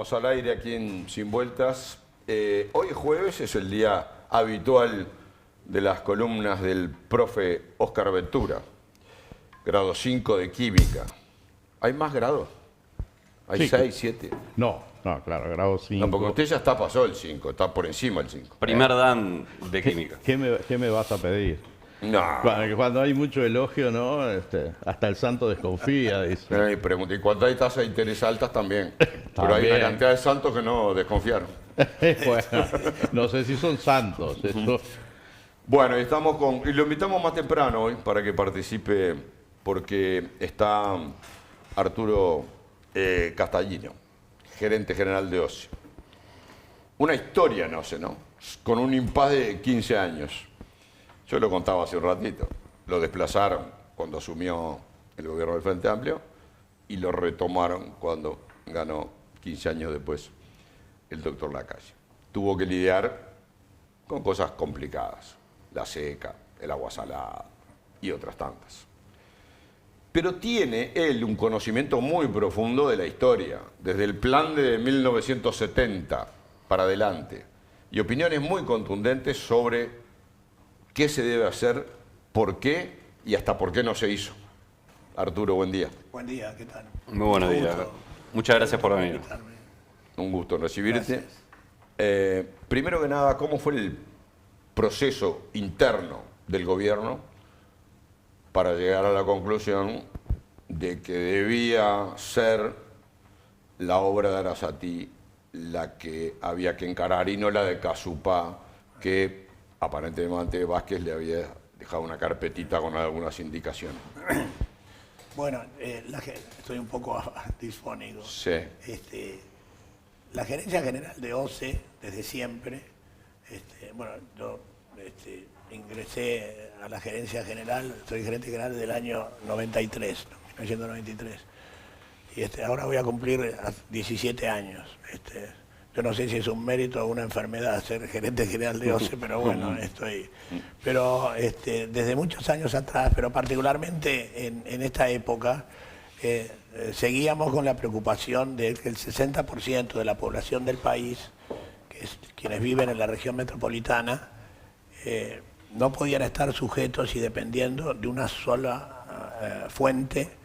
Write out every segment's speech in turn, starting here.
Estamos al aire aquí en Sin Vueltas. Hoy jueves es el día habitual de las columnas del profe Oscar Ventura. Grado 5 de Química. ¿Hay más grados? ¿Hay Sí. 6, 7? No, claro, grado 5. No, porque usted ya pasó el 5, está por encima del 5. Primer Dan de Química. ¿Qué me vas a pedir? No. Cuando hay mucho elogio, ¿no? Hasta el santo desconfía, dice. Y cuando hay tasas de interés altas también. Pero hay una También. cantidad de santos que no desconfiaron. Bueno, no sé si son santos. Eso. Bueno, y lo invitamos más temprano hoy para que participe, porque está Arturo Castagnino, gerente general de OCE. Una historia en OCE, ¿no? Con un impas de 15 años. Yo lo contaba hace un ratito. Lo desplazaron cuando asumió el gobierno del Frente Amplio y lo retomaron cuando ganó 15 años después el doctor Lacalle. Tuvo que lidiar con cosas complicadas. La seca, el agua salada y otras tantas. Pero tiene él un conocimiento muy profundo de la historia, desde el plan de 1970 para adelante, y opiniones muy contundentes sobre qué se debe hacer, por qué y hasta por qué no se hizo. Arturo, buen día. Buen día, ¿qué tal? Muy buenos días. Muchas gracias por venir. Invitarme. Un gusto en recibirte. Gracias. Primero que nada, ¿cómo fue el proceso interno del gobierno para llegar a la conclusión de que debía ser la obra de Arasati la que había que encarar y no la de Casupá, que aparentemente Vázquez le había dejado una carpetita con algunas indicaciones? Bueno, estoy un poco disfónico. Sí. La gerencia general de OCE, desde siempre, bueno, yo ingresé a la gerencia general, soy gerente general del año 93, 1993. Y ahora voy a cumplir 17 años. Yo no sé si es un mérito o una enfermedad ser gerente general de OCE, pero bueno, estoy. Pero desde muchos años atrás, pero particularmente en esta época, seguíamos con la preocupación de que el 60% de la población del país, que es quienes viven en la región metropolitana, no podían estar sujetos y dependiendo de una sola fuente,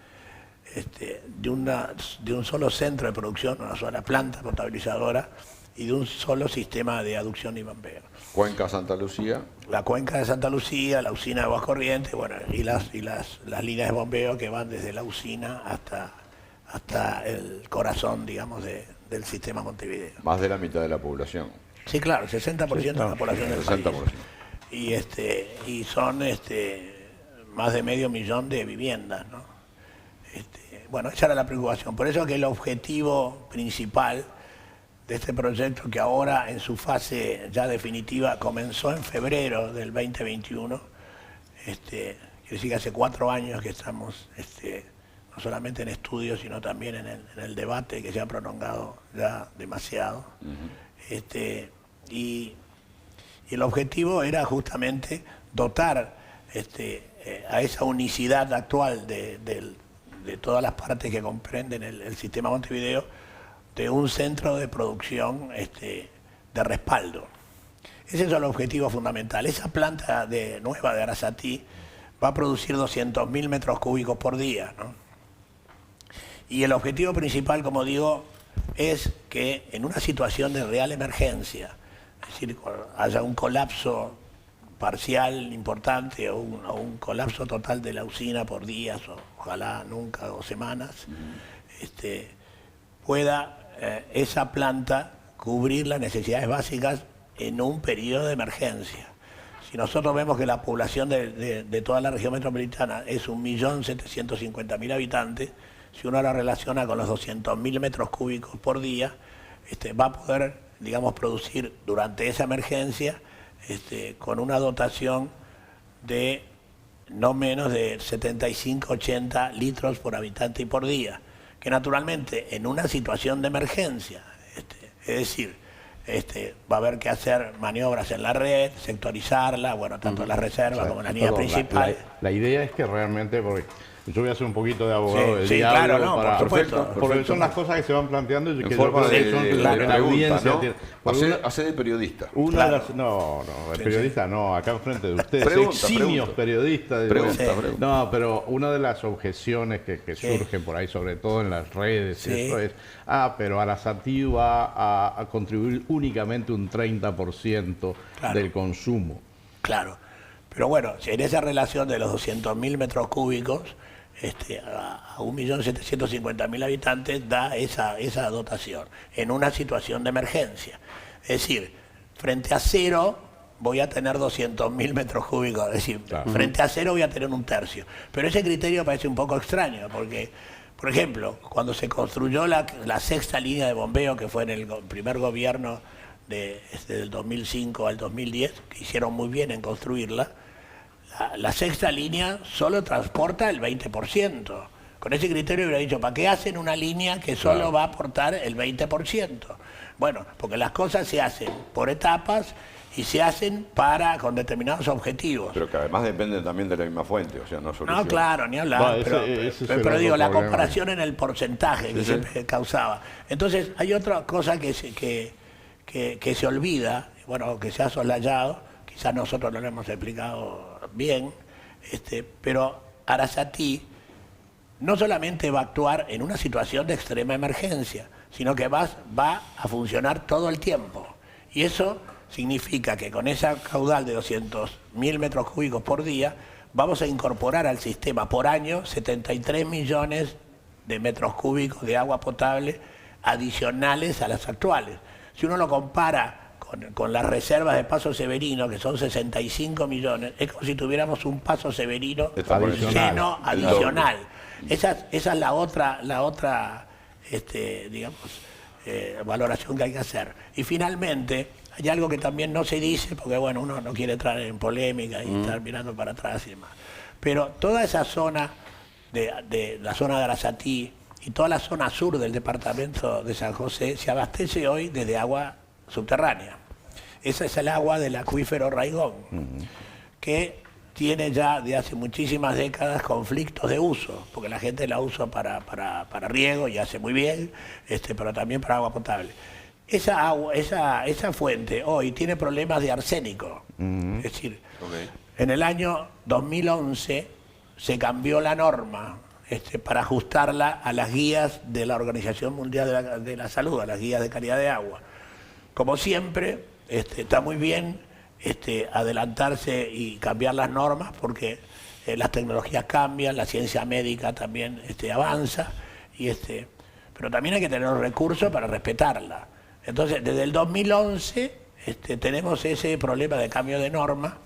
de un solo centro de producción, una sola planta potabilizadora y de un solo sistema de aducción y bombeo. Cuenca Santa Lucía. La cuenca de Santa Lucía, la usina de Aguas Corrientes, bueno, y las líneas de bombeo que van desde la usina hasta el corazón, digamos, del sistema Montevideo. Más de la mitad de la población. Sí, claro, 60% de la población del 60%. país. Y son más de 500.000 de viviendas, ¿no? Bueno, esa era la preocupación. Por eso que el objetivo principal de este proyecto, que ahora en su fase ya definitiva comenzó en febrero del 2021, quiere decir que hace 4 años que estamos no solamente en estudios, sino también en el debate que se ha prolongado ya demasiado. Y el objetivo era justamente dotar a esa unicidad actual de todas las partes que comprenden el sistema Montevideo de un centro de producción de respaldo. Ese es el objetivo fundamental. Esa planta nueva de Arasati va a producir 200.000 metros cúbicos por día, ¿no? Y el objetivo principal, como digo, es que en una situación de real emergencia, es decir, haya un colapso parcial importante o un colapso total de la usina por días, o ojalá nunca, o semanas, pueda esa planta cubrir las necesidades básicas en un periodo de emergencia. Si nosotros vemos que la población de toda la región metropolitana es 1.750.000 habitantes, si uno la relaciona con los 200.000 metros cúbicos por día, va a poder, digamos, producir durante esa emergencia con una dotación de no menos de 75-80 litros por habitante y por día, que naturalmente en una situación de emergencia, es decir, va a haber que hacer maniobras en la red, sectorizarla, bueno, tanto la reserva como la línea principal. La idea es que realmente, porque Yo voy a hacer un poquito de abogado del sí, diablo claro, no, para, por supuesto. Perfecto, porque perfecto. son las cosas que se van planteando y En que forma yo creo de, que son de las que la pregunta, audiencia ¿no? tiene. Porque Hace de periodista. una Claro. de las, no, el periodista no, acá enfrente de ustedes, Pregunta, eximios pregunta. periodistas. Pregunta, Sí. pregunta. No, pero una de las objeciones que Sí. surgen por ahí, sobre todo en las redes, Sí. eso es, pero Arasatí va a contribuir únicamente un 30% Claro. del consumo. Claro. Pero bueno, en esa relación de los 200.000 metros cúbicos, a 1.750.000 habitantes da esa dotación en una situación de emergencia. Es decir, frente a cero voy a tener 200.000 metros cúbicos, es decir, Claro. frente a cero voy a tener un tercio. Pero ese criterio parece un poco extraño, porque, por ejemplo, cuando se construyó la sexta línea de bombeo, que fue en el primer gobierno del 2005 al 2010, que hicieron muy bien en construirla, la sexta línea solo transporta el 20%. Con ese criterio hubiera dicho, ¿para qué hacen una línea que solo va a aportar el 20%? Bueno, porque las cosas se hacen por etapas y se hacen con determinados objetivos. Pero que además dependen también de la misma fuente, o sea, no soluciona. No, claro, ni hablar. No, pero ese es el pero digo, otro la problema. comparación en el porcentaje que Sí, siempre causaba. Entonces, hay otra cosa que se olvida, bueno, que se ha soslayado, quizás nosotros no lo hemos explicado bien, pero Arasatí no solamente va a actuar en una situación de extrema emergencia, sino que va a funcionar todo el tiempo. Y eso significa que con esa caudal de 200.000 metros cúbicos por día, vamos a incorporar al sistema por año 73 millones de metros cúbicos de agua potable adicionales a las actuales. Si uno lo compara con las reservas de Paso Severino, que son 65 millones, es como si tuviéramos un Paso Severino Está por encima. lleno El doble. adicional. Esa es la otra digamos, valoración que hay que hacer. Y finalmente, hay algo que también no se dice, porque bueno, uno no quiere entrar en polémica y estar mirando para atrás y demás. Pero toda esa zona, de la zona de Arasatí y toda la zona sur del departamento de San José, se abastece hoy desde agua subterránea. Esa es el agua del acuífero Raigón, que tiene ya de hace muchísimas décadas conflictos de uso, porque la gente la usa para riego y hace muy bien, pero también para agua potable. Esa agua, esa fuente hoy tiene problemas de arsénico. Es decir, en el año 2011 se cambió la norma para ajustarla a las guías de la Organización Mundial de la Salud, a las guías de calidad de agua. Como siempre, está muy bien adelantarse y cambiar las normas porque las tecnologías cambian, la ciencia médica también avanza, pero también hay que tener los recursos para respetarla. Entonces, desde el 2011 tenemos ese problema de cambio de norma,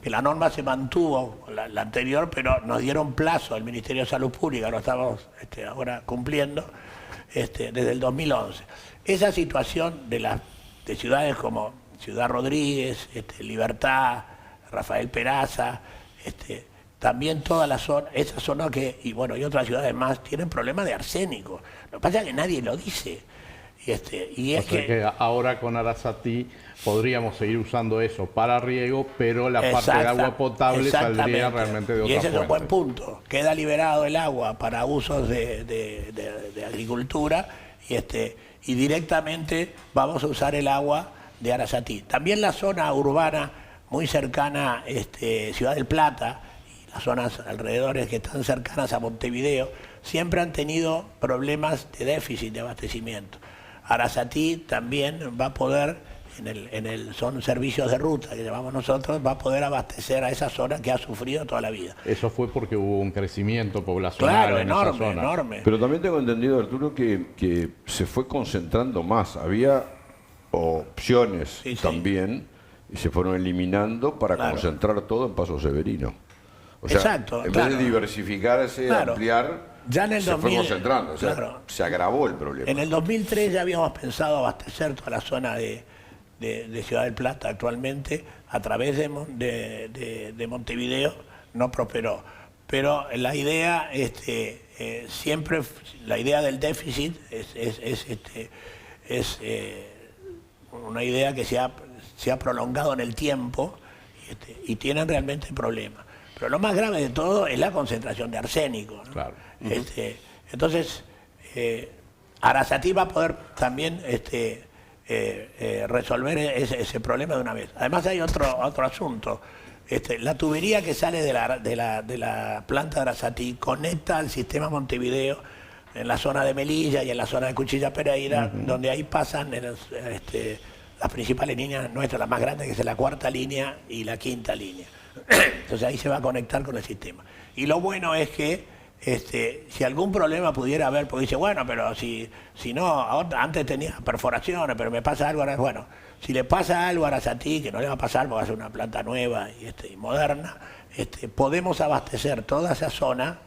que la norma se mantuvo, la anterior, pero nos dieron plazo al Ministerio de Salud Pública, lo estamos ahora cumpliendo, desde el 2011. Esa situación de ciudades como Ciudad Rodríguez, Libertad, Rafael Peraza, también toda la zona, esa zona y otras ciudades más tienen problemas de arsénico. Lo que pasa es que nadie lo dice. Y es O sea que ahora con Arasatí podríamos seguir usando eso para riego, pero la parte de agua potable saldría realmente de otra fuente. Y ese es un buen fuente. punto. Queda liberado el agua para usos de agricultura y directamente vamos a usar el agua de Arasatí. También la zona urbana muy cercana, Ciudad del Plata, y las zonas alrededores que están cercanas a Montevideo, siempre han tenido problemas de déficit de abastecimiento. Arasatí también va a poder, son servicios de ruta que llamamos nosotros, va a poder abastecer a esa zona que ha sufrido toda la vida. Eso fue porque hubo un crecimiento poblacional Claro, en esa enorme, zona. enorme. Pero también tengo entendido, Arturo, que se fue concentrando más. Había opciones Sí, sí. también y se fueron eliminando para Claro. concentrar todo en Paso Severino. O sea, Exacto, en claro. vez de diversificarse, Claro. ampliar, Ya en el se 2000, fue concentrando. O sea, claro. se agravó el problema. En el 2003 ya habíamos pensado abastecer toda la zona de Ciudad del Plata actualmente a través de Montevideo, no prosperó. Pero la idea, siempre, la idea del déficit es una idea que se ha prolongado en el tiempo y tienen realmente problemas. Pero lo más grave de todo es la concentración de arsénico, ¿no? Claro. Entonces, Arasatí va a poder también resolver ese problema de una vez. Además hay otro asunto. La tubería que sale de la planta de Arasatí conecta al sistema Montevideo en la zona de Melilla y en la zona de Cuchilla Pereira, donde ahí pasan las principales líneas nuestras, la más grande, que es la 4ª línea y la 5ª línea. Entonces ahí se va a conectar con el sistema. Y lo bueno es que si algún problema pudiera haber, porque dice, bueno, pero si no, antes tenía perforaciones, pero me pasa algo ahora, bueno, si le pasa algo a Arasatí, que no le va a pasar porque va a ser una planta nueva y moderna, podemos abastecer toda esa zona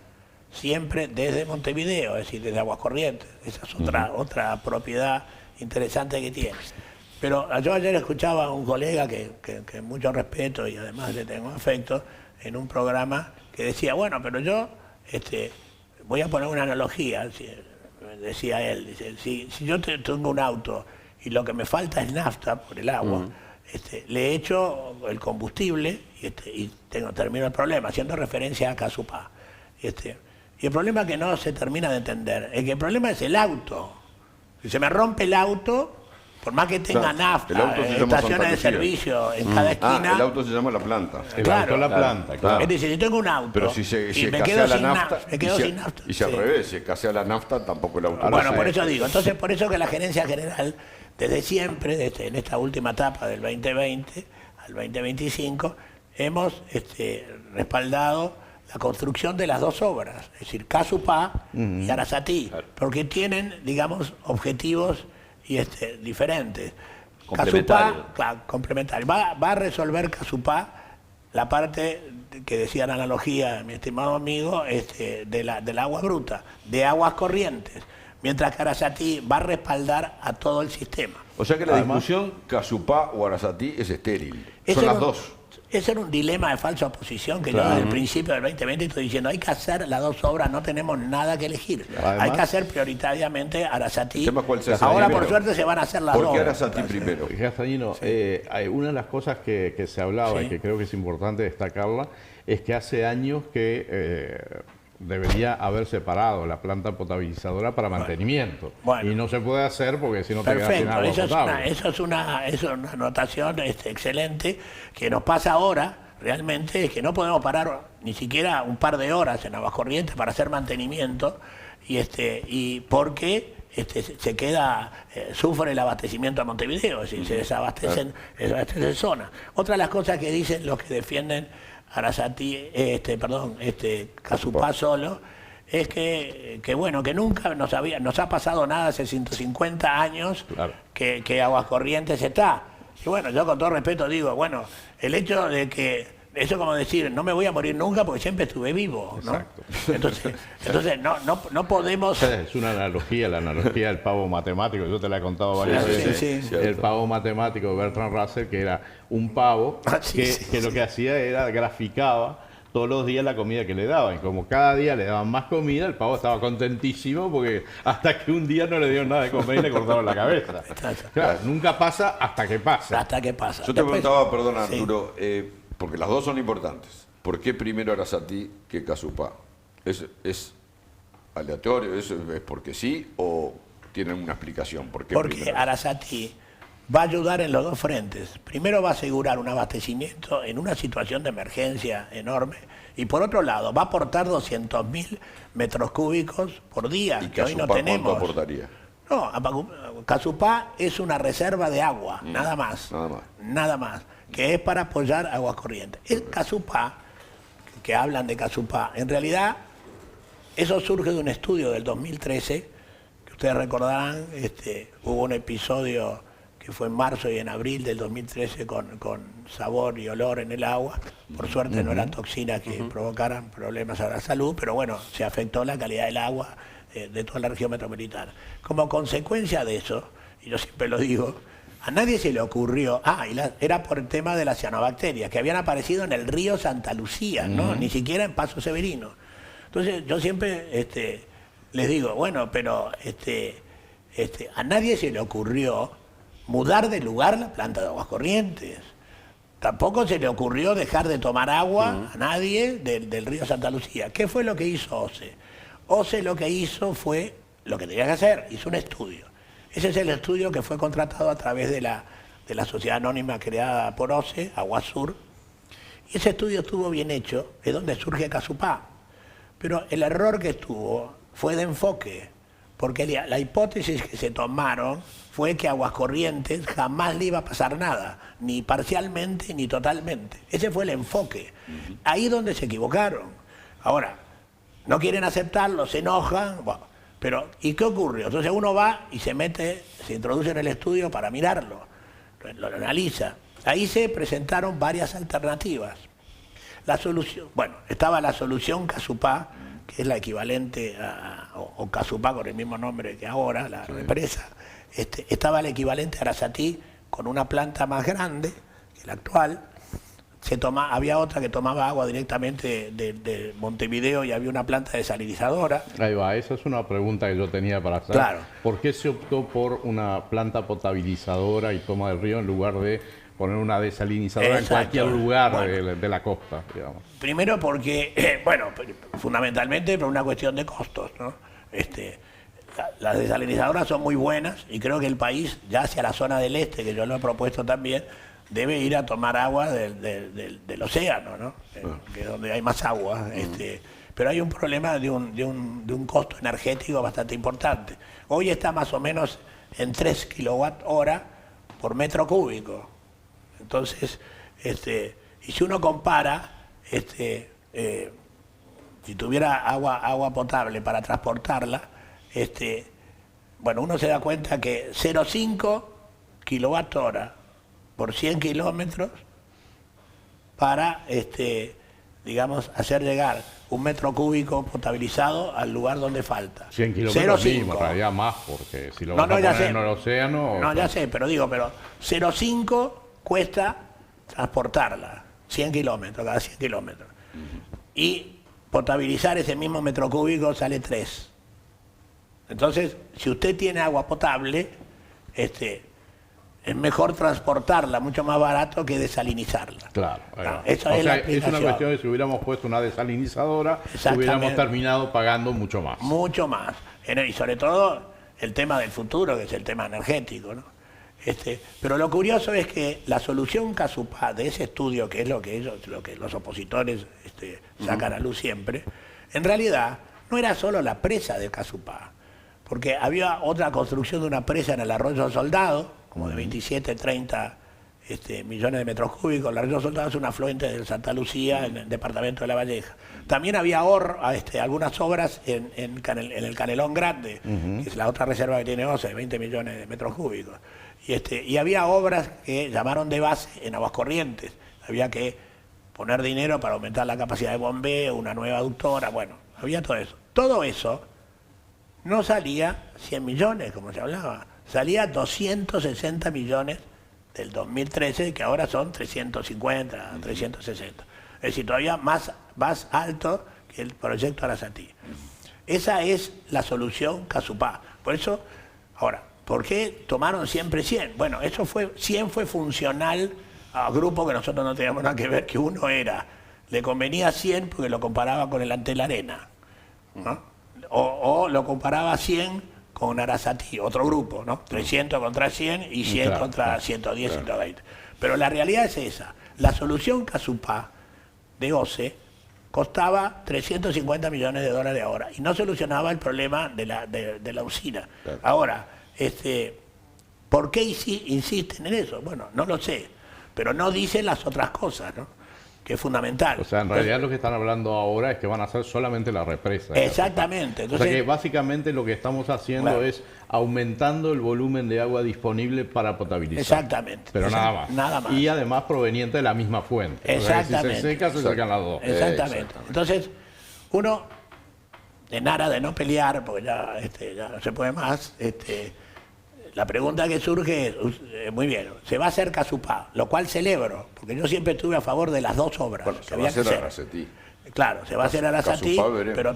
siempre desde Montevideo, es decir, desde Aguas Corrientes. Esa es otra propiedad interesante que tiene. Pero yo ayer escuchaba a un colega que mucho respeto y además le tengo afecto, en un programa que decía, bueno, pero yo voy a poner una analogía, decía él, dice, si yo tengo un auto y lo que me falta es nafta por el agua, le echo el combustible y termino el problema, haciendo referencia a Casupá. Y el problema que no se termina de entender es que el problema es el auto. Si se me rompe el auto, por más que tenga nafta, estaciones de servicio en cada esquina. El auto se llama la planta. El auto la planta, claro. Es decir, si tengo un auto, pero si se y me quedo la sin nafta, sin nafta. Y si al revés, si escasea la nafta, tampoco el auto. Bueno, por eso digo. Entonces, por eso que la Gerencia General, desde siempre, en esta última etapa del 2020 al 2025, hemos respaldado la construcción de las dos obras, es decir, Casupá y Arasatí, porque tienen, digamos, objetivos diferentes. Complementario. Casupá, complementario. Va a resolver Casupá la parte que decía la analogía, mi estimado amigo, del agua bruta, de aguas corrientes, mientras que Arasatí va a respaldar a todo el sistema. O sea que la discusión Casupá o Arasatí es estéril. Son las dos. Ese era un dilema de falsa oposición que yo desde el principio del 2020 estoy diciendo, hay que hacer las dos obras, no tenemos nada que elegir. Además, hay que hacer prioritariamente Arasatí. Ahora por suerte se van a hacer las dos. ¿Por qué Arasatí primero? Castañino, hay una de las cosas que se hablaba y que creo que es importante destacarla, es que hace años que debería haber separado la planta potabilizadora para mantenimiento. Bueno. Y no se puede hacer porque si no te quedas sin agua potable. Eso es una anotación excelente que nos pasa ahora. Realmente es que no podemos parar ni siquiera un par de horas en Aguas Corrientes para hacer mantenimiento y porque se queda, sufre el abastecimiento a Montevideo, es decir, se desabastecen zonas. Otra de las cosas que dicen los que defienden Arasatí, Casupá solo, es que bueno, que nunca nos ha pasado nada hace 150 años que Aguas Corrientes está. Y bueno, yo con todo respeto digo, bueno, el hecho de que, eso como decir, no me voy a morir nunca porque siempre estuve vivo, ¿no? Entonces no podemos... Es una analogía, la analogía del pavo matemático, yo te la he contado varias veces. Sí. El pavo matemático de Bertrand Russell, que era un pavo que lo que hacía era graficaba todos los días la comida que le daban. Y como cada día le daban más comida, el pavo estaba contentísimo porque hasta que un día no le dieron nada de comer y le cortaron la cabeza. Claro, nunca pasa hasta que pasa. Hasta que pasa. Yo te preguntaba, perdón Arturo, porque las dos son importantes. ¿Por qué primero Arasatí que Casupá? ¿Es aleatorio? ¿Es porque sí o tienen una explicación? Porque Arasatí va a ayudar en los dos frentes. Primero va a asegurar un abastecimiento en una situación de emergencia enorme y por otro lado va a aportar 200.000 metros cúbicos por día, ¿Y que hoy no Casupá tenemos. cuánto aportaría? No, Casupá es una reserva de agua, nada más, que es para apoyar Aguas Corrientes. El Casupá, que hablan de Casupá, en realidad eso surge de un estudio del 2013, que ustedes recordarán, hubo un episodio que fue en marzo y en abril del 2013 con sabor y olor en el agua. Por suerte no eran toxinas que provocaran problemas a la salud, pero bueno, se afectó la calidad del agua de toda la región metropolitana. Como consecuencia de eso, y yo siempre lo digo, a nadie se le ocurrió, era por el tema de las cianobacterias, que habían aparecido en el río Santa Lucía, ¿no? Ni siquiera en Paso Severino. Entonces yo siempre les digo, bueno, pero a nadie se le ocurrió mudar de lugar la planta de Aguas Corrientes. tampoco se le ocurrió dejar de tomar agua a nadie del río Santa Lucía. ¿Qué fue lo que hizo OCE? OCE lo que hizo fue lo que tenía que hacer, hizo un estudio. Ese es el estudio que fue contratado a través de la sociedad anónima creada por OCE, Aguasur. Y ese estudio estuvo bien hecho, es donde surge Casupá. Pero el error que estuvo fue de enfoque, porque la hipótesis que se tomaron fue que Aguas Corrientes jamás le iba a pasar nada, ni parcialmente ni totalmente. Ese fue el enfoque. Ahí donde se equivocaron. Ahora, no quieren aceptarlo, se enojan, bueno, pero ¿y qué ocurrió? Entonces uno va y se mete, se introduce en el estudio para mirarlo, lo analiza. Ahí se presentaron varias alternativas. La solución, bueno, estaba la solución Casupá, que es la equivalente o Casupá con el mismo nombre que ahora, la represa. Estaba el equivalente a Arasatí con una planta más grande que la actual. Había otra que tomaba agua directamente de Montevideo y había una planta desalinizadora. Ahí va, esa es una pregunta que yo tenía para hacer. Claro. ¿Por qué se optó por una planta potabilizadora y toma del río en lugar de poner una desalinizadora en cualquier lugar de la costa, digamos? Primero porque, bueno, fundamentalmente por una cuestión de costos, ¿no? Las desalinizadoras son muy buenas y creo que el país, ya hacia la zona del este, que yo lo he propuesto también, debe ir a tomar agua del océano, ¿no? Que es donde hay más agua. Pero hay un problema de un costo energético bastante importante. Hoy está más o menos en 3 kWh por metro cúbico. Entonces, y si uno compara, si tuviera agua potable para transportarla, bueno, uno se da cuenta que 0,5 kWh por 100 kilómetros para, digamos, hacer llegar un metro cúbico potabilizado al lugar donde falta. 100 kilómetros mínimo, en realidad más, porque si lo vas a poner en el océano... No, ya sé, pero 0,5 cuesta transportarla, 100 kilómetros, cada 100 kilómetros. Y potabilizar ese mismo metro cúbico sale 3. Entonces, si usted tiene agua potable, es mejor transportarla, mucho más barato que desalinizarla. Claro. Eso es la es una cuestión de si hubiéramos puesto una desalinizadora, hubiéramos terminado pagando mucho más. Mucho más. Y sobre todo el tema del futuro, que es el tema energético, ¿no? Pero lo curioso es que la solución Casupá de ese estudio, que es lo que los opositores sacan a luz siempre, en realidad no era solo la presa de Casupá, porque había otra construcción de una presa en el Arroyo Soldado, como de 27, 30 millones de metros cúbicos. El Arroyo Soldado es un afluente de Santa Lucía, en el departamento de La Valleja. También había algunas obras en el Canelón Grande, que es la otra reserva que tiene OCE, de 20 millones de metros cúbicos. Y había obras que llamaron de base en Aguas Corrientes. Había que poner dinero para aumentar la capacidad de bombeo, una nueva aductora, bueno, había todo eso. Todo eso no salía 100 millones, como se hablaba. Salía 260 millones del 2013, que ahora son 350, 360. Es decir, todavía más alto que el proyecto Arasatí. Esa es la solución Casupá. Por eso, ahora, ¿por qué tomaron siempre 100? Bueno, 100 fue funcional a grupo que nosotros no teníamos nada que ver, que uno le convenía 100 porque lo comparaba con el Ante la Arena, ¿no? O lo comparaba 100 con Arasatí, otro grupo, ¿no? 300 contra 100 y 100 contra 110, 120. Pero la realidad es esa. La solución Casupá de OCE costaba 350 millones de dólares ahora y no solucionaba el problema de la usina. Claro. Ahora, ¿por qué insisten en eso? Bueno, no lo sé, pero no dicen las otras cosas, ¿no? Que es fundamental. O sea, en realidad lo que están hablando ahora es que van a hacer solamente la represa. Exactamente. Entonces, o sea que básicamente lo que estamos haciendo es aumentando el volumen de agua disponible para potabilizar. Exactamente. Pero nada más. Nada más. Y además proveniente de la misma fuente. Exactamente. O sea, si se seca, se sacan las dos. Exactamente. Entonces, uno, en aras de no pelear, porque ya no se puede más, la pregunta que surge es, muy bien, se va a hacer Casupá, lo cual celebro, porque yo siempre estuve a favor de las dos obras. Bueno, se va a hacer Arasatí. Claro, se va a hacer Arasatí, Casupá veremos. pero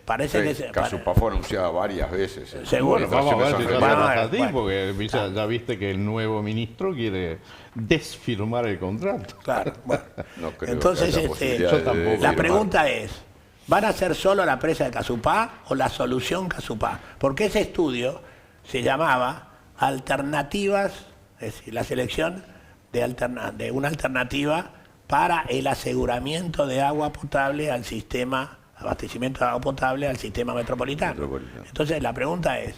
parece que... Casupá fue anunciada varias veces. Seguro. Bueno, vamos a ver si se hace Bueno, Arasatí, bueno. porque ya viste que el nuevo ministro quiere desfirmar el contrato. Claro, bueno. No creo Entonces, que haya posibilidad yo de tampoco. la firmar. pregunta es, ¿van a ser solo la presa de Casupá o la solución Casupá? Porque ese estudio se llamaba Alternativas, es decir, la selección de una alternativa para el aseguramiento de agua potable al sistema, abastecimiento de agua potable al sistema metropolitano. Entonces la pregunta es,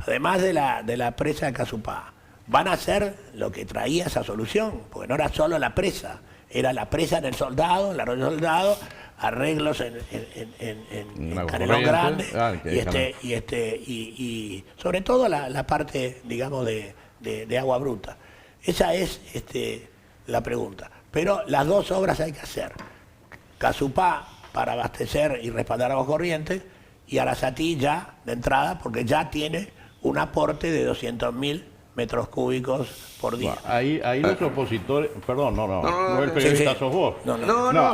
además de la presa de Casupá, ¿van a hacer lo que traía esa solución? Porque no era solo la presa, era la presa en el Soldado, en el Arroyo Soldado, arreglos en Canelón corriente. Grande y sobre todo la parte, digamos, de agua bruta. Esa es la pregunta. Pero las dos obras hay que hacer. Casupá para abastecer y respaldar aguas corrientes y Arasatí ya de entrada porque ya tiene un aporte de 200.000 metros cúbicos por día. Ahí los opositores, perdón, no el periodista sí. sos vos. No,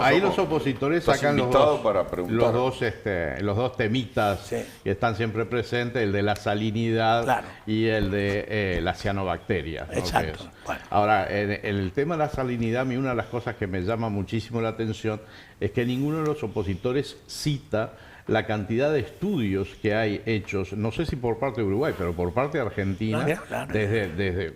Ahí somos- los opositores estás sacan invitado para preguntar. los dos temitas Sí. que están siempre presentes, el de la salinidad Claro. y el de la cianobacteria. ¿no? Exacto. Que es. Bueno. Ahora, en el tema de la salinidad, a mí una de las cosas que me llama muchísimo la atención es que ninguno de los opositores cita la cantidad de estudios que hay hechos, no sé si por parte de Uruguay, pero por parte de Argentina, Claro. desde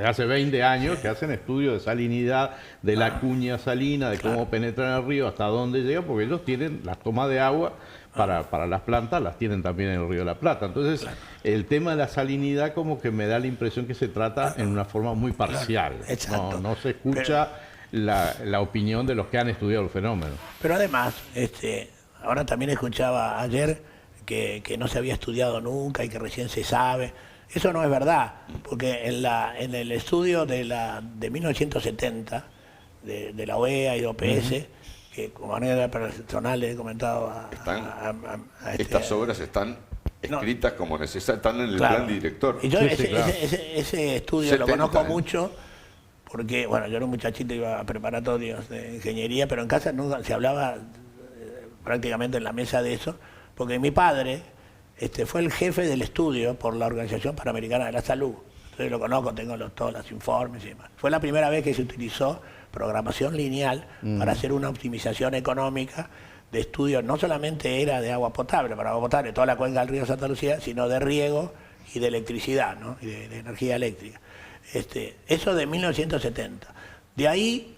hace 20 años que hacen estudios de salinidad, de la cuña salina, de cómo penetra en el río, hasta dónde llega, porque ellos tienen las tomas de agua para las plantas, las tienen también en el Río de la Plata. Entonces, el tema de la salinidad como que me da la impresión que se trata en una forma muy parcial. Exacto. No se escucha la opinión de los que han estudiado el fenómeno. Pero además, ahora también escuchaba ayer que no se había estudiado nunca y que recién se sabe. Eso no es verdad, porque en el estudio de 1970, de la OEA y de OPS, que como manera personal le he comentado Estas obras están escritas como necesarias, están en el Claro. plan director. Y yo Sí, ese, claro. ese estudio 70, lo conozco ¿eh? mucho porque, bueno, yo era un muchachito, iba a preparatorios de ingeniería, pero en casa nunca se hablaba prácticamente en la mesa de eso, porque mi padre fue el jefe del estudio por la Organización Panamericana de la Salud. Entonces lo conozco, tengo todos los informes y demás. Fue la primera vez que se utilizó programación lineal para hacer una optimización económica de estudios, no solamente era de agua potable, para agua potable, toda la cuenca del río Santa Lucía, sino de riego y de electricidad, ¿no? Y de energía eléctrica. Eso de 1970. De ahí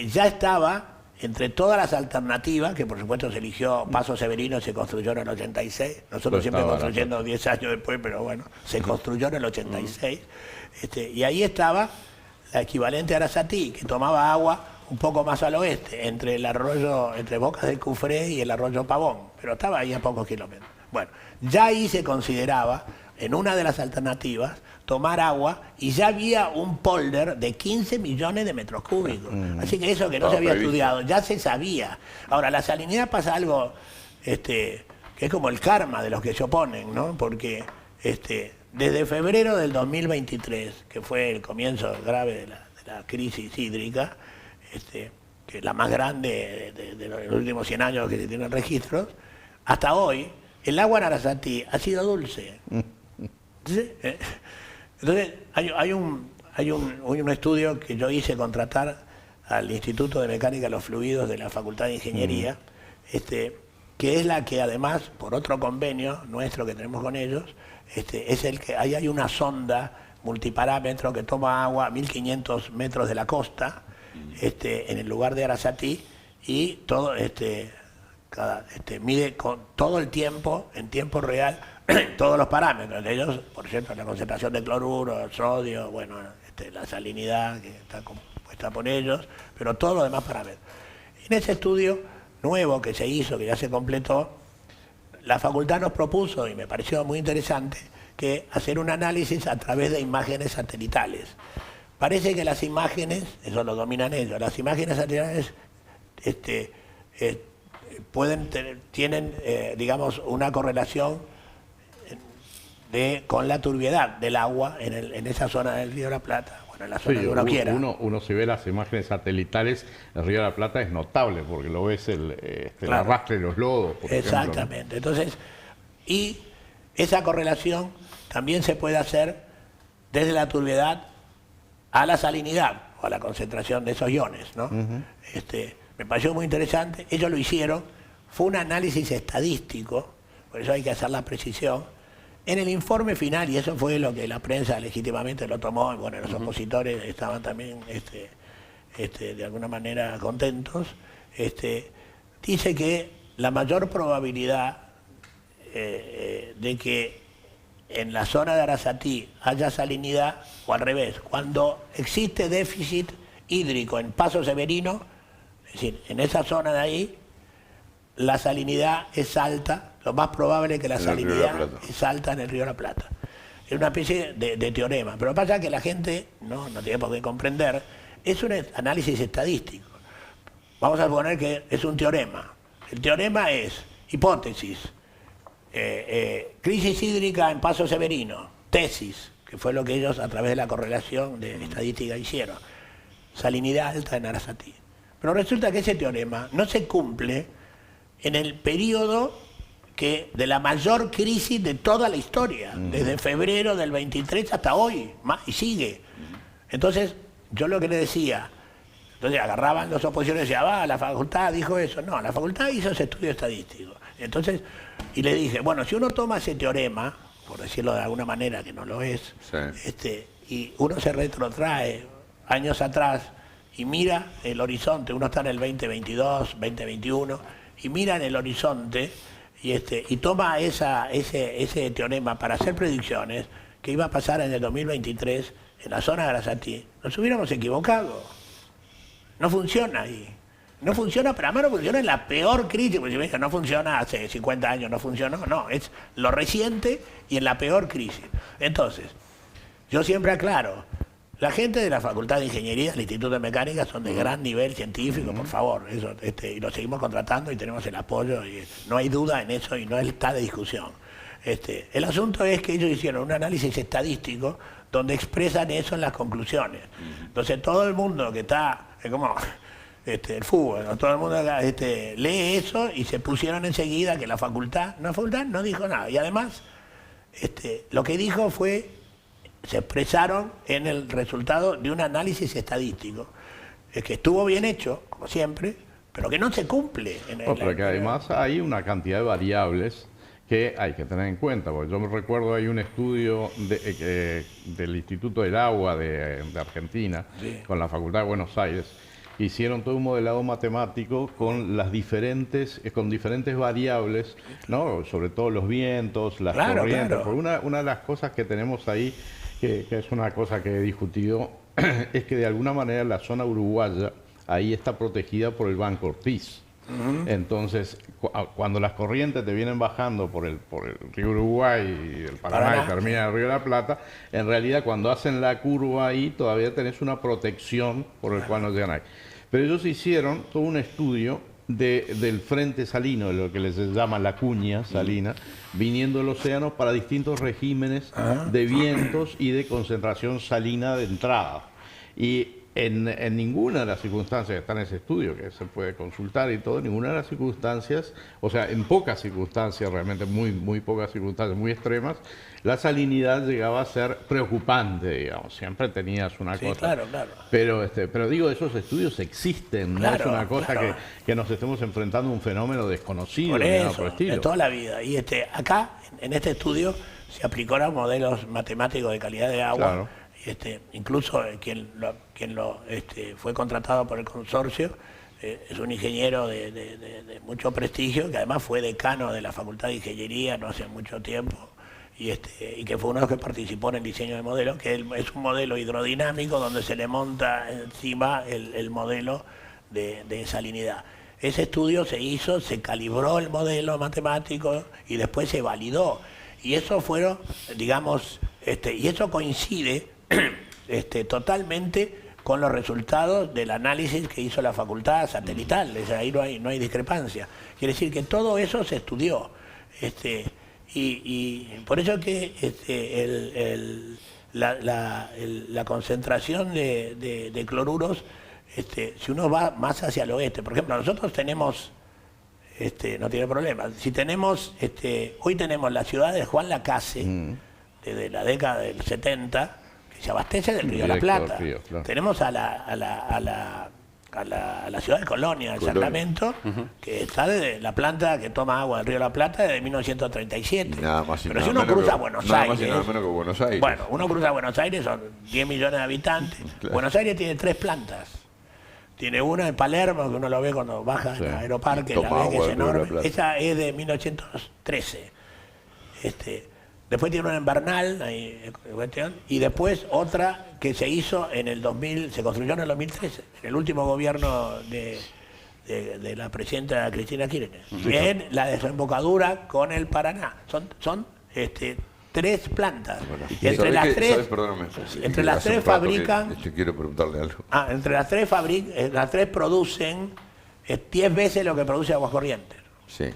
ya estaba entre todas las alternativas, que por supuesto se eligió Paso Severino, se construyó en el 86, nosotros Pues siempre estaba construyendo 10 años después, pero bueno, se construyó en el 86. Y ahí estaba la equivalente a Arasatí, que tomaba agua un poco más al oeste, entre el arroyo, entre Bocas del Cufré y el arroyo Pavón, pero estaba ahí a pocos kilómetros. Bueno, ya ahí se consideraba, en una de las alternativas, tomar agua y ya había un polder de 15 millones de metros cúbicos. Así que eso que no se había previsto. estudiado, ya se sabía. Ahora, la salinidad pasa algo que es como el karma de los que se oponen, ¿no? Porque desde febrero del 2023, que fue el comienzo grave de la crisis hídrica, que es la más grande de los últimos 100 años que se tienen registros, hasta hoy, el agua en Arasatí ha sido dulce. ¿Sí? Entonces, hay un estudio que yo hice contratar al Instituto de Mecánica de los Fluidos de la Facultad de Ingeniería, que es la que además, por otro convenio nuestro que tenemos con ellos, es el que ahí hay una sonda multiparámetro que toma agua a 1500 metros de la costa, en el lugar de Arasatí, y todo mide con todo el tiempo, en tiempo real, todos los parámetros de ellos, por ejemplo, la concentración de cloruro, el sodio, bueno, la salinidad que está compuesta por ellos, pero todos los demás parámetros. En ese estudio nuevo que se hizo, que ya se completó, la facultad nos propuso, y me pareció muy interesante, que hacer un análisis a través de imágenes satelitales. Parece que las imágenes, eso lo dominan ellos, las imágenes satelitales tienen, digamos, una correlación con la turbiedad del agua en esa zona del Río de la Plata. Bueno, bueno, en la zona Sí, que uno quiera. uno si ve las imágenes satelitales, el Río de la Plata es notable, porque lo ves el Claro. arrastre de los lodos, por Exactamente. ejemplo, ¿no? Entonces, y esa correlación también se puede hacer desde la turbiedad a la salinidad, o a la concentración de esos iones, ¿no? Me pareció muy interesante, ellos lo hicieron, fue un análisis estadístico, por eso hay que hacer la precisión. En el informe final, y eso fue lo que la prensa legítimamente lo tomó, y bueno, los opositores estaban también de alguna manera contentos, dice que la mayor probabilidad de que en la zona de Arasatí haya salinidad, o al revés, cuando existe déficit hídrico en Paso Severino, es decir, en esa zona de ahí, la salinidad es alta, lo más probable es que la En el Río de la salinidad Plata. es alta en el Río de la Plata. Es una especie de teorema, pero pasa que la gente no tiene por qué comprender, es un análisis estadístico. Vamos a suponer que es un teorema. El teorema es, hipótesis, crisis hídrica en Paso Severino, tesis, que fue lo que ellos a través de la correlación de estadística hicieron, salinidad alta en Arasatí. Pero resulta que ese teorema no se cumple en el periodo de la mayor crisis de toda la historia, desde febrero del 23 hasta hoy, y sigue. Entonces, yo lo que le decía, entonces agarraban los opositores y decían, la facultad dijo eso. No, la facultad hizo ese estudio estadístico. Entonces, y le dije, bueno, si uno toma ese teorema, por decirlo de alguna manera que no lo es, y uno se retrotrae años atrás y mira el horizonte, uno está en el 2022, 2021, y mira en el horizonte y toma ese teorema para hacer predicciones que iba a pasar en el 2023 en la zona de Arasatí, nos hubiéramos equivocado. No funciona ahí. No funciona, pero además no funciona en la peor crisis, porque si me dicen no funciona hace 50 años, no funcionó, no, es lo reciente y en la peor crisis. Entonces, yo siempre aclaro, la gente de la Facultad de Ingeniería, del Instituto de Mecánica, son de gran nivel científico, por favor, eso, y lo seguimos contratando y tenemos el apoyo, y no hay duda en eso y no está de discusión. El asunto es que ellos hicieron un análisis estadístico donde expresan eso en las conclusiones. Entonces todo el mundo que está, es como el fútbol, ¿no? Todo el mundo lee eso y se pusieron enseguida que la facultad no dijo nada. Y además, lo que dijo fue, se expresaron en el resultado de un análisis estadístico, que estuvo bien hecho, como siempre, pero que no se cumple. Pero que además hay una cantidad de variables que hay que tener en cuenta, porque yo me recuerdo hay un estudio del Instituto del Agua de Argentina, Sí. con la Facultad de Buenos Aires, hicieron todo un modelado matemático con diferentes variables, ¿no? Sobre todo los vientos, las corrientes. Claro. Porque una de las cosas que tenemos ahí, que es una cosa que he discutido, es que de alguna manera la zona uruguaya ahí está protegida por el Banco Ortiz. Entonces, cuando las corrientes te vienen bajando por el río Uruguay y el Paraná y termina en el río de la Plata, en realidad cuando hacen la curva ahí todavía tenés una protección por el cual no llegan ahí. Pero ellos hicieron todo un estudio del frente salino, de lo que les llama la cuña salina, viniendo del océano para distintos regímenes de vientos y de concentración salina de entrada. Y en ninguna de las circunstancias que está en ese estudio, que se puede consultar y todo, ninguna de las circunstancias, o sea, en pocas circunstancias, realmente muy pocas circunstancias, muy extremas, la salinidad llegaba a ser preocupante, digamos. Siempre tenías una cosa. Claro. Pero digo, esos estudios existen, no es una cosa que nos estemos enfrentando a un fenómeno desconocido, por ni nada eso, por el estilo. de toda la vida. Y acá, en este estudio, se aplicaron modelos matemáticos de calidad de agua. Claro. Incluso quien fue contratado por el consorcio es un ingeniero de mucho prestigio, que además fue decano de la Facultad de Ingeniería no hace mucho tiempo, y que fue uno de los que participó en el diseño del modelo, que es un modelo hidrodinámico donde se le monta encima el modelo de salinidad. Ese estudio se hizo, se calibró el modelo matemático y después se validó. Y eso fueron, digamos, y eso coincide totalmente con los resultados del análisis que hizo la facultad satelital. Ahí no hay discrepancia. Quiere decir que todo eso se estudió. Y por eso que la concentración de cloruros, si uno va más hacia el oeste, por ejemplo, nosotros tenemos, no tiene problema, si tenemos, hoy tenemos la ciudad de Juan Lacase, desde la década del 70, que se abastece del río de la Plata. Claro. Tenemos a la ciudad de Colonia, el Sacramento, que está de la planta que toma agua del río de la Plata desde 1937. Nada más y Pero nada si uno menos cruza que- Buenos nada Aires, más y nada menos que Buenos Aires. bueno, uno cruza Buenos Aires, son 10 millones de habitantes. Claro. Buenos Aires tiene 3 plantas. Tiene una en Palermo, que uno lo ve cuando baja Sí. en el aeroparque, la Toma ve que agua es del Río de la enorme. Plata. Esa es de 1913. Después tiene una en Bernal, ahí, cuestión, y después otra que se hizo en el 2000, se construyó en el 2013, en el último gobierno de la presidenta Cristina Kirchner. En la desembocadura con el Paraná. Son 3 plantas. Bueno, Entre ¿sabés las qué? 3, ¿Sabés? Perdóname. entre las Hace un 3 rato que, fabrican, quiero preguntarle algo. entre las 3 las 3 producen 10 veces lo que produce Aguascorrientes. Sí.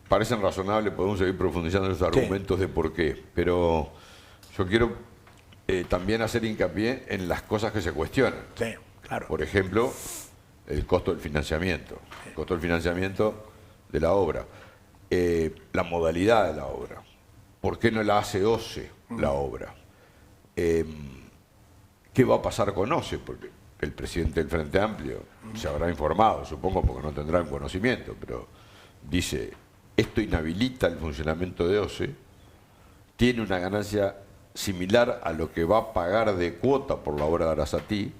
Parecen razonables, podemos seguir profundizando en los argumentos de por qué, pero yo quiero también hacer hincapié en las cosas que se cuestionan. Sí, claro. Por ejemplo, el costo del financiamiento, el costo del financiamiento de la obra, la modalidad de la obra, por qué no la hace OCE la obra, qué va a pasar con OCE, porque el presidente del Frente Amplio se habrá informado, supongo, porque no tendrá conocimiento, pero dice, esto inhabilita el funcionamiento de OCE, tiene una ganancia similar a lo que va a pagar de cuota por la obra de Arasatí,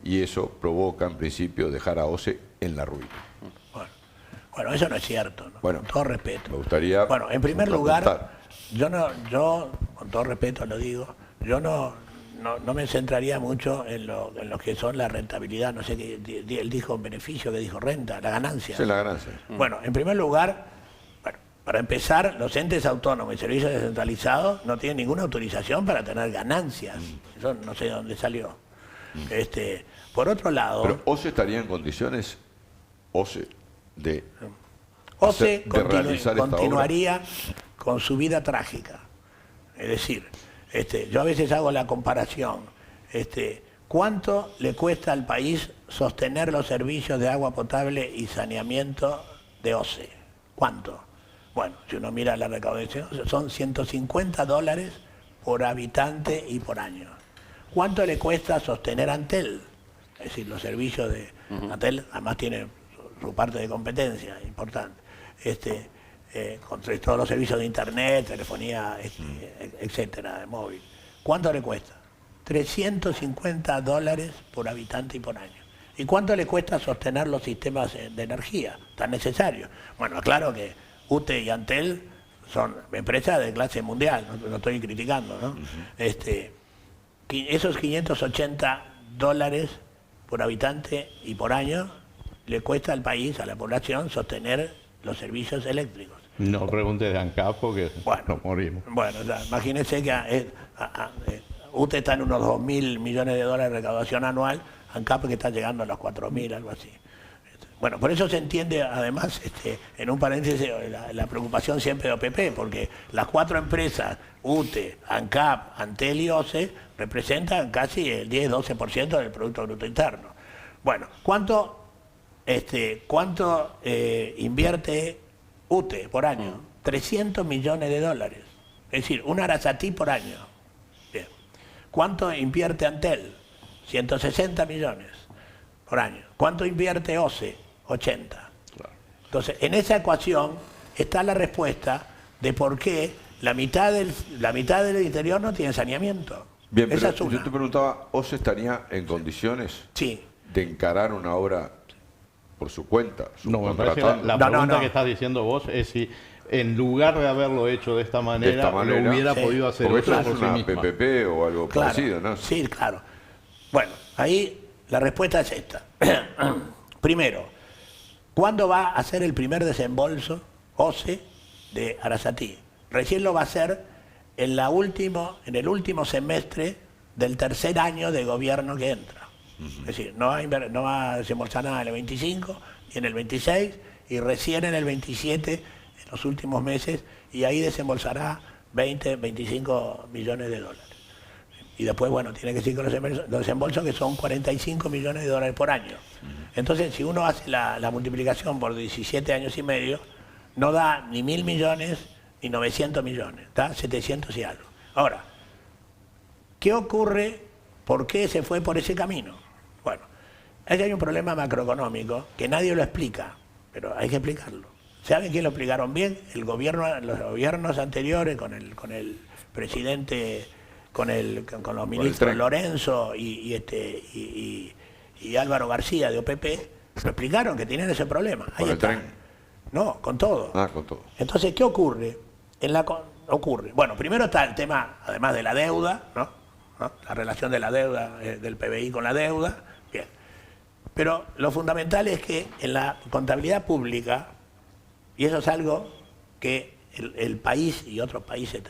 y eso provoca, en principio, dejar a OCE en la ruina. Bueno, eso no es cierto, ¿no? Bueno, Con todo respeto. Me gustaría... Bueno, en primer lugar, contrapuntar. yo, con todo respeto lo digo, yo no me centraría mucho en lo que son la rentabilidad, no sé qué, él dijo beneficio, que dijo renta, la ganancia. Esa es la ganancia. Bueno, en primer lugar, para empezar, los entes autónomos y servicios descentralizados no tienen ninguna autorización para tener ganancias. Eso no sé de dónde salió. Por otro lado, Pero OCE estaría en condiciones, OCE, de OCE de realizar esta continuaría con su vida trágica. Es decir, yo a veces hago la comparación. ¿Cuánto le cuesta al país sostener los servicios de agua potable y saneamiento de OCE? ¿Cuánto? Bueno, si uno mira la recaudación, son $150 por habitante y por año. ¿Cuánto le cuesta sostener Antel? Es decir, los servicios de Antel, además tiene su parte de competencia importante. Con todos los servicios de internet, telefonía, etcétera, de móvil. ¿Cuánto le cuesta? $350 por habitante y por año. ¿Y cuánto le cuesta sostener los sistemas de energía tan necesarios? Bueno, claro que UTE y Antel son empresas de clase mundial, no estoy criticando, ¿no? Esos $580 por habitante y por año le cuesta al país, a la población, sostener los servicios eléctricos. No preguntes de ANCAP porque nos morimos. Bueno, ya, imagínense que UTE está en unos $2.000 millones de recaudación anual, ANCAP que está llegando a los 4.000, algo así. Bueno, por eso se entiende, además, en un paréntesis, la preocupación siempre de OPP, porque las 4 empresas, UTE, ANCAP, Antel y OCE, representan casi el 10-12% del Producto Bruto Interno. Bueno, ¿cuánto invierte UTE por año? $300 millones. Es decir, un Arasatí por año. Bien. ¿Cuánto invierte Antel? 160 millones por año. ¿Cuánto invierte OCE? 80. Claro. Entonces, en esa ecuación está la respuesta de por qué la mitad del interior no tiene saneamiento. Bien, esa pero es una. yo te preguntaba, ¿OCE estaría en condiciones Sí. de encarar una obra por su cuenta? No, me parece que la pregunta que estás diciendo vos es si en lugar de haberlo hecho de esta manera, lo hubiera podido hacer porque esto otra es por sí una misma. PPP o algo parecido, ¿no? Sí, claro. Bueno, ahí la respuesta es esta. Primero, ¿cuándo va a hacer el primer desembolso OCE de Arasatí? Recién lo va a hacer en el último semestre del tercer año de gobierno que entra. Es decir, no va a desembolsar nada en el 25 y en el 26 y recién en el 27, en los últimos meses, y ahí desembolsará 20-25 millones de dólares. Y después, bueno, tiene que seguir con los desembolsos que son 45 millones de dólares por año. Entonces, si uno hace la multiplicación por 17 años y medio, no da ni 1.000 millones ni 900 millones, da 700 y algo. Ahora, ¿qué ocurre? ¿Por qué se fue por ese camino? Bueno, aquí hay un problema macroeconómico que nadie lo explica, pero hay que explicarlo. ¿Saben quién lo explicaron bien? El gobierno, los gobiernos anteriores con el presidente, con los ministros Lorenzo y Álvaro García de OPP, lo explicaron que tenían ese problema. Ahí ¿Con el está. tren? No, con todo. Ah, con todo. Entonces, ¿qué ocurre? Bueno, primero está el tema, además de la deuda, ¿no? La relación de la deuda, del PBI con la deuda, bien. Pero lo fundamental es que en la contabilidad pública, y eso es algo que el país y otros países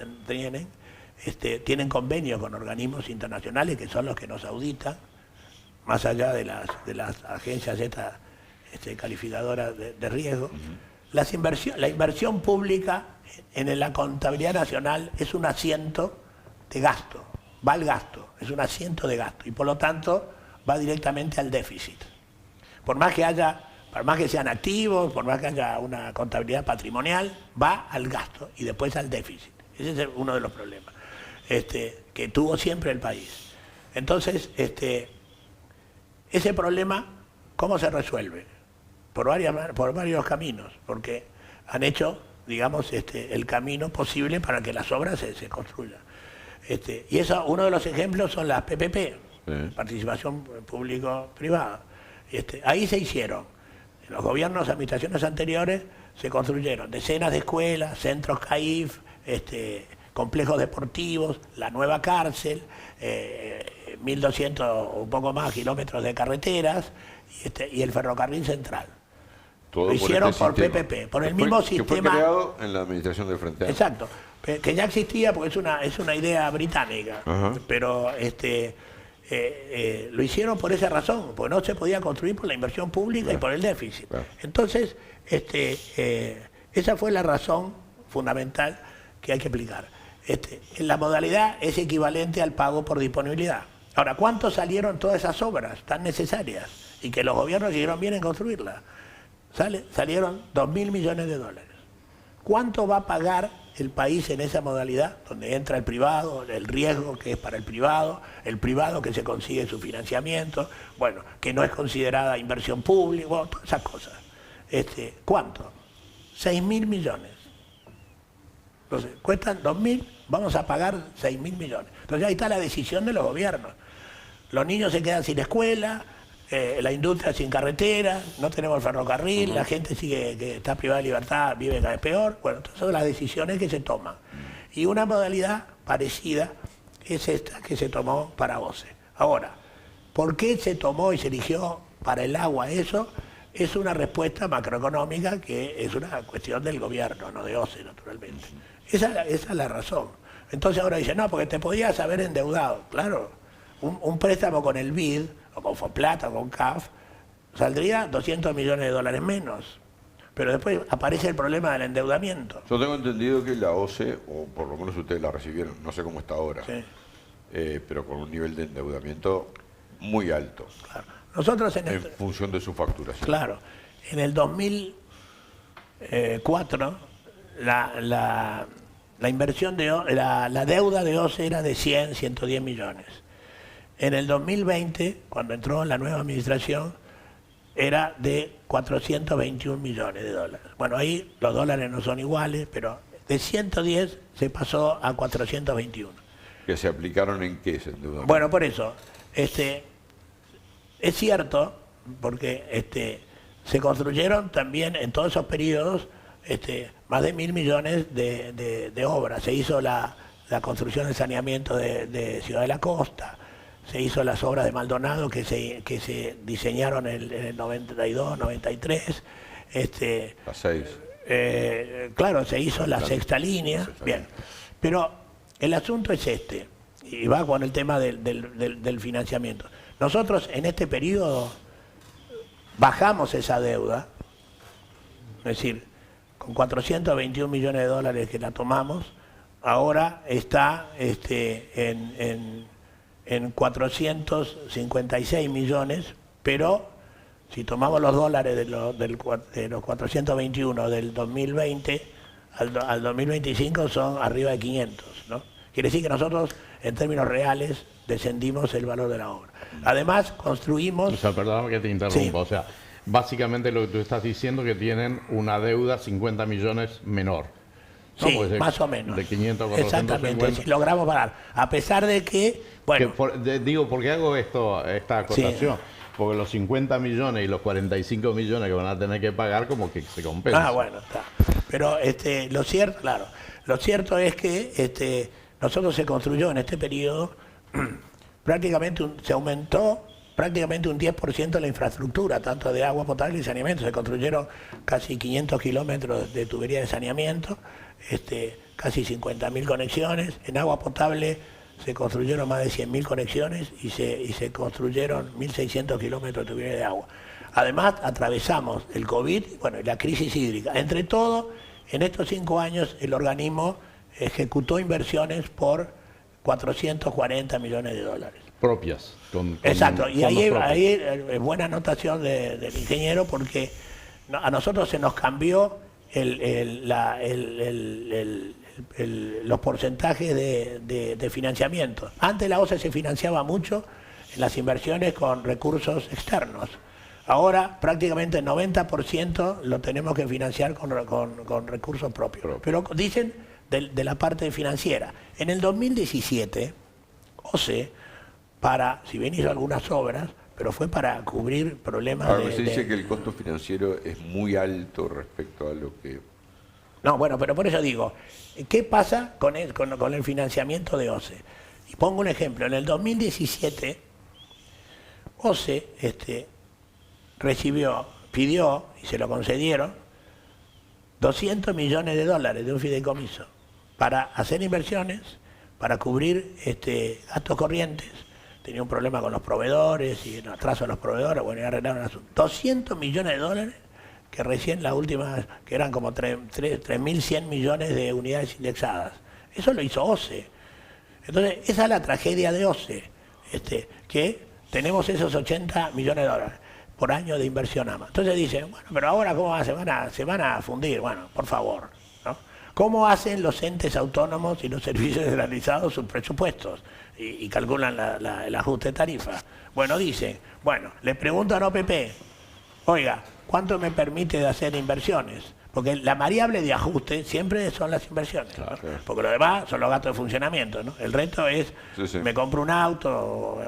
tienen convenios con organismos internacionales que son los que nos auditan, más allá de las agencias estas calificadoras de riesgo. La inversión pública en la contabilidad nacional es un asiento de gasto, va al gasto, es un asiento de gasto y por lo tanto va directamente al déficit. Por más que sean activos, por más que haya una contabilidad patrimonial, va al gasto y después al déficit. Ese es uno de los problemas que tuvo siempre el país. Entonces, ese problema, ¿cómo se resuelve? Por varios caminos, porque han hecho, digamos, el camino posible para que las obras se construyan. Y eso, uno de los ejemplos son las PPP, participación público-privada. Ahí se hicieron, en los gobiernos, administraciones anteriores, se construyeron decenas de escuelas, centros CAIF, complejos deportivos, la nueva cárcel, 1.200 o un poco más kilómetros de carreteras y el ferrocarril central. Todo lo hicieron por sistema. PPP, por el mismo sistema. Que fue creado en la administración del Frente Amplio. Exacto, que ya existía porque es una idea británica, pero lo hicieron por esa razón, porque no se podía construir por la inversión pública y por el déficit. Entonces, esa fue la razón fundamental que hay que explicar. La modalidad es equivalente al pago por disponibilidad. Ahora, ¿cuánto salieron todas esas obras tan necesarias y que los gobiernos hicieron bien en construirlas? Salieron 2.000 millones de dólares. ¿Cuánto va a pagar el país en esa modalidad? Donde entra el privado, el riesgo que es para el privado que se consigue su financiamiento, bueno, que no es considerada inversión pública, bueno, todas esas cosas. ¿Cuánto? 6.000 millones. Entonces, cuestan 2.000, vamos a pagar 6.000 millones. Entonces ahí está la decisión de los gobiernos. Los niños se quedan sin escuela, la industria sin carretera, no tenemos ferrocarril, la gente que está privada de libertad vive cada vez peor. Bueno, entonces son las decisiones que se toman. Y una modalidad parecida es esta que se tomó para OCE. Ahora, ¿por qué se tomó y se eligió para el agua eso? Es una respuesta macroeconómica que es una cuestión del gobierno, no de OCE, naturalmente. Esa es la razón. Entonces ahora dicen, no, porque te podías haber endeudado. Claro, un préstamo con el BID, o con Fonplata, o con CAF, saldría 200 millones de dólares menos. Pero después aparece el problema del endeudamiento. Yo tengo entendido que la OCE, o por lo menos ustedes la recibieron, no sé cómo está ahora, Sí. Pero con un nivel de endeudamiento muy alto, Claro. Nosotros en función de su facturación. Claro, en el 2004 la inversión la deuda de OCE era de 110 millones. En el 2020, cuando entró la nueva administración, era de 421 millones de dólares. Bueno, ahí los dólares no son iguales, pero de 110 se pasó a 421. ¿Que se aplicaron en qué ese endeudamiento? Bueno, por eso, es cierto, porque se construyeron también en todos esos periodos más de 1.000 millones de obras. Se hizo la construcción del saneamiento de Ciudad de la Costa, se hizo las obras de Maldonado que se diseñaron en el 92, 93. Las 6. Claro, se hizo la sexta línea, bien. Pero el asunto es y va con el tema del financiamiento. Nosotros en este periodo bajamos esa deuda, es decir, con 421 millones de dólares que la tomamos, ahora está en en 456 millones, pero si tomamos los dólares de los 421 del 2020 al 2025 son arriba de 500, ¿no? Quiere decir que nosotros, en términos reales, descendimos el valor de la obra. Además, construimos... O sea, perdóname que te interrumpa. Sí. O sea, básicamente lo que tú estás diciendo es que tienen una deuda 50 millones menor. ¿no? Sí, Pues más o menos. De 500 a 450. Exactamente, si logramos parar. A pesar de que, bueno... Digo, ¿por qué hago esta acotación? Sí. Porque los 50 millones y los 45 millones que van a tener que pagar como que se compensan. Ah, bueno, está. Pero lo cierto, claro, lo cierto es que nosotros se construyó en este periodo prácticamente se aumentó prácticamente un 10% la infraestructura, tanto de agua potable y saneamiento. Se construyeron casi 500 kilómetros de tubería de saneamiento, casi 50.000 conexiones. En agua potable se construyeron más de 100.000 conexiones y se construyeron 1.600 kilómetros de tubería de agua. Además, atravesamos el COVID, bueno, y la crisis hídrica. Entre todo, en estos 5 años, el organismo ejecutó inversiones por 440 millones de dólares. Propias. Exacto, y ahí es buena anotación del ingeniero, porque a nosotros se nos cambió los porcentajes de financiamiento. Antes la OCE se financiaba mucho en las inversiones con recursos externos. Ahora prácticamente el 90% lo tenemos que financiar con recursos propios. Pero dicen de la parte financiera. En el 2017, OCE, si bien hizo algunas obras, pero fue para cubrir problemas Ahora, se dice que el costo financiero es muy alto respecto a lo que... No, bueno, pero por eso digo, ¿qué pasa con el financiamiento de OCE? Y pongo un ejemplo. En el 2017, OCE pidió, y se lo concedieron, 200 millones de dólares de un fideicomiso para hacer inversiones, para cubrir gastos corrientes. Tenía un problema con los proveedores y un atraso de los proveedores, bueno, y arreglaron el asunto. 200 millones de dólares, que recién la última, que eran como 3.100 millones de unidades indexadas. Eso lo hizo OCE. Entonces, esa es la tragedia de OCE, que tenemos esos 80 millones de dólares por año de inversión nada más. Entonces dicen, bueno, pero ahora ¿cómo se van a fundir? Bueno, por favor, ¿no? ¿Cómo hacen los entes autónomos y los servicios descentralizados sus presupuestos? Y calculan el ajuste de tarifa. Bueno, dicen, le preguntan a OPP, oiga, ¿cuánto me permite de hacer inversiones? Porque la variable de ajuste siempre son las inversiones, ¿no? Claro. Porque lo demás son los gastos de funcionamiento, ¿no? El resto es, me compro un auto,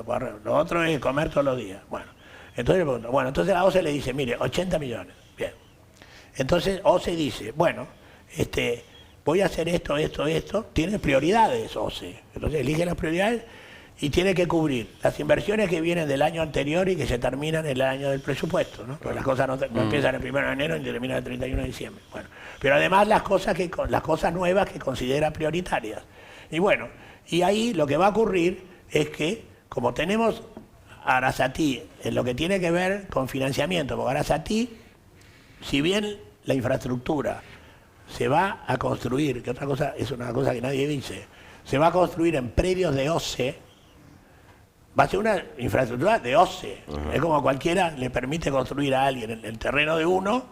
lo otro es comer todos los días. Entonces le pregunto, entonces a OCE le dice, mire, 80 millones. Bien. Entonces OCE dice, voy a hacer esto, tiene prioridades OCE. Entonces elige las prioridades y tiene que cubrir las inversiones que vienen del año anterior y que se terminan en el año del presupuesto, ¿no? Porque las cosas no empiezan el 1 de enero y terminan el 31 de diciembre. Pero además las cosas nuevas que considera prioritarias. Y ahí lo que va a ocurrir es que, como tenemos Arasatí en lo que tiene que ver con financiamiento, porque Arasatí, si bien la infraestructura se va a construir, que otra cosa es una cosa que nadie dice, se va a construir en predios de OCE, va a ser una infraestructura de OCE. Es como cualquiera le permite construir a alguien en el terreno de uno,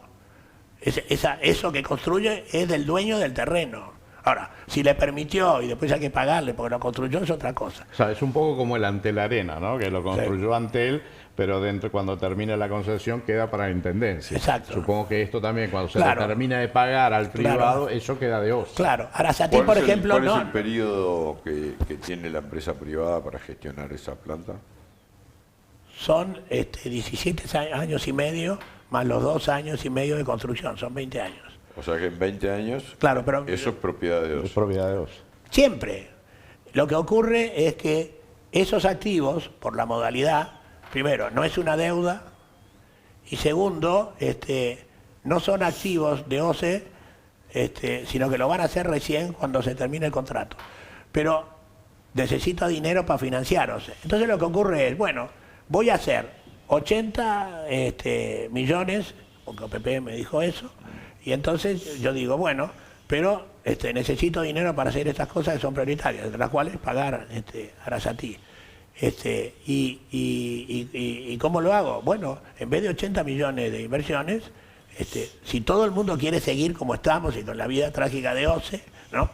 eso que construye es del dueño del terreno. Ahora, si le permitió y después hay que pagarle porque lo construyó, es otra cosa. O sea, es un poco como el Antel Arena, ¿no? Que lo construyó Antel, pero cuando termine la concesión queda para la intendencia. Exacto. Supongo que esto también, cuando se le termina de pagar al privado, eso queda de OCE. Claro. Arasatí, por ejemplo, ¿Cuál es el periodo que tiene la empresa privada para gestionar esa planta? Son 17 años y medio, más los 2 años y medio de construcción, son 20 años. O sea que en 20 años, claro, pero eso es propiedad de OCE. Es propiedad de OCE. Siempre. Lo que ocurre es que esos activos, por la modalidad, primero, no es una deuda, y segundo, no son activos de OCE, sino que lo van a hacer recién cuando se termine el contrato. Pero necesito dinero para financiar OCE. Entonces lo que ocurre es, voy a hacer 80 millones, porque OPP me dijo eso, y entonces yo digo, pero necesito dinero para hacer estas cosas que son prioritarias, entre las cuales pagar Arasatí. ¿Y cómo lo hago? Bueno, en vez de 80 millones de inversiones, si todo el mundo quiere seguir como estamos y con la vida trágica de OCE, ¿no?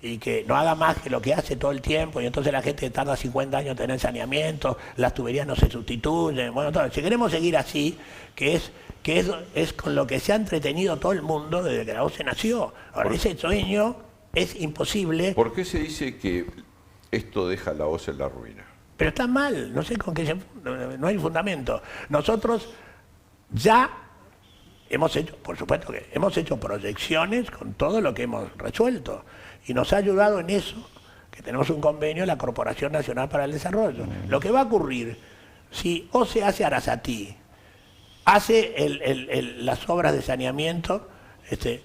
Y que no haga más que lo que hace todo el tiempo, y entonces la gente tarda 50 años en tener saneamiento, las tuberías no se sustituyen. Bueno, entonces, si queremos seguir así, que es con lo que se ha entretenido todo el mundo desde que la OCE nació. Ahora, ese sueño es imposible. ¿Por qué se dice que esto deja a la OCE en la ruina? Pero está mal, no sé con qué no hay fundamento. Nosotros ya hemos hecho, por supuesto que hemos hecho proyecciones con todo lo que hemos resuelto. Y nos ha ayudado en eso, que tenemos un convenio de la Corporación Nacional para el Desarrollo. Lo que va a ocurrir, si OCE hace Arasatí, hace las obras de saneamiento,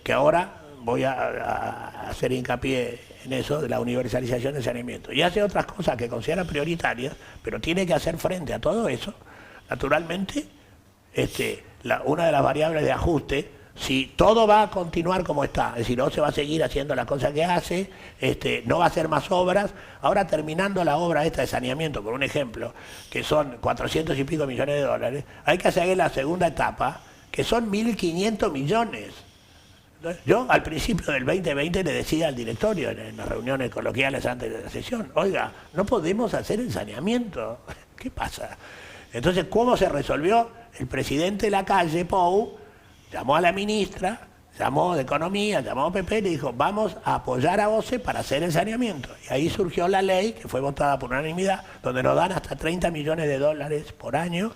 que ahora voy a hacer hincapié en eso, de la universalización del saneamiento, y hace otras cosas que considera prioritarias, pero tiene que hacer frente a todo eso, naturalmente, una de las variables de ajuste, si todo va a continuar como está, es decir, no se va a seguir haciendo las cosas que hace, no va a hacer más obras. Ahora, terminando la obra esta de saneamiento, por un ejemplo, que son 400 y pico millones de dólares, hay que hacer la segunda etapa, que son 1.500 millones. Entonces, yo al principio del 2020 le decía al directorio en las reuniones coloquiales antes de la sesión, oiga, no podemos hacer el saneamiento. ¿Qué pasa? Entonces, ¿cómo se resolvió? El presidente de la calle, Pou, llamó a la ministra, llamó de Economía, llamó a PP y le dijo, vamos a apoyar a OCE para hacer el saneamiento. Y ahí surgió la ley, que fue votada por unanimidad, donde nos dan hasta 30 millones de dólares por año,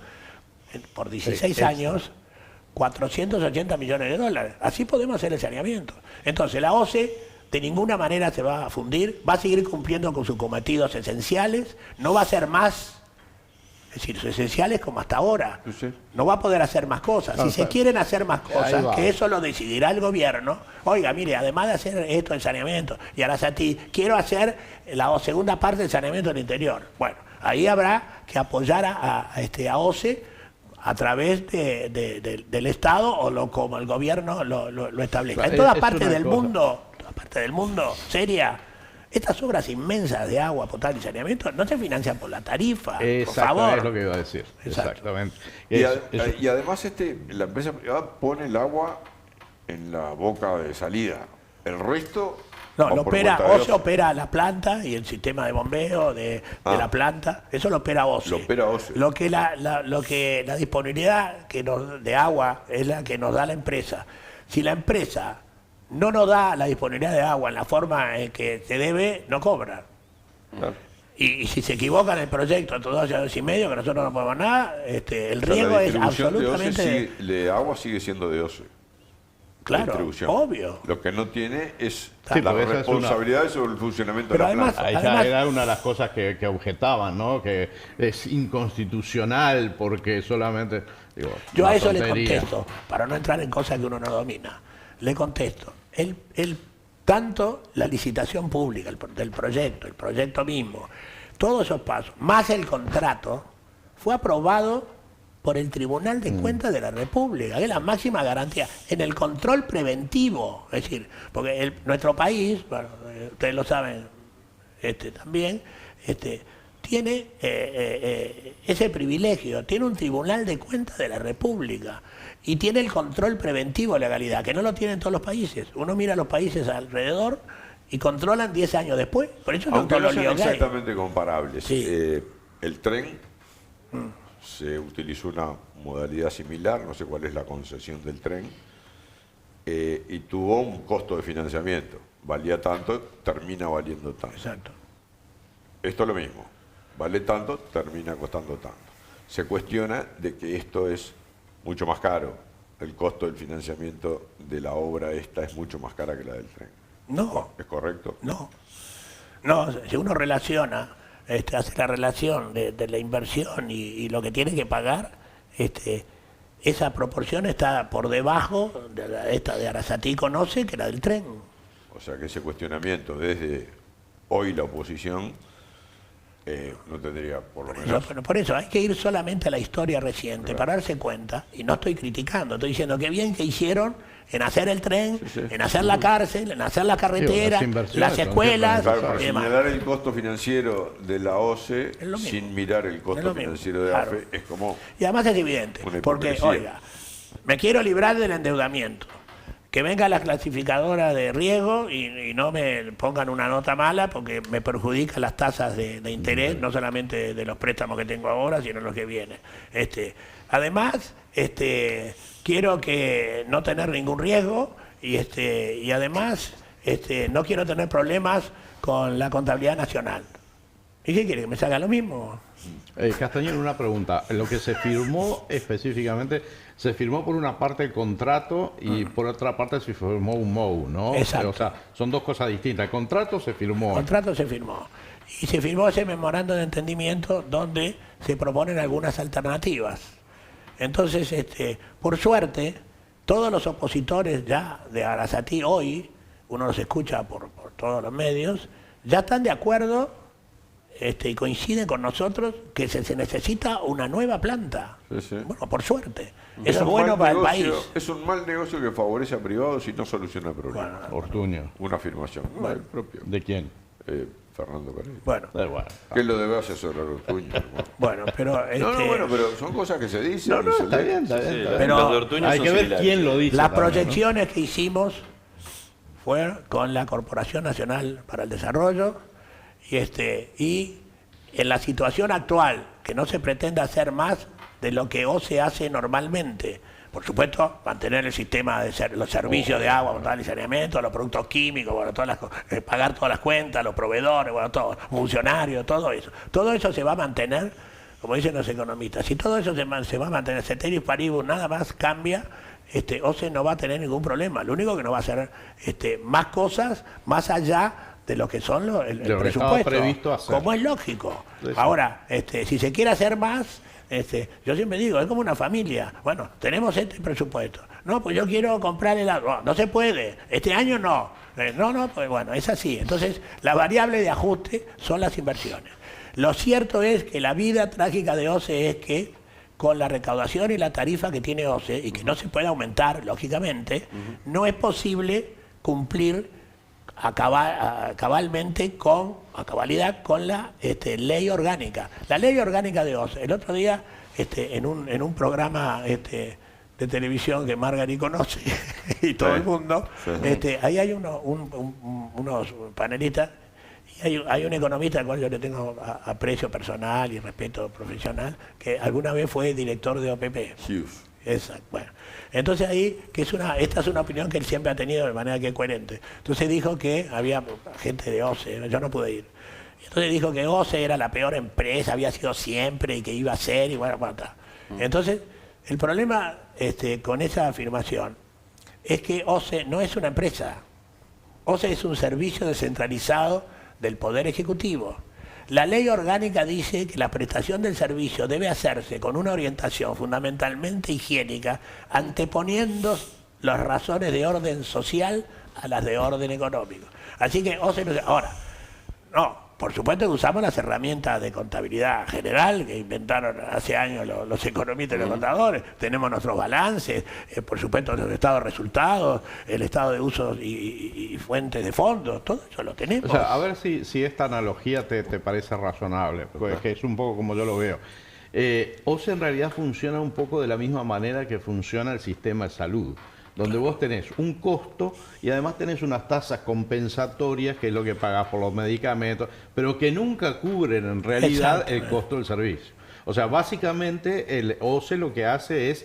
por 16 años, 480 millones de dólares. Así podemos hacer el saneamiento. Entonces, la OCE de ninguna manera se va a fundir, va a seguir cumpliendo con sus cometidos esenciales, no va a ser más. Es decir, sus esenciales como hasta ahora. Sí. No va a poder hacer más cosas. Si se quieren hacer más cosas, que eso lo decidirá el gobierno. Oiga, mire, además de hacer esto del saneamiento, y Arasatí, quiero hacer la segunda parte del saneamiento del interior. Bueno, ahí habrá que apoyar a OCE a través del Estado o como el gobierno lo establezca. En todas partes del mundo, seria. Estas obras inmensas de agua potable y saneamiento no se financian por la tarifa, por favor. Es lo que iba a decir. Exacto. Exactamente. Y además la empresa privada pone el agua en la boca de salida. El resto... No, va lo por opera, cuenta de OCE opera la planta y el sistema de bombeo de la planta, eso lo opera OCE. Lo opera OCE. Lo que la disponibilidad de agua es la que nos da la empresa. Si la empresa no nos da la disponibilidad de agua en la forma en que se debe, no cobra. Claro. Y si se equivoca en el proyecto, estos 2 años y medio, que nosotros no podemos nada, el O sea, riesgo la es distribución absolutamente... de agua sigue siendo de OCE. Claro, Distribución. obvio. Lo que no tiene es Sí, la porque esa es responsabilidad sobre el funcionamiento Pero de la además- planta. Ahí Además- era una de las cosas que objetaban, ¿no? Que es inconstitucional porque solamente... Digo, Yo una a eso le tontería. contesto, para no entrar en cosas que uno no domina. Le contesto, tanto la licitación pública del proyecto, el proyecto mismo, todos esos pasos, más el contrato, fue aprobado por el Tribunal de Cuentas de la República, que es la máxima garantía, en el control preventivo. Es decir, porque nuestro país, bueno, ustedes lo saben también, tiene ese privilegio, tiene un Tribunal de Cuentas de la República y tiene el control preventivo de legalidad, que no lo tienen todos los países. Uno mira a los países alrededor y controlan 10 años después. Por eso Aunque todos no los sean líos que hay. exactamente comparables. Sí. El tren se utilizó una modalidad similar, no sé cuál es la concesión del tren, y tuvo un costo de financiamiento. Valía tanto, termina valiendo tanto. Exacto. Esto es lo mismo. Vale tanto, termina costando tanto. Se cuestiona de que esto es mucho más caro. El costo del financiamiento de la obra esta es mucho más cara que la del tren. No, ¿Es correcto? no. No, si uno relaciona, hace la relación de la inversión y lo que tiene que pagar, esa proporción está por debajo de esta de Arasatí conoce que la del tren. O sea que ese cuestionamiento desde hoy la oposición no tendría por lo Pero, menos... pero por eso hay que ir solamente a la historia reciente para darse cuenta, y no estoy criticando, estoy diciendo que bien que hicieron en hacer el tren, en hacer la cárcel, en hacer la carretera, Sí, las las inversiones, escuelas Claro, pero y demás. señalar el costo financiero de la OCE Es lo mismo. sin mirar el Es costo lo mismo, financiero de claro. AFE es como... Y además es evidente, Una porque, hipocresía. oiga, me quiero librar del endeudamiento. Que venga la clasificadora de riesgo y no me pongan una nota mala porque me perjudica las tasas de interés, no solamente de los préstamos que tengo ahora, sino los que vienen. Además, quiero que no tener ningún riesgo y además no quiero tener problemas con la contabilidad nacional. ¿Y qué quiere? ¿Que me salga lo mismo? Castañón, una pregunta. Lo que se firmó específicamente, se firmó por una parte el contrato y por otra parte se firmó un MOU, ¿no? Exacto. O sea, son dos cosas distintas. El contrato se firmó. El contrato se firmó. Y se firmó ese memorando de entendimiento donde se proponen algunas alternativas. Entonces, por suerte, todos los opositores ya de Arasatí hoy, uno los escucha por todos los medios, ya están de acuerdo y coinciden con nosotros que se necesita una nueva planta. Sí, sí. Bueno, por suerte. Eso es un bueno mal para el negocio, país. Es un mal negocio que favorece a privados y no soluciona problemas. Ortuño. Una afirmación. El propio. ¿De quién? Fernando Pereira. Bueno, Bueno. Que lo debe asesorar Ortuño. bueno, pero No, bueno, pero son cosas que se dicen. y se está leen. bien, está bien. está bien. Pero los de Ortuño Hay son que ver similares. quién lo dice. las también, ¿no? proyecciones que hicimos fueron con la Corporación Nacional para el Desarrollo y en la situación actual, que no se pretende hacer más de lo que OCE hace normalmente. Por supuesto, mantener el sistema de los servicios de agua, potable y saneamiento, los productos químicos, bueno, pagar todas las cuentas, los proveedores, bueno, todo, funcionarios, todo eso. Todo eso se va a mantener, como dicen los economistas. Si todo eso se va a mantener, ceteris paribus, nada más cambia, OCE no va a tener ningún problema. Lo único que no va a hacer más cosas más allá de lo que son el De lo que estaba presupuesto, previsto hacer. como es lógico. Sí, sí. Ahora, si se quiere hacer más, yo siempre digo, es como una familia. Bueno, tenemos este presupuesto. No, pues yo quiero comprar helado. No, no se puede. Este año no. No, pues bueno, es así. Entonces, la variable de ajuste son las inversiones. Lo cierto es que la vida trágica de OCE es que con la recaudación y la tarifa que tiene OCE, y que no se puede aumentar, lógicamente, no es posible cumplir a cabalidad con la ley orgánica. La ley orgánica de OCE. El otro día, en un programa de televisión que Margaret conoce y todo el mundo, ahí hay unos panelistas y hay un economista al cual yo le tengo aprecio personal y respeto profesional, que alguna vez fue director de OPP. Hughes. Exacto. Bueno, entonces ahí, esta es una opinión que él siempre ha tenido de manera que es coherente. Entonces dijo que había gente de OCE, yo no pude ir. Entonces dijo que OCE era la peor empresa, había sido siempre y que iba a ser y bueno, está. Entonces, el problema con esa afirmación es que OCE no es una empresa. OCE es un servicio descentralizado del Poder Ejecutivo. La ley orgánica dice que la prestación del servicio debe hacerse con una orientación fundamentalmente higiénica, anteponiendo las razones de orden social a las de orden económico. Así que OCE ahora, no, por supuesto que usamos las herramientas de contabilidad general que inventaron hace años los economistas y los contadores. Tenemos nuestros balances, por supuesto los estados de resultados, el estado de usos y fuentes de fondos, todo eso lo tenemos. O sea, a ver si esta analogía te parece razonable, porque que es un poco como yo lo veo. OCE en realidad funciona un poco de la misma manera que funciona el sistema de salud, donde vos tenés un costo y además tenés unas tasas compensatorias, que es lo que pagás por los medicamentos, pero que nunca cubren en realidad el costo del servicio. O sea, básicamente el OCE lo que hace es,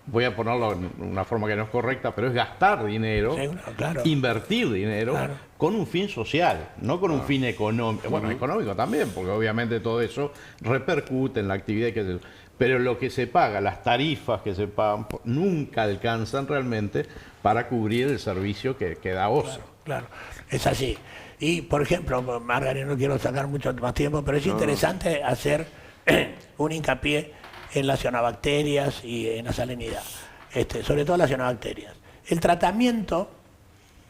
voy a ponerlo en una forma que no es correcta, pero es gastar dinero, claro. invertir dinero, Claro. con un fin social, no con un fin económico. Bueno, económico también, porque obviamente todo eso repercute en la actividad que pero lo que se paga, las tarifas que se pagan, nunca alcanzan realmente para cubrir el servicio que da OCE. Claro, es así. Y, por ejemplo, Margaret, no quiero sacar mucho más tiempo, pero es interesante hacer un hincapié en las cianobacterias y en la salinidad, sobre todo las cianobacterias. El tratamiento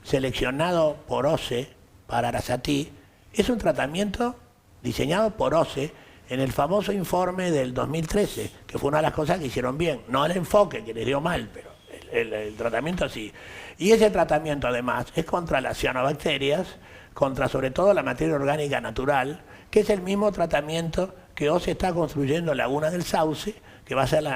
seleccionado por OCE para Arasatí es un tratamiento diseñado por OCE en el famoso informe del 2013, que fue una de las cosas que hicieron bien, no el enfoque, que les dio mal, pero el tratamiento sí. Y ese tratamiento además es contra las cianobacterias, contra sobre todo la materia orgánica natural, que es el mismo tratamiento que OCE está construyendo en Laguna del Sauce, que va a ser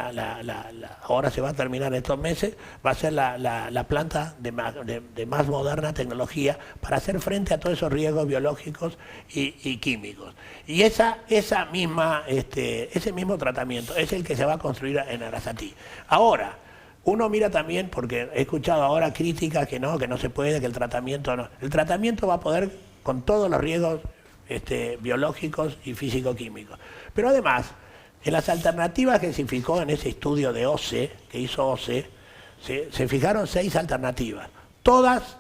ahora se va a terminar estos meses, va a ser la planta de más moderna tecnología para hacer frente a todos esos riesgos biológicos y químicos. Y ese mismo tratamiento es el que se va a construir en Arasatí. Ahora, uno mira también, porque he escuchado ahora críticas que no se puede, que el tratamiento no. El tratamiento va a poder con todos los riesgos biológicos y físico-químicos. Pero además, en las alternativas que se fijó en ese estudio de OCE, que hizo OCE, se fijaron 6 alternativas. Todas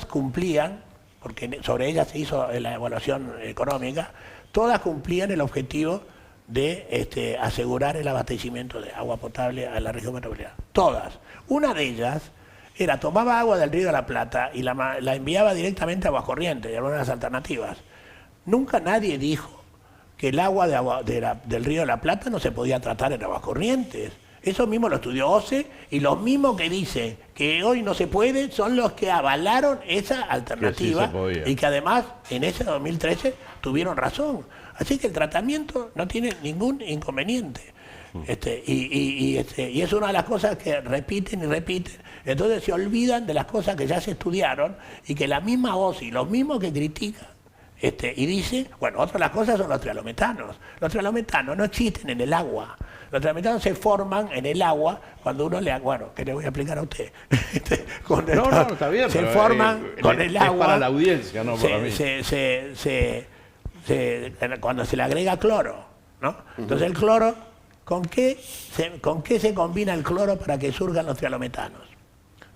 cumplían, porque sobre ellas se hizo la evaluación económica, todas cumplían el objetivo de asegurar el abastecimiento de agua potable a la región metropolitana. Todas. Una de ellas era, tomaba agua del Río de la Plata y la enviaba directamente a Aguascorrientes, y algunas de las alternativas. Nunca nadie dijo que el agua del Río de la Plata no se podía tratar en Aguascorrientes. Eso mismo lo estudió OCE, y los mismos que dicen que hoy no se puede son los que avalaron esa alternativa, y que además en ese 2013 tuvieron razón. Así que el tratamiento no tiene ningún inconveniente. Y es una de las cosas que repiten y repiten. Entonces se olvidan de las cosas que ya se estudiaron y que la misma OCE y los mismos que critican y dice, bueno, otra de las cosas son los trialometanos. Los trialometanos no existen en el agua. Los trialometanos se forman en el agua cuando uno bueno, que le voy a explicar a usted. No, está bien. Se forman con el agua. Es para la audiencia, no para mí. Cuando se le agrega cloro, ¿no? Entonces el cloro, ¿con qué se combina el cloro para que surjan los trialometanos?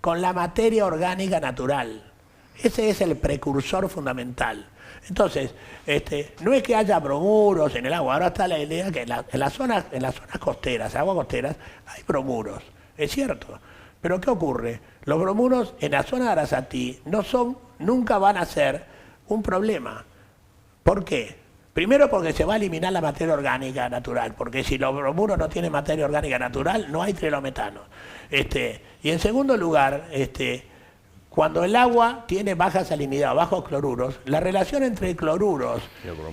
Con la materia orgánica natural. Ese es el precursor fundamental. Entonces, no es que haya bromuros en el agua. Ahora está la idea que en las zonas costeras, aguas costeras, hay bromuros. Es cierto. Pero ¿qué ocurre? Los bromuros en la zona de Arasatí nunca van a ser un problema. ¿Por qué? Primero porque se va a eliminar la materia orgánica natural, porque si los bromuros no tienen materia orgánica natural, no hay trialometanos. Y en segundo lugar, cuando el agua tiene baja salinidad, bajos cloruros, la relación entre cloruros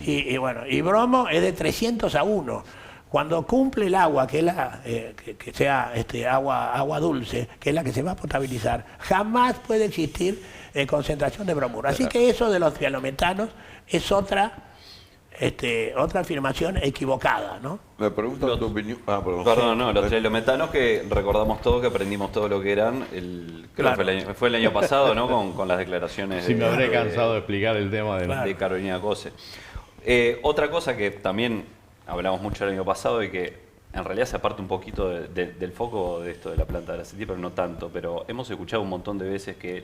y bromo es de 300:1. Cuando cumple el agua, que es que sea agua dulce, que es la que se va a potabilizar, jamás puede existir concentración de bromuro. Así que eso de los trialometanos es otra afirmación equivocada, ¿no? Me preguntan tu opinión. Perdón, los trialometanos que recordamos todos, que aprendimos todo lo que eran, creo que fue el año pasado, ¿no? Con las declaraciones me habré cansado de explicar el tema de Carolina Cose. Otra cosa que también hablamos mucho el año pasado y que en realidad se aparte un poquito del foco de esto de la planta de Arasatí, pero no tanto, pero hemos escuchado un montón de veces que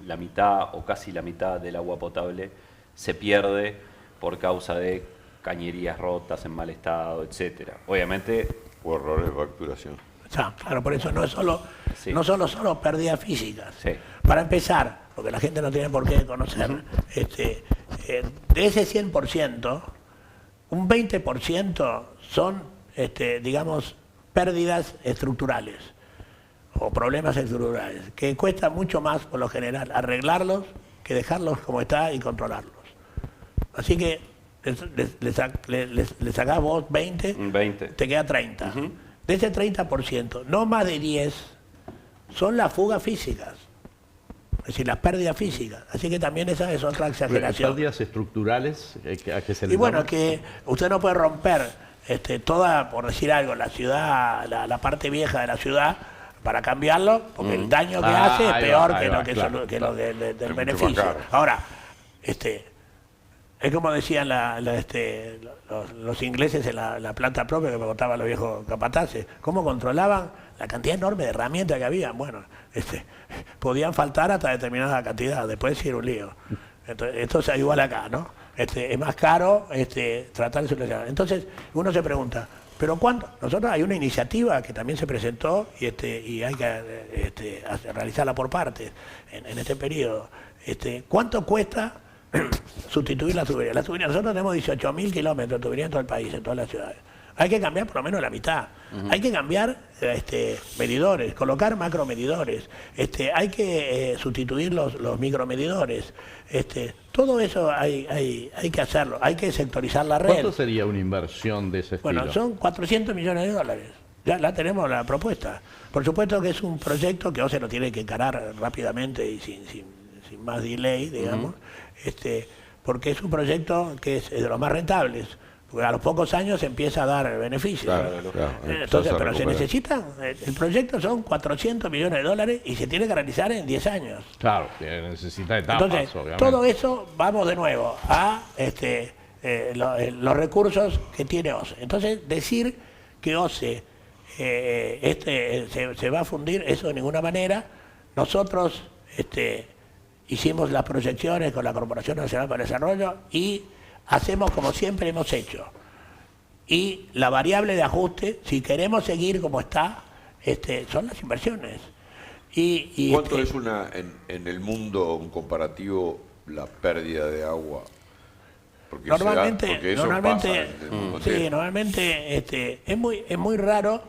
la mitad o casi la mitad del agua potable se pierde por causa de cañerías rotas, en mal estado, etcétera. Obviamente... O errores de facturación. Claro, por eso no son solo pérdidas físicas. Sí. Para empezar, porque la gente no tiene por qué conocer, de ese 100%, un 20% son, digamos, pérdidas estructurales o problemas estructurales, que cuesta mucho más, por lo general, arreglarlos que dejarlos como está y controlarlos. Así que le sacás vos 20, te queda 30. De ese 30%, no más de 10 son las fugas físicas, es decir, las pérdidas físicas. Así que también esa es otra exageración. ¿Pérdidas estructurales a qué se les Y bueno, llama? que usted no puede romper toda, por decir algo, la ciudad, la parte vieja de la ciudad, para cambiarlo, porque el daño que hace es peor que lo del beneficio. Ahora, es como decían los ingleses en la planta propia que me contaban los viejos capataces, cómo controlaban la cantidad enorme de herramientas que había. Bueno, podían faltar hasta determinada cantidad, después sí era un lío. Entonces, esto es igual acá, ¿no? Es más caro tratar de solucionar. Entonces, uno se pregunta, ¿pero cuánto? Nosotros hay una iniciativa que también se presentó y hay que realizarla por partes en este periodo. ¿Cuánto cuesta sustituir la tubería. La tubería, nosotros tenemos 18.000 kilómetros de tubería en todo el país, en todas las ciudades. Hay que cambiar por lo menos la mitad. Hay que cambiar medidores, colocar macromedidores. Hay que sustituir los micromedidores. Todo eso hay que hacerlo. Hay que sectorizar la red. ¿Cuánto sería una inversión de ese estilo? Bueno, son 400 millones de dólares. Ya la tenemos la propuesta. Por supuesto que es un proyecto que OCE lo tiene que encarar rápidamente y sin más delay, digamos, porque es un proyecto que es de los más rentables. Porque a los pocos años empieza a dar beneficios. Entonces, pero se necesita, el proyecto son 400 millones de dólares y se tiene que realizar en 10 años. Claro, necesita etapas, entonces, obviamente. todo eso, vamos de nuevo a los recursos que tiene OCE. Entonces, decir que OCE se va a fundir, eso de ninguna manera. Nosotros hicimos las proyecciones con la Corporación Nacional para el Desarrollo y hacemos como siempre hemos hecho. Y la variable de ajuste, si queremos seguir como está, son las inversiones. ¿Cuánto es en el mundo un comparativo la pérdida de agua? Porque normalmente es muy raro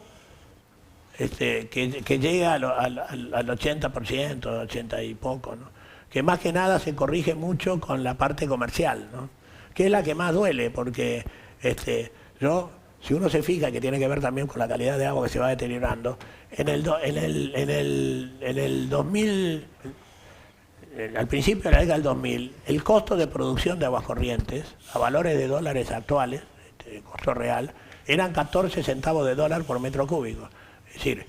que llegue al 80%, 80 y poco, ¿no? Que más que nada se corrige mucho con la parte comercial, ¿no? Que es la que más duele, porque si uno se fija, que tiene que ver también con la calidad de agua que se va deteriorando, en el 2000, al principio de la década del 2000, el costo de producción de aguas corrientes, a valores de dólares actuales, costo real, eran 14 centavos de dólar por metro cúbico. Es decir,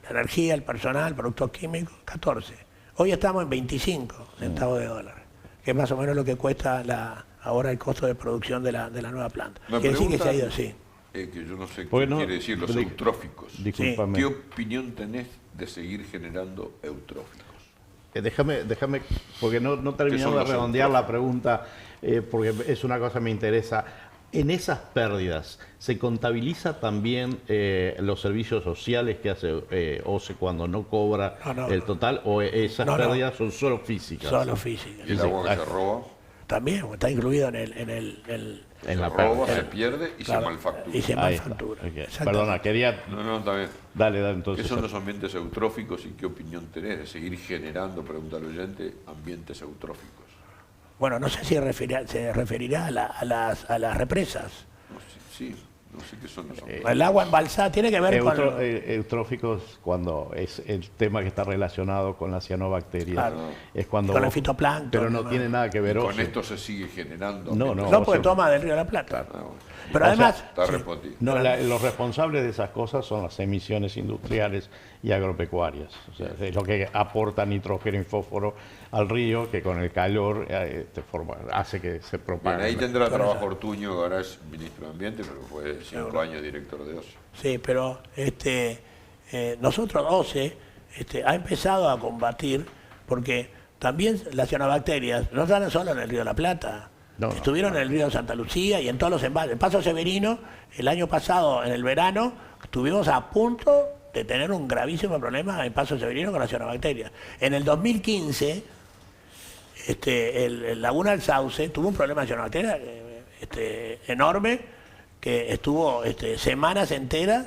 la energía, el personal, productos químicos, 14. Hoy estamos en 25 centavos de dólar, que es más o menos lo que cuesta ahora el costo de producción de la nueva planta. Quiere decir que se ha ido así. Que yo no sé qué quiere decir los eutróficos. Discúlpame. ¿Qué opinión tenés de seguir generando eutróficos? Déjame, porque no terminamos de redondear la pregunta, porque es una cosa que me interesa. En esas pérdidas, ¿se contabiliza también los servicios sociales que hace OCE cuando no cobra el total? ¿O esas pérdidas son solo físicas? Solo físicas. ¿Y el agua que se roba? También, está incluido en la roba, se pierde y se malfactura. Y se malfactura. Okay. Perdona, quería... No, está bien. Dale, entonces. ¿Qué son los ambientes eutróficos y qué opinión tenés de seguir generando, pregunta al oyente, ambientes eutróficos? Bueno, no sé si se referirá a las represas. No sé qué son los el agua embalsada tiene que ver con... Eutróficos, cuando es el tema que está relacionado con la cianobacteria. Claro. Es cuando... Con el fitoplancton. Pero no tiene nada que ver... Con esto se sigue generando... No, porque toma del Río de la Plata. Claro. Pero además... Los responsables de esas cosas son las emisiones industriales y agropecuarias. O sea, es lo que aporta nitrógeno y fósforo al río, que con el calor hace que se propague. Bien, ahí tendrá trabajo Ortuño, que ahora es ministro de Ambiente, pero fue 5 años director de OCE. Sí, pero nosotros OCE ha empezado a combatir, porque también las cianobacterias no están solo en el Río de la Plata. Estuvieron en el río de Santa Lucía y en todos los embalses. En Paso Severino, el año pasado, en el verano, estuvimos a punto de tener un gravísimo problema en Paso Severino con las cianobacterias. En el 2015, el Laguna del Sauce tuvo un problema de cianobacterias enorme, que estuvo semanas enteras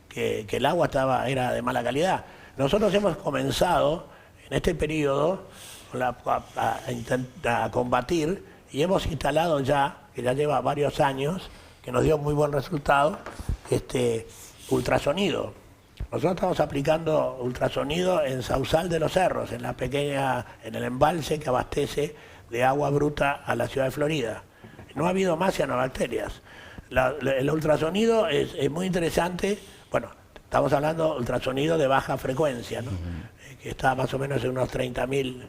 que el agua era de mala calidad. Nosotros hemos comenzado en este periodo a combatir, y hemos instalado ya, que ya lleva varios años, que nos dio muy buen resultado, ultrasonido. Nosotros estamos aplicando ultrasonido en Sausal de los Cerros, en el embalse que abastece de agua bruta a la ciudad de Florida. No ha habido más cianobacterias. El ultrasonido es muy interesante. Bueno, estamos hablando de ultrasonido de baja frecuencia, ¿no? Que está más o menos en unos 30.000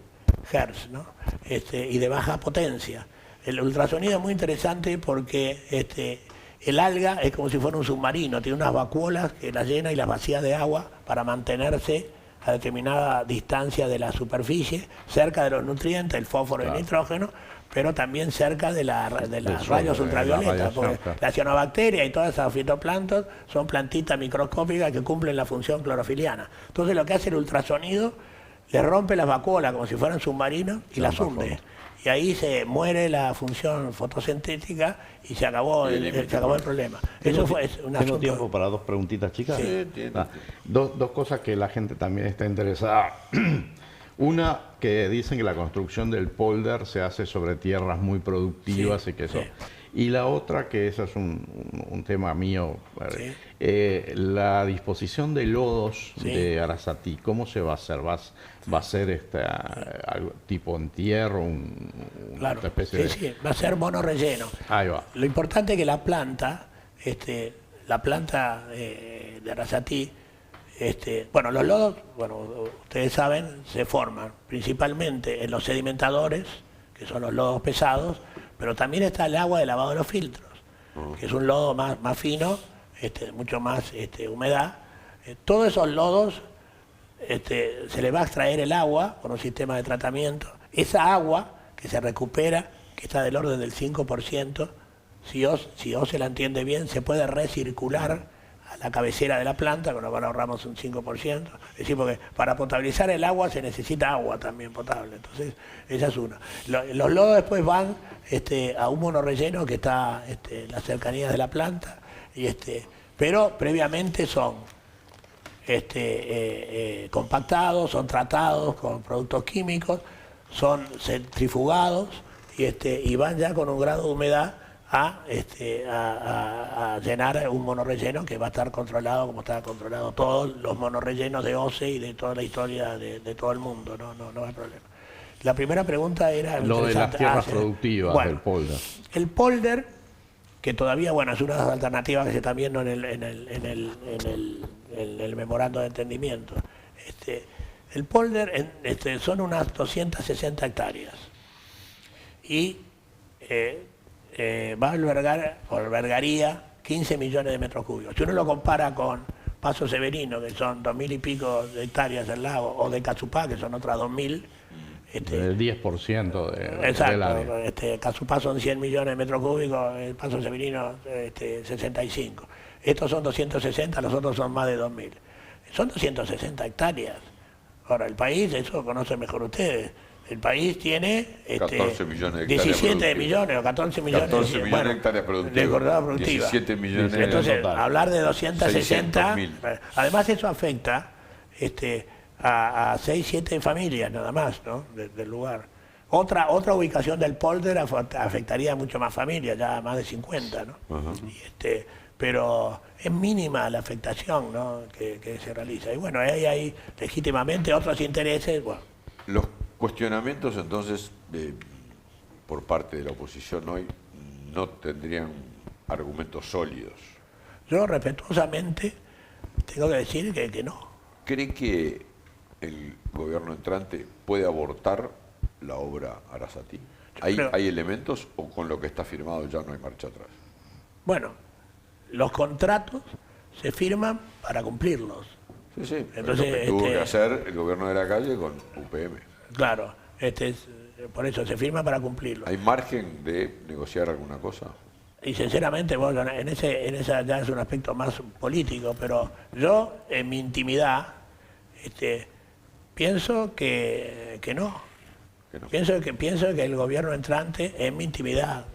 Hz, ¿no? Y de baja potencia. El ultrasonido es muy interesante porque el alga es como si fuera un submarino, tiene unas vacuolas que las llena y las vacía de agua para mantenerse a determinada distancia de la superficie, cerca de los nutrientes, el fósforo y el nitrógeno, pero también cerca de las rayos ultravioletas, porque la cianobacteria y todas esas fitoplancton son plantitas microscópicas que cumplen la función clorofiliana. Entonces lo que hace el ultrasonido le rompe las vacuolas como si fueran submarinos y las hunde. Y ahí se muere la función fotosintética y se acabó el problema. Eso fue un ¿Tengo asunto. tiempo para dos preguntitas, chicas? Sí, Dos cosas que la gente también está interesada. Una, que dicen que la construcción del polder se hace sobre tierras muy productivas Sí, y que eso. sí. Y la otra, que eso es un tema mío, Sí. la disposición de lodos Sí. de Arasatí, ¿cómo se va a hacer? ¿Va a ser algo tipo entierro, una Claro, especie sí, de...? sí, va a ser mono relleno. Ahí va. Lo importante es que la planta de Arasatí, bueno, los lodos, bueno, ustedes saben, se forman principalmente en los sedimentadores, que son los lodos pesados, pero también está el agua de lavado de los filtros, que es un lodo más fino, mucho más humedad. Todos esos lodos se le va a extraer el agua con un sistema de tratamiento. Esa agua que se recupera, que está del orden del 5%, si vos se la entiende bien, se puede recircular a la cabecera de la planta, con lo cual ahorramos un 5%. Es decir, porque para potabilizar el agua se necesita agua también potable. Entonces, esa es una. Los lodos después van a un monorrelleno que está en las cercanías de la planta, pero previamente son compactados, son tratados con productos químicos, son centrifugados y van ya con un grado de humedad a llenar un monorrelleno que va a estar controlado como está controlado todos los monorrellenos de OCE y de toda la historia de todo el mundo, no hay problema. La primera pregunta era... Lo de las tierras productivas bueno, del polder. El polder, que todavía, bueno, es una de las alternativas que se están viendo en el memorando de entendimiento. El polder son unas 260 hectáreas y va a albergaría 15 millones de metros cúbicos. Si uno lo compara con Paso Severino, que son 2.000 y pico de hectáreas del lago, o de Cazupá, que son otras 2.000, El 10% del exacto, área. Cazupá son 100 millones de metros cúbicos, el Paso Severino 65. Estos son 260, los otros son más de 2.000. Son 260 hectáreas. Ahora, el país, eso lo conocen mejor ustedes, el país tiene 14 millones de hectáreas 17 productivas. millones o 14 millones, 14 millones de hectáreas productivas. de jornada productiva. 17 millones de Entonces, total. hablar de 260, 600.000. además eso afecta a 6, 7 familias nada más, ¿no? Del lugar. Otra ubicación del polder afectaría a mucho más familias, ya más de 50, ¿no? Pero es mínima la afectación, ¿no? que se realiza. Y bueno, ahí hay legítimamente otros intereses. Bueno. Los cuestionamientos entonces por parte de la oposición hoy no tendrían argumentos sólidos. Yo respetuosamente tengo que decir que no. ¿Cree que el gobierno entrante puede abortar la obra Arasatí? ¿Hay elementos o con lo que está firmado ya no hay marcha atrás? Bueno, los contratos se firman para cumplirlos. Sí, sí. Entonces, lo que tuvo que hacer el gobierno de la calle con UPM. Claro, por eso se firma para cumplirlos. ¿Hay margen de negociar alguna cosa? Y sinceramente, bueno, en esa ya es un aspecto más político, pero yo en mi intimidad pienso que no. Que no. Pienso que el gobierno entrante, en mi intimidad,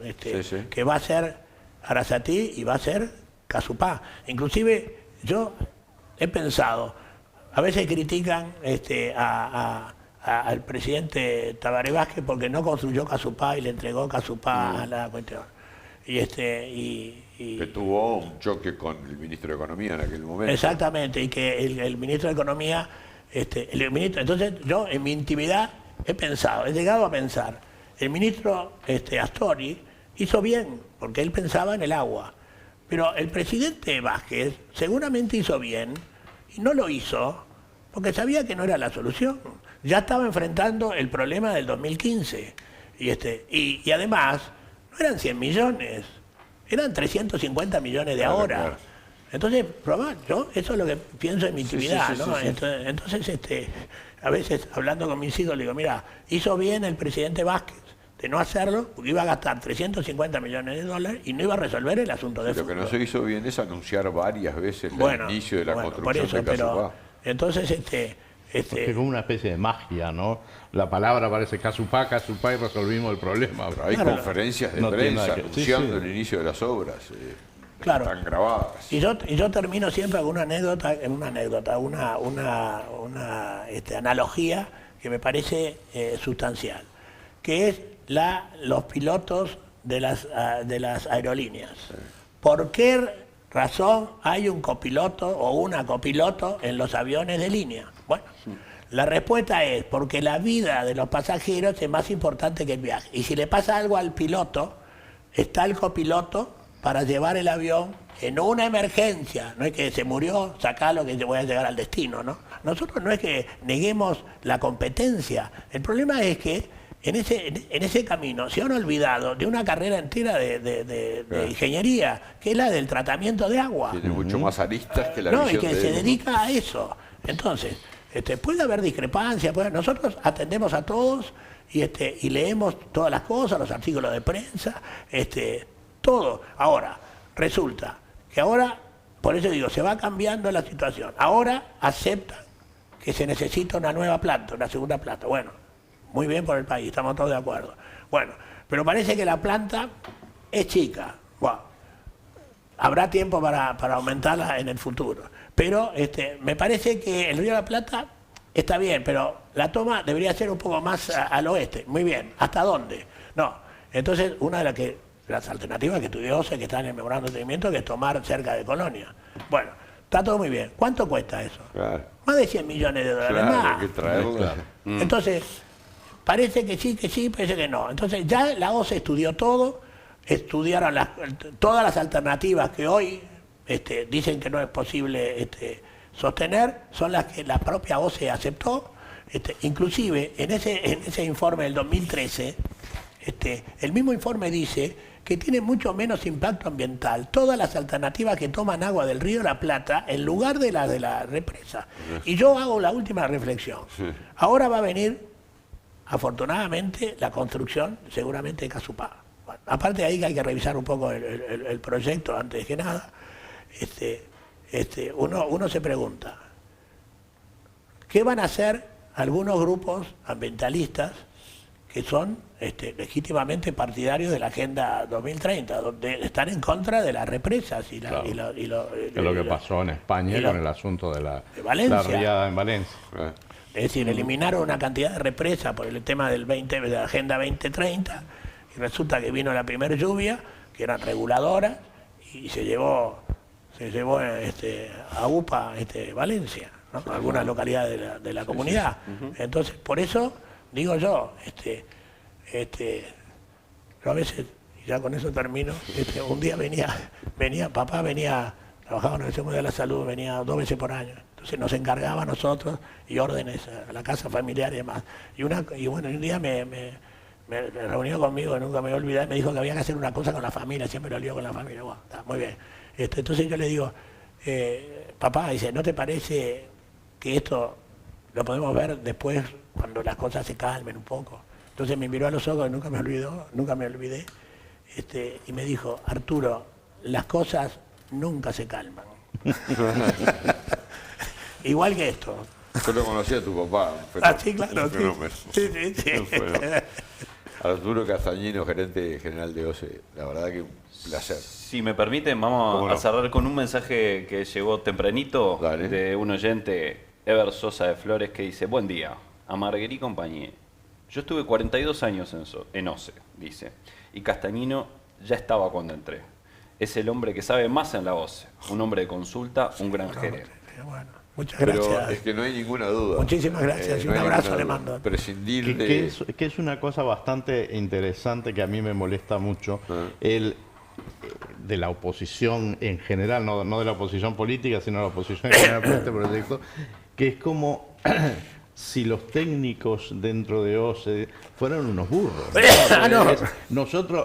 Sí. que va a ser Arasatí y va a ser Cazupá. Inclusive yo he pensado, a veces critican al presidente Tabaré Vázquez porque no construyó Cazupá y le entregó Cazupá a la cuestión. Que tuvo un choque con el ministro de Economía en aquel momento. Exactamente, y que el ministro de Economía, entonces yo en mi intimidad he llegado a pensar, el ministro Astori hizo bien, porque él pensaba en el agua, pero el presidente Vázquez seguramente hizo bien, y no lo hizo, porque sabía que no era la solución. Ya estaba enfrentando el problema del 2015, y además, no eran 100 millones, eran 350 millones de ahora. Claro. Entonces, yo eso es lo que pienso en mi intimidad, sí, ¿no? sí. Entonces, a veces hablando con mis hijos, le digo, mira, hizo bien el presidente Vázquez de no hacerlo, porque iba a gastar 350 millones de dólares y no iba a resolver el asunto de Lo que no se hizo bien es anunciar varias veces el inicio de la construcción por eso, de Cazupá. pero entonces, Porque es como una especie de magia, ¿no? La palabra parece casupá y resolvimos el problema. Pero hay Claro. conferencias de No tiene prensa nada que- sí, anunciando sí. el inicio de las obras. Claro. Están grabadas. Y yo termino siempre con una analogía que me parece sustancial, que es los pilotos de las aerolíneas. ¿Por qué razón hay un copiloto o una copiloto en los aviones de línea? Bueno, la respuesta es porque la vida de los pasajeros es más importante que el viaje. Y si le pasa algo al piloto, está el copiloto para llevar el avión en una emergencia. No es que se murió, sacalo que te voy a llegar al destino, ¿no? Nosotros no es que neguemos la competencia. El problema es que en ese camino se han olvidado de una carrera entera de ingeniería, que es la del tratamiento de agua. Tiene mucho más aristas que la No, y visión que de se uno. dedica a eso. Entonces, puede haber discrepancias, nosotros atendemos a todos y leemos todas las cosas, los artículos de prensa, todo. Ahora, resulta que ahora, por eso digo, se va cambiando la situación. Ahora aceptan que se necesita una nueva planta, una segunda planta. Bueno, muy bien por el país, estamos todos de acuerdo. Bueno, pero parece que la planta es chica. Bueno, habrá tiempo para aumentarla en el futuro. Pero me parece que el Río de la Plata está bien, pero la toma debería ser un poco más al oeste. Muy bien, ¿hasta dónde? No. Entonces, una de las alternativas que estudió que está en el memorando de entendimiento, que es tomar cerca de Colonia. Bueno, está todo muy bien. ¿Cuánto cuesta eso? Claro. Más de 100 millones de dólares Claro, más. hay que traerlo. Claro. Entonces, parece que sí, parece que no. Entonces, ya la OCE estudió todo, estudiaron todas las alternativas que hoy dicen que no es posible sostener, son las que la propia OCE aceptó. Inclusive, en ese informe del 2013, el mismo informe dice que tiene mucho menos impacto ambiental todas las alternativas que toman agua del río de la Plata en lugar de la represa. Y yo hago la última reflexión. Ahora va a venir, afortunadamente, la construcción seguramente de Casupá. Bueno, aparte de ahí que hay que revisar un poco el proyecto antes que nada, uno se pregunta, ¿qué van a hacer algunos grupos ambientalistas que son legítimamente partidarios de la Agenda 2030, donde están en contra de las represas y Claro. Es lo que pasó en España con el asunto de la Valencia. riada en Valencia. Es decir, eliminaron una cantidad de represas por el tema de la Agenda 2030 y resulta que vino la primera lluvia, que eran reguladoras, y se llevó a UPA Valencia, ¿no? Algunas localidades de la comunidad. Entonces, por eso digo yo, yo a veces, y ya con eso termino, un día papá venía, trabajaba en el Centro de la Salud, venía 2 veces por año. Entonces nos encargaba a nosotros y órdenes a la casa familiar y demás. Y bueno, un día me reunió conmigo, nunca me voy a olvidar, me dijo que había que hacer una cosa con la familia, siempre lo lío con la familia. Bueno, está muy bien. Entonces yo le digo, papá, dice, ¿no te parece que esto lo podemos ver después cuando las cosas se calmen un poco? Entonces me miró a los ojos y nunca me olvidé, y me dijo, Arturo, las cosas nunca se calman. Igual que esto. Yo lo conocía a tu papá. Sí, claro. Un fenómeno. Sí. Un fenómeno. Arturo Castañino, gerente general de OCE. La verdad que un placer. Si me permiten, ¿Cómo vamos no? a cerrar con un mensaje que llegó tempranito Dale. de un oyente, Ever Sosa de Flores, que dice: buen día, a Marguerite y compañía. Yo estuve 42 años en OCE, dice, y Castañino ya estaba cuando entré. Es el hombre que sabe más en la OCE, un hombre de consulta, un gran gerente. Bueno, muchas Pero gracias. es que no hay ninguna duda. Muchísimas gracias y no un hay abrazo ninguna le duda. mando. Prescindir de... Que es una cosa bastante interesante que a mí me molesta mucho, de la oposición en general, no de la oposición política, sino de la oposición en general por este proyecto, que es como si los técnicos dentro de OCE fueran unos burros. No.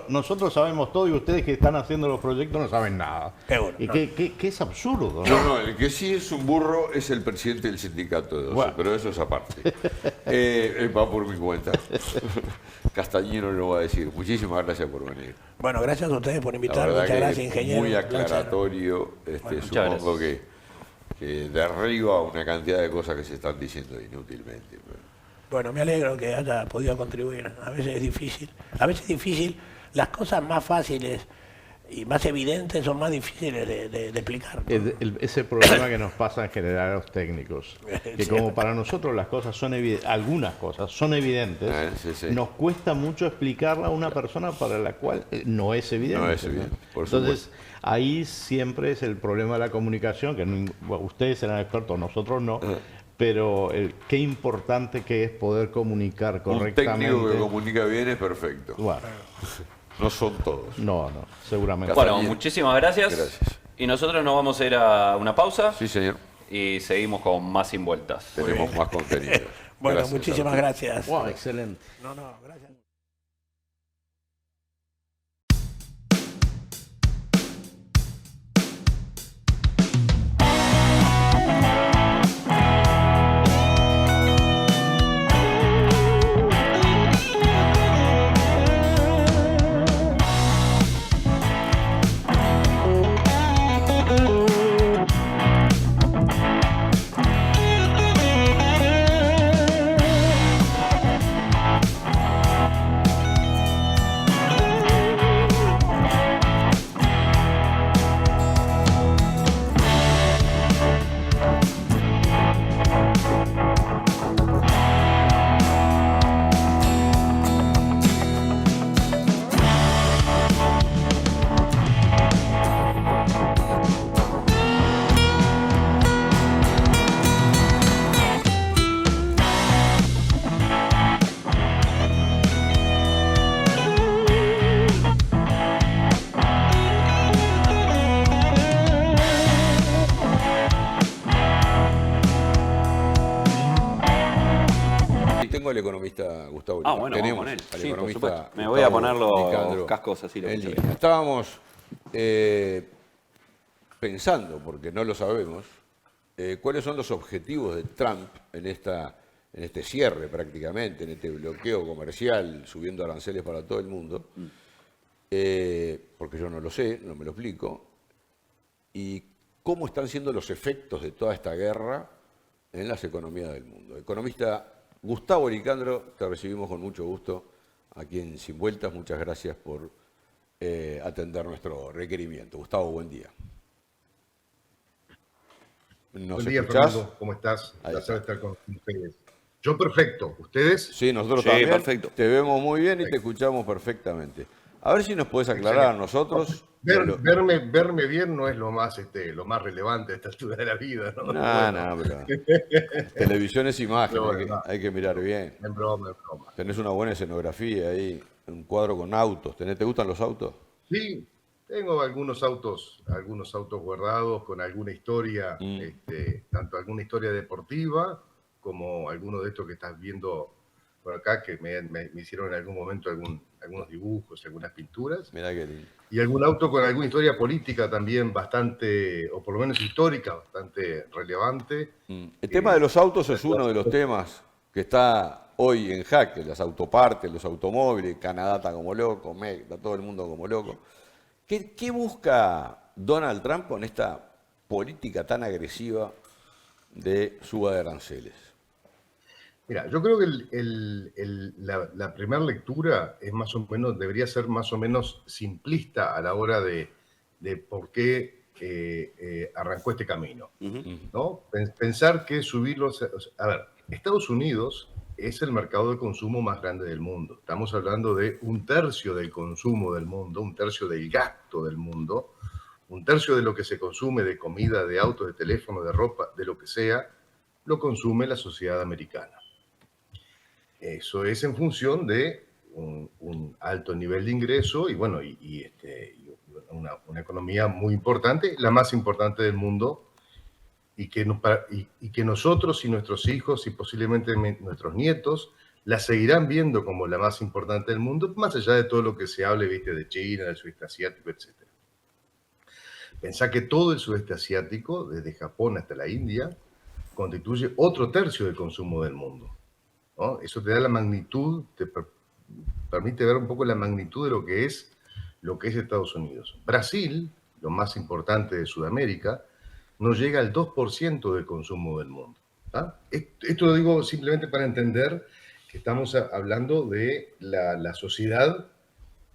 Nosotros sabemos todo y ustedes que están haciendo los proyectos no saben nada. Seguro, Y no. que es absurdo, ¿no? No, el que sí es un burro es el presidente del sindicato de OCE, Bueno. pero eso es aparte. Va por mi cuenta. Castañino lo va a decir. Muchísimas gracias por venir. Bueno, gracias a ustedes por La invitarme. verdad Muchas que gracias, ingeniero. muy Un placer. aclaratorio. Muchas Supongo gracias. que derriba una cantidad de cosas que se están diciendo inútilmente. Bueno, me alegro que haya podido contribuir. A veces es difícil. A veces es difícil. Las cosas más fáciles y más evidentes son más difíciles de explicar, ¿no? Ese problema que nos pasa en general a los técnicos, que Sí. como para nosotros las cosas son evidentes, algunas cosas son evidentes, Sí. nos cuesta mucho explicarla a una persona para la cual no es evidente. No es evidente, por Entonces, ahí siempre es el problema de la comunicación, que bueno, ustedes serán expertos, nosotros no, pero qué importante que es poder comunicar Un correctamente. técnico que comunica bien es perfecto. Bueno, No son todos. no, seguramente. Bueno, Bien. muchísimas gracias. Gracias. Y nosotros nos vamos a ir a una pausa Sí, señor. y seguimos con más Sin Vueltas. Tenemos más contenido. Bueno, Gracias, muchísimas Agustín. gracias. Wow, excelente. No, gracias. Y tengo al economista Gustavo Ah, Lima. bueno, Tenemos vamos con él. al Sí, por economista supuesto. Me Gustavo voy a poner los Nicandro cascos así lo en escucho línea. Estábamos pensando, porque no lo sabemos, cuáles son los objetivos de Trump en este cierre prácticamente, en este bloqueo comercial, subiendo aranceles para todo el mundo, porque yo no lo sé, no me lo explico, y cómo están siendo los efectos de toda esta guerra en las economías del mundo. Economista Gustavo Nicandro, te recibimos con mucho gusto aquí en Sin Vueltas. Muchas gracias por atender nuestro requerimiento. Gustavo, buen día. ¿Nos Buen día, escuchás? Fernando. ¿Cómo estás? Ahí Placer está. estar con ustedes. Yo perfecto. ¿Ustedes? Sí, nosotros Sí, también. perfecto. Te vemos muy bien y te escuchamos perfectamente. A ver si nos puedes aclarar a nosotros. Verme bien no es lo más relevante a esta altura de la vida, ¿no? No, pero televisión es imagen, Pero bueno, hay, no. hay que mirar bien. En broma, en broma. Tenés una buena escenografía ahí, un cuadro con autos. ¿Te gustan los autos? Sí, tengo algunos autos guardados con alguna historia, tanto alguna historia deportiva como algunos de estos que estás viendo por acá, que me hicieron en algún momento algunos dibujos, algunas pinturas. Mirá qué lindo. Y algún auto con alguna historia política también bastante, o por lo menos histórica, bastante relevante. El tema de los autos es uno de los temas que está hoy en jaque, las autopartes, los automóviles. Canadá está como loco, está todo el mundo como loco. ¿Qué busca Donald Trump con esta política tan agresiva de suba de aranceles? Mira, yo creo que la primera lectura es debería ser más o menos simplista a la hora de por qué arrancó este camino, ¿no? Pensar que subirlos... A ver, Estados Unidos es el mercado de consumo más grande del mundo. Estamos hablando de 1/3 del consumo del mundo, 1/3 del gasto del mundo, 1/3 de lo que se consume de comida, de autos, de teléfono, de ropa, de lo que sea, lo consume la sociedad americana. Eso es en función de un alto nivel de ingreso y bueno, una economía muy importante, la más importante del mundo, y que nosotros y nuestros hijos y posiblemente nuestros nietos la seguirán viendo como la más importante del mundo, más allá de todo lo que se hable, viste, de China, del sudeste asiático, etc. Pensá que todo el sudeste asiático, desde Japón hasta la India, constituye otro tercio del consumo del mundo, ¿no? Eso te da la magnitud, te permite ver un poco la magnitud de lo que es Estados Unidos. Brasil, lo más importante de Sudamérica, no llega al 2% del consumo del mundo. ¿Tá? Esto lo digo simplemente para entender que estamos hablando de la sociedad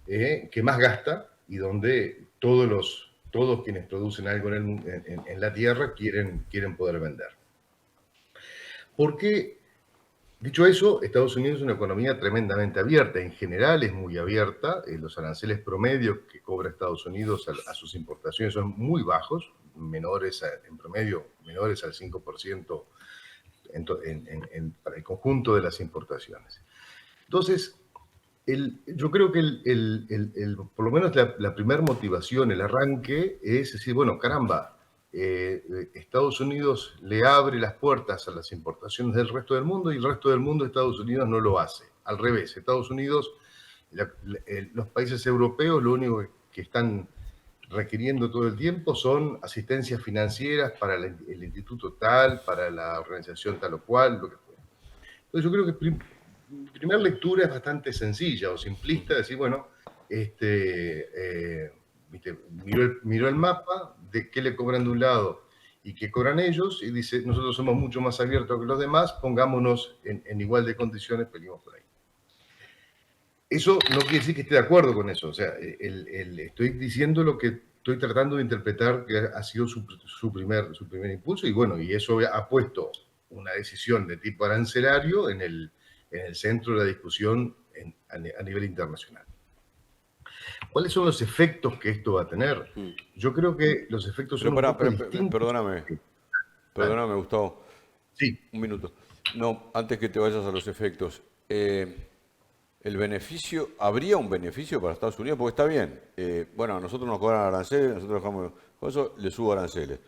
que más gasta y donde todos quienes producen algo en la Tierra quieren poder vender. ¿Por qué? Dicho eso, Estados Unidos es una economía tremendamente abierta. En general es muy abierta. Los aranceles promedio que cobra Estados Unidos a sus importaciones son muy bajos, en promedio menores al 5% para el conjunto de las importaciones. Entonces, yo creo que por lo menos la primera motivación, el arranque, es decir, bueno, caramba, Estados Unidos le abre las puertas a las importaciones del resto del mundo y el resto del mundo, Estados Unidos, no lo hace. Al revés, Estados Unidos, los países europeos, lo único que están requiriendo todo el tiempo son asistencias financieras para el instituto tal, para la organización tal o cual, lo que fuera. Entonces yo creo que primera lectura es bastante sencilla o simplista, decir, bueno, miró el mapa de qué le cobran de un lado y qué cobran ellos, y dice, nosotros somos mucho más abiertos que los demás, pongámonos en igual de condiciones, peleemos por ahí. Eso no quiere decir que esté de acuerdo con eso, o sea, estoy diciendo lo que estoy tratando de interpretar que ha sido su primer impulso, y bueno, y eso ha puesto una decisión de tipo arancelario en el centro de la discusión a nivel internacional. ¿Cuáles son los efectos que esto va a tener? Yo creo que los efectos son un poco distintos. Perdóname, Gustavo. Sí. Un minuto. No, antes que te vayas a los efectos. El beneficio, ¿habría un beneficio para Estados Unidos? Porque está bien. Bueno, a nosotros nos cobran aranceles, nosotros dejamos, con eso le subo aranceles.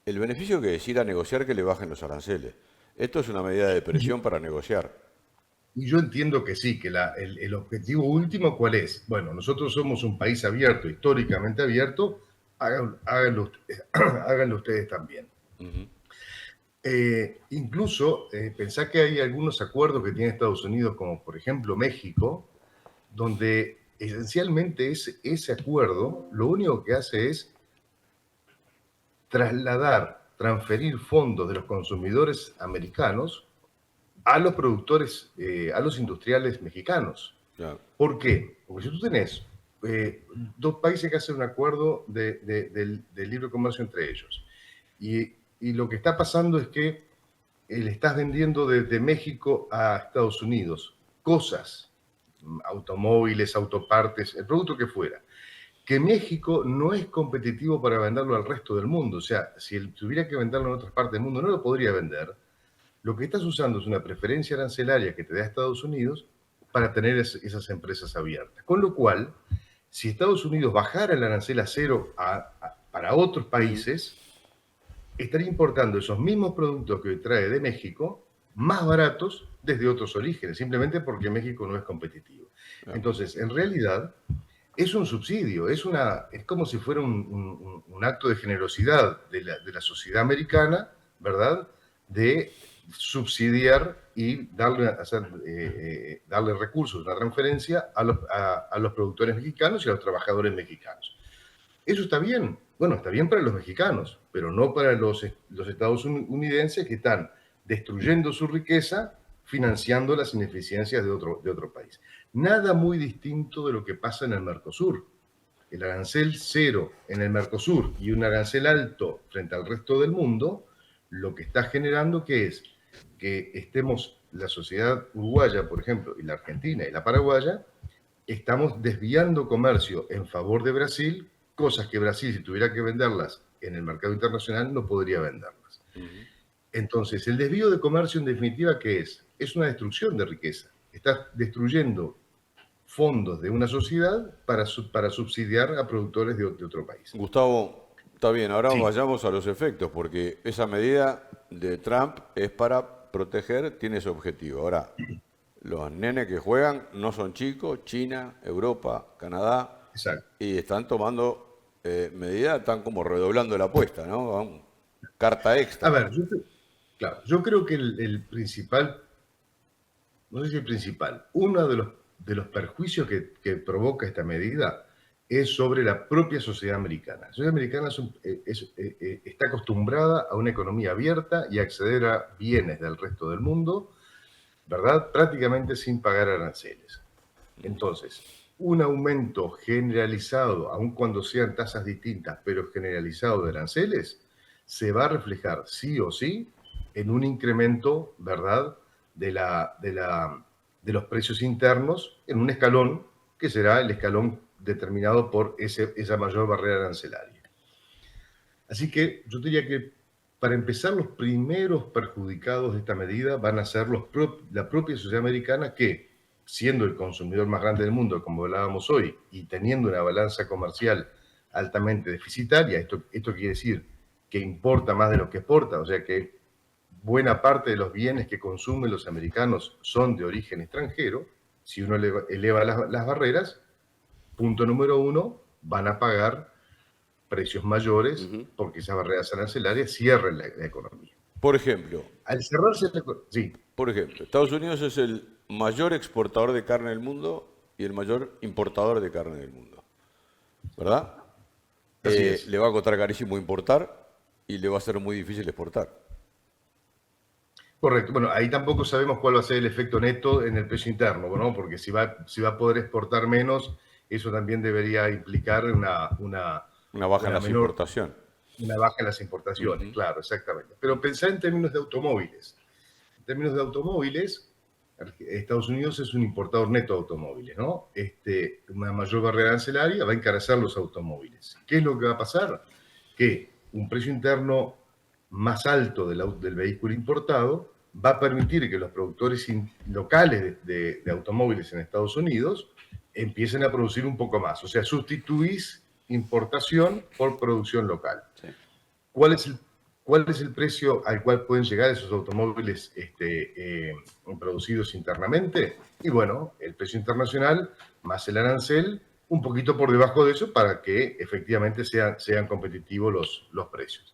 El beneficio que es ir a negociar que le bajen los aranceles. Esto es una medida de presión para negociar. Y yo entiendo que sí, que el objetivo último, ¿cuál es? Bueno, nosotros somos un país abierto, históricamente abierto, háganlo ustedes también. Incluso, pensá que hay algunos acuerdos que tiene Estados Unidos, como por ejemplo México, donde esencialmente ese acuerdo lo único que hace es transferir fondos de los consumidores americanos a los productores, a los industriales mexicanos. Claro. ¿Por qué? Porque si tú tenés dos países que hacen un acuerdo de libre comercio entre ellos, y lo que está pasando es que le estás vendiendo desde México a Estados Unidos cosas, automóviles, autopartes, el producto que fuera, que México no es competitivo para venderlo al resto del mundo. O sea, si él tuviera que venderlo en otras partes del mundo, no lo podría vender. Lo que estás usando es una preferencia arancelaria que te da Estados Unidos para tener esas empresas abiertas. Con lo cual, si Estados Unidos bajara el arancel a cero para otros países, estaría importando esos mismos productos que trae de México, más baratos desde otros orígenes, simplemente porque México no es competitivo. Entonces, en realidad, es un subsidio, es como si fuera un acto de generosidad de la sociedad americana, ¿verdad?, de subsidiar y darle recursos, una transferencia a los productores mexicanos y a los trabajadores mexicanos. Eso está bien. Bueno, está bien para los mexicanos, pero no para los estadounidenses que están destruyendo su riqueza financiando las ineficiencias de otro país. Nada muy distinto de lo que pasa en el Mercosur. El arancel cero en el Mercosur y un arancel alto frente al resto del mundo, lo que está generando que es que estemos, la sociedad uruguaya, por ejemplo, y la argentina y la paraguaya, estamos desviando comercio en favor de Brasil, cosas que Brasil, si tuviera que venderlas en el mercado internacional, no podría venderlas. Entonces, el desvío de comercio, en definitiva, ¿qué es? Es una destrucción de riqueza. Estás destruyendo fondos de una sociedad para subsidiar a productores de otro país. Gustavo, está bien, ahora Sí. vayamos a los efectos, porque esa medida de Trump es para proteger, tiene ese objetivo. Ahora, los nenes que juegan no son chicos, China, Europa, Canadá, Exacto. y están tomando medidas, están como redoblando la apuesta, ¿no? Carta extra. A ver, yo creo que el principal, no sé si el principal, uno de los perjuicios que provoca esta medida es sobre la propia sociedad americana. La sociedad americana está acostumbrada a una economía abierta y a acceder a bienes del resto del mundo, ¿verdad? Prácticamente sin pagar aranceles. Entonces, un aumento generalizado, aun cuando sean tasas distintas, pero generalizado de aranceles, se va a reflejar sí o sí en un incremento, ¿verdad?, de los precios internos en un escalón que será el escalón determinado por esa mayor barrera arancelaria. Así que yo diría que para empezar, los primeros perjudicados de esta medida van a ser la propia sociedad americana que, siendo el consumidor más grande del mundo, como hablábamos hoy, y teniendo una balanza comercial altamente deficitaria, esto quiere decir que importa más de lo que exporta, o sea que buena parte de los bienes que consumen los americanos son de origen extranjero. Si uno eleva las barreras, punto número uno, van a pagar precios mayores porque esas barreras arancelarias cierran la economía. Por ejemplo, Al cerrarse sí. Por ejemplo, Estados Unidos es el mayor exportador de carne del mundo y el mayor importador de carne del mundo, ¿verdad? Así es. Le va a costar carísimo importar y le va a ser muy difícil exportar. Correcto. Bueno, ahí tampoco sabemos cuál va a ser el efecto neto en el precio interno, ¿no? Porque si va a poder exportar menos, eso también debería implicar una baja en las importaciones. Una baja en las importaciones, claro, exactamente. Pero pensá en términos de automóviles. En términos de automóviles, Estados Unidos es un importador neto de automóviles, ¿no? Una mayor barrera arancelaria va a encarecer los automóviles. ¿Qué es lo que va a pasar? Que un precio interno más alto del vehículo importado va a permitir que los productores locales de automóviles en Estados Unidos empiecen a producir un poco más. O sea, sustituís importación por producción local. Sí. ¿Cuál es el precio al cual pueden llegar esos automóviles producidos internamente? Y bueno, el precio internacional más el arancel, un poquito por debajo de eso para que efectivamente sean competitivos los precios.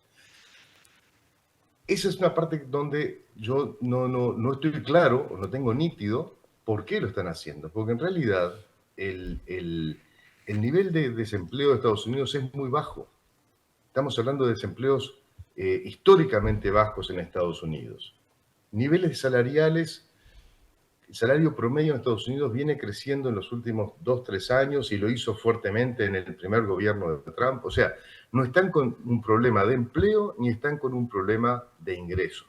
Esa es una parte donde yo no estoy claro o no tengo nítido por qué lo están haciendo. Porque en realidad el nivel de desempleo de Estados Unidos es muy bajo. Estamos hablando de desempleos históricamente bajos en Estados Unidos. Niveles salariales, el salario promedio en Estados Unidos viene creciendo en los últimos 2-3 años y lo hizo fuertemente en el primer gobierno de Trump. O sea, no están con un problema de empleo ni están con un problema de ingreso.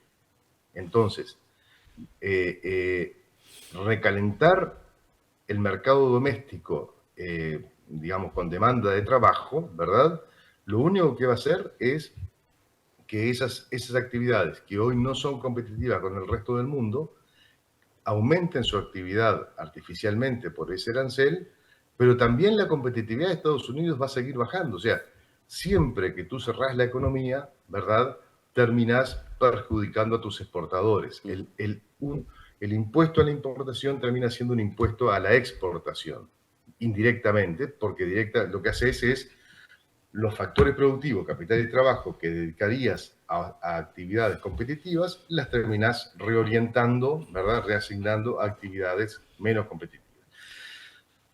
Entonces, recalentar el mercado doméstico, digamos, con demanda de trabajo, ¿verdad? Lo único que va a hacer es que esas actividades que hoy no son competitivas con el resto del mundo, aumenten su actividad artificialmente por ese arancel, pero también la competitividad de Estados Unidos va a seguir bajando. O sea, siempre que tú cerrás la economía, ¿verdad?, terminás perjudicando a tus exportadores. El impuesto a la importación termina siendo un impuesto a la exportación, indirectamente, porque lo que haces es los factores productivos, capital y trabajo que dedicarías a actividades competitivas, las terminás reorientando, ¿verdad?, reasignando a actividades menos competitivas.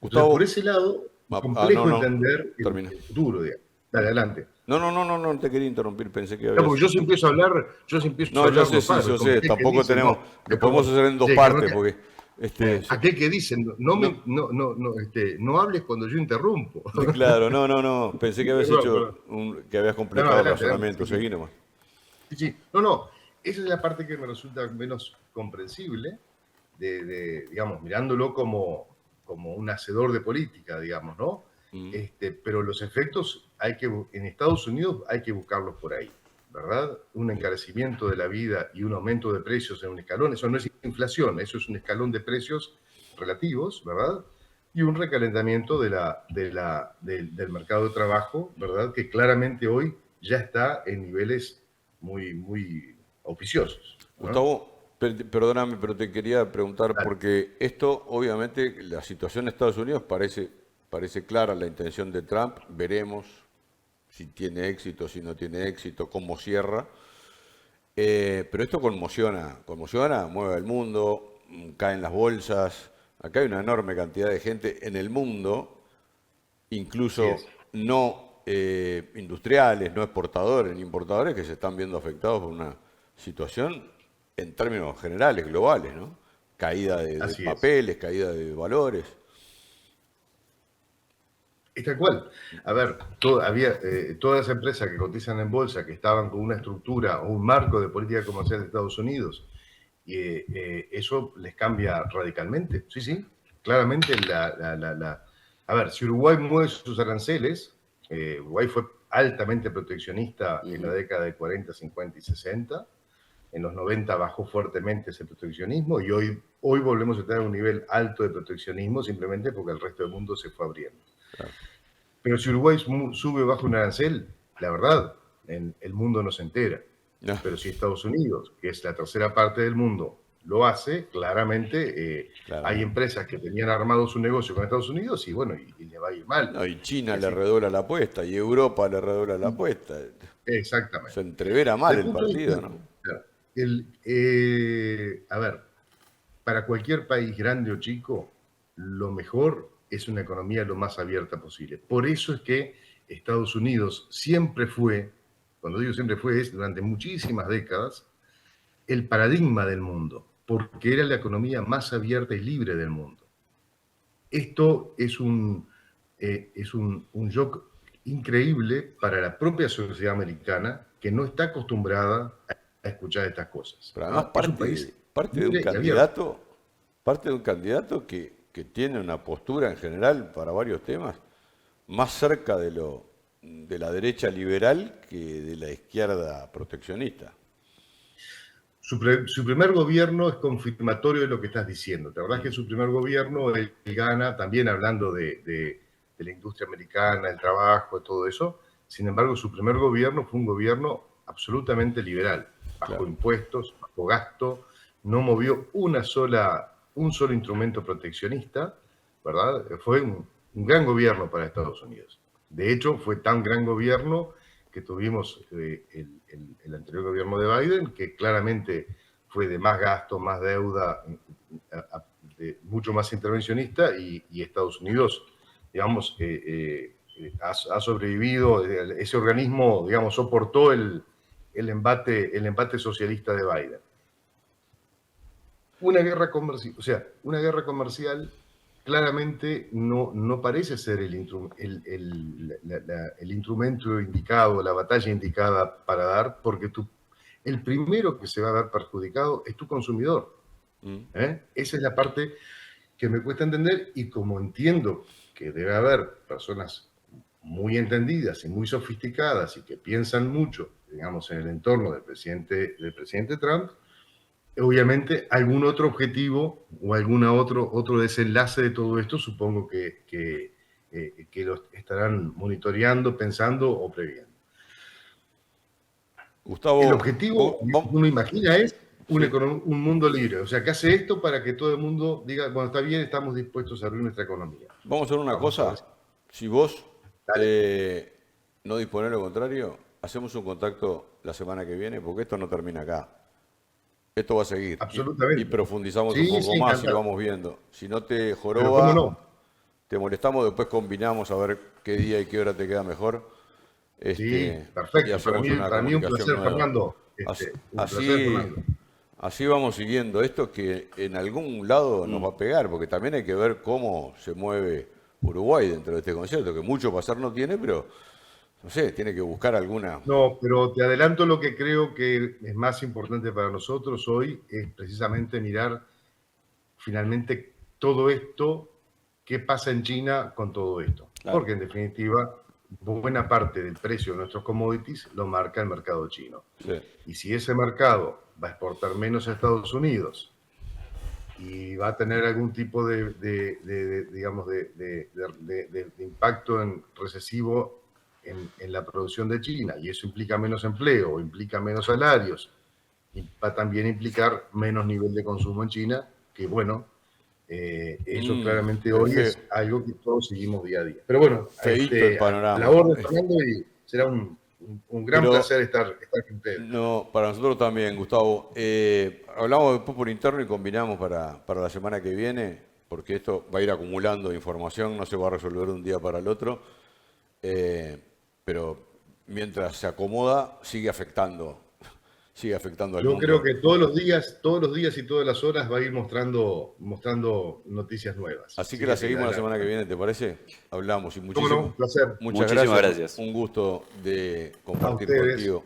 Entonces, por ese lado, es complejo entender el futuro, digamos. Dale, adelante. No te quería interrumpir, pensé que había... No, porque yo si empiezo a hablar, yo sé, tampoco tenemos... Lo podemos hacer en dos partes, porque... Aquel que dicen, no hables cuando yo interrumpo. Claro, no, pensé que habías que habías completado el razonamiento, seguí nomás. Sí, esa es la parte que me resulta menos comprensible, digamos, mirándolo como un hacedor de política, digamos, ¿no? Pero los efectos en Estados Unidos hay que buscarlos por ahí, ¿verdad? Un encarecimiento de la vida y un aumento de precios en un escalón, eso no es inflación, eso es un escalón de precios relativos, ¿verdad? Y un recalentamiento del mercado de trabajo, ¿verdad? Que claramente hoy ya está en niveles muy, muy auspiciosos, ¿no? Gustavo, perdóname, pero te quería preguntar, porque esto, obviamente, la situación en Estados Unidos parece clara, la intención de Trump, veremos si tiene éxito, si no tiene éxito, cómo cierra. Pero esto conmociona, mueve el mundo, caen las bolsas. Acá hay una enorme cantidad de gente en el mundo incluso Así es. no industriales, no exportadores ni importadores, que se están viendo afectados por una situación en términos generales, globales, ¿no? Caída de Así es. papeles, caída de valores. Es tal cual. A ver, había todas las empresas que cotizan en bolsa que estaban con una estructura o un marco de política comercial de Estados Unidos, y eso les cambia radicalmente. Sí, sí, claramente A ver, si Uruguay mueve sus aranceles, Uruguay fue altamente proteccionista en la década de 40, 50 y 60. En los 90 bajó fuertemente ese proteccionismo y hoy volvemos a tener un nivel alto de proteccionismo simplemente porque el resto del mundo se fue abriendo. Claro. Pero si Uruguay sube bajo un arancel, la verdad, el mundo no se entera. No. Pero si Estados Unidos, que es la tercera parte del mundo, lo hace, claramente hay empresas que tenían armado su negocio con Estados Unidos y bueno, y le va a ir mal. No, y China Y le así- redobla la apuesta, y Europa le redobla la apuesta. Exactamente. Se entrevera mal Desde el punto de partido, vista- ¿no? claro, a ver, para cualquier país grande o chico, lo mejor es una economía lo más abierta posible. Por eso es que Estados Unidos siempre fue, cuando digo siempre fue, es durante muchísimas décadas, el paradigma del mundo, porque era la economía más abierta y libre del mundo. Esto es un shock increíble para la propia sociedad americana, que no está acostumbrada a escuchar estas cosas. Pero además Es un país parte de un libre y abierto. candidato que tiene una postura en general para varios temas más cerca de la derecha liberal que de la izquierda proteccionista. Su primer gobierno es confirmatorio de lo que estás diciendo. La verdad es que su primer gobierno, él gana, también hablando de la industria americana, el trabajo, todo eso. Sin embargo, su primer gobierno fue un gobierno absolutamente liberal. Bajó Claro. impuestos, bajó gasto, no movió un solo instrumento proteccionista, ¿verdad? Fue un gran gobierno para Estados Unidos. De hecho, fue tan gran gobierno que tuvimos el anterior gobierno de Biden, que claramente fue de más gasto, más deuda, mucho más intervencionista, y Estados Unidos, digamos, ha sobrevivido, ese organismo, digamos, soportó el embate socialista de Biden. Una guerra comercial claramente no parece ser el instrumento indicado, la batalla indicada para dar, porque el primero que se va a ver perjudicado es tu consumidor. Esa es la parte que me cuesta entender, y como entiendo que debe haber personas muy entendidas y muy sofisticadas y que piensan mucho, digamos, en el entorno del presidente Trump, obviamente algún otro objetivo o algún otro desenlace de todo esto supongo que lo estarán monitoreando, pensando o previendo. Gustavo, El objetivo, uno imagina, es Sí. un mundo libre. O sea, que hace esto para que todo el mundo diga, bueno, está bien, estamos dispuestos a abrir nuestra economía. Vamos a hacer una Vamos a cosa. ver. Si vos no disponés lo contrario, hacemos un contacto la semana que viene, porque esto no termina acá. Esto va a seguir. Absolutamente. Y profundizamos Sí, un poco sí, más encantado. y vamos viendo. Si no te Pero joroba, cómo no. te molestamos, después combinamos a ver qué día y qué hora te queda mejor. Sí, y perfecto. hacemos una Para mí un comunicación placer, nueva. Fernando. Así vamos siguiendo esto, que en algún lado nos va a pegar, porque también hay que ver cómo se mueve Uruguay dentro de este concierto, que mucho pasar no tiene, pero no sé, tiene que buscar alguna. No, pero te adelanto lo que creo que es más importante para nosotros hoy, es precisamente mirar finalmente todo esto, qué pasa en China con todo esto. Claro. Porque en definitiva, buena parte del precio de nuestros commodities lo marca el mercado chino. Sí. Y si ese mercado va a exportar menos a Estados Unidos y va a tener algún tipo de impacto recesivo en la producción de China, y eso implica menos empleo, implica menos salarios, y va a también implicar menos nivel de consumo en China, que bueno, eso claramente hoy feo. es algo que todos seguimos día a día. Pero bueno, Feíto el panorama. a la orden, Fernando, y será un gran placer estar con ustedes. No, para nosotros también, Gustavo. Hablamos después por interno y combinamos para la semana que viene porque esto va a ir acumulando información, no se va a resolver de un día para el otro, pero mientras se acomoda, sigue afectando al Yo mundo. creo que todos los días y todas las horas va a ir mostrando noticias nuevas. Así que la seguimos la semana que viene, ¿te parece? Hablamos y ¿Cómo no? Un placer. Muchísimas gracias. Un gusto de compartir A ustedes. contigo.